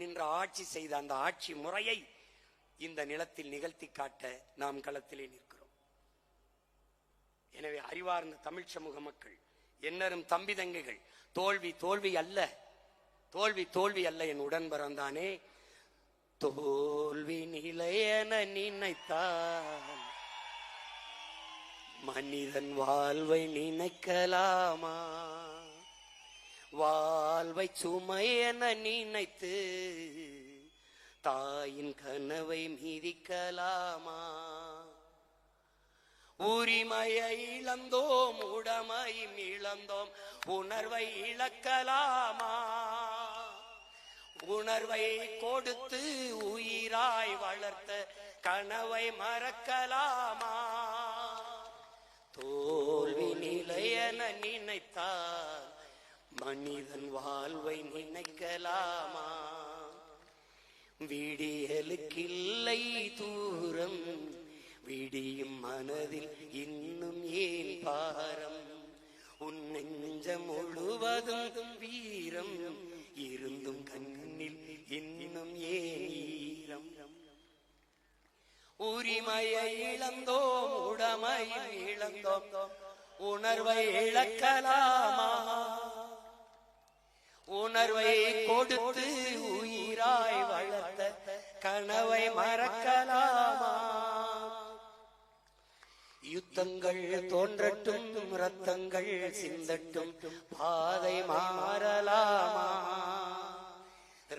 நின்ற ஆட்சி செய்த அந்த ஆட்சி முறையை இந்த நிலத்தில் நிகழ்த்தி காட்ட நாம் களத்திலே நிற்கிறோம். எனவே அறிவார்ந்த தமிழ் சமூக மக்கள், என்னரும் தம்பி தங்கைகள், தோல்வி தோல்வி அல்ல, தோல்வி தோல்வி அல்ல. என் உடன் பிறந்தானே, தோல்வி நிலையென நினைத்தான் மனிதன் வாழ்வை நினைக்கலாமா? வாழ்வை சுமை என நினைத்து தாயின் கனவை மீதிக்கலாமா? உரிமையை இழந்தோம், உடமையும் இழந்தோம், உணர்வை இழக்கலாமா? உணர்வை கொடுத்து உயிராய் வளர்த்த கனவை மறக்கலாமா? தோல்வி நிலையென நினைத்தால் மனிதன் வாழ்வை நினைக்கலாமா? விடியலுக்கில்லை தூரம், விடியும் மனதில் இன்னும் ஏன் பாரம்? உன் நெஞ்சம் முழுவதும் வீரம் இருந்தும் கண்ணில் இன்னும் ஏன் ஈரம்? உரிமையை இழந்தோம், உடமையை இழந்தோம், உணர்வை இழக்கலாமா? உணர்வை கொடுத்து உயிராய் வளர்த்த கனவை மறக்கலாமா? யுத்தங்கள் தோன்றட்டும், ரத்தங்கள் சிந்தட்டும், பாதை மாறலாமா?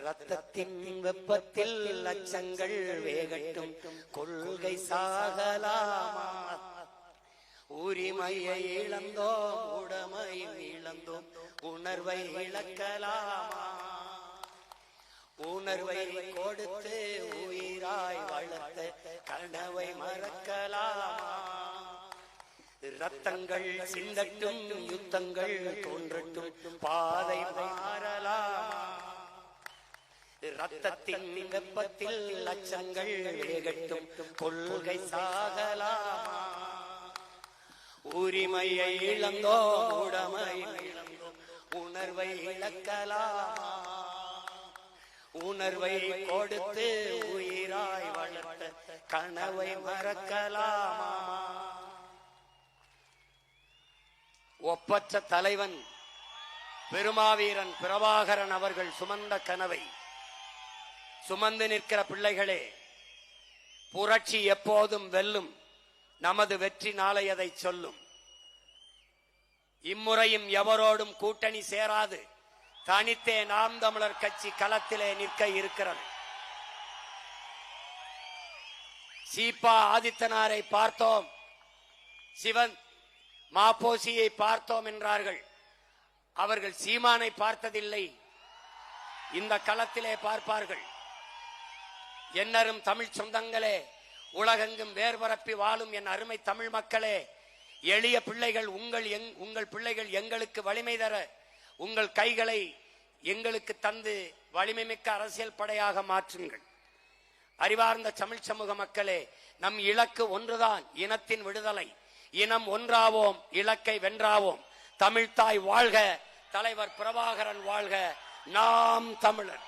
ரத்தத்தின் வெப்பத்தில் லட்சங்கள் வேகட்டும், கொள்கை சாகலாமா? உரிமையை இழந்தோம், உடமையை இழந்தோம், உணர்வை இழக்கலாமா? உணர்வை கொடுத்து உயிராய் வளர்த்த கனவை மறக்கலாமா? ரத்தங்கள் சிந்தட்டும், யுத்தங்கள் தோன்றட்டும், பாதை மாறலாமா? ரத்தத்தின் வெப்பத்தில் லட்சங்கள் வேகட்டும், கொள்கை சாகலாமா? உரிமையை இழந்தோம், உடமையை இழந்தோம், உணர்வை இழக்கலாமா? உணர்வை கொடுத்து உயிராய் வளர்த்த கனவை மறக்கலாமா? ஒப்பற்ற தலைவன் பெருமாவீரன் பிரபாகரன் அவர்கள் சுமந்த கனவை சுமந்து நிற்கிற பிள்ளைகளே, புரட்சி எப்போதும் வெல்லும். நமது வெற்றி நாளை அதை சொல்லும். இம்முறையும் எவரோடும் கூட்டணி சேராது. தனித்தே நாம் தமிழர் கட்சி களத்திலே நிற்க இருக்கிறது. சீபா ஆதித்தனாரை பார்த்தோம், சிவன் மாப்போசியை பார்த்தோம் என்றார்கள். அவர்கள் சீமானை பார்த்ததில்லை. இந்த களத்திலே பார்ப்பார்கள். என்னரும் தமிழ் சொந்தங்களே, உலகெங்கும் வேர்பரப்பி வாழும் என் அருமை தமிழ் மக்களே, எளிய பிள்ளைகள் உங்கள் பிள்ளைகள் எங்களுக்கு வலிமை தர உங்கள் கைகளை எங்களுக்கு தந்து வலிமை மிக்க அரசியல் படையாக மாற்றுங்கள். அறிவார்ந்த தமிழ் சமூக மக்களே, நம் இலக்கு ஒன்றுதான், இனத்தின் விடுதலை. இனம் ஒன்றாவோம், இலக்கை வென்றாவோம். தமிழ்தாய் வாழ்க, தலைவர் பிரபாகரன் வாழ்க, நாம் தமிழர்.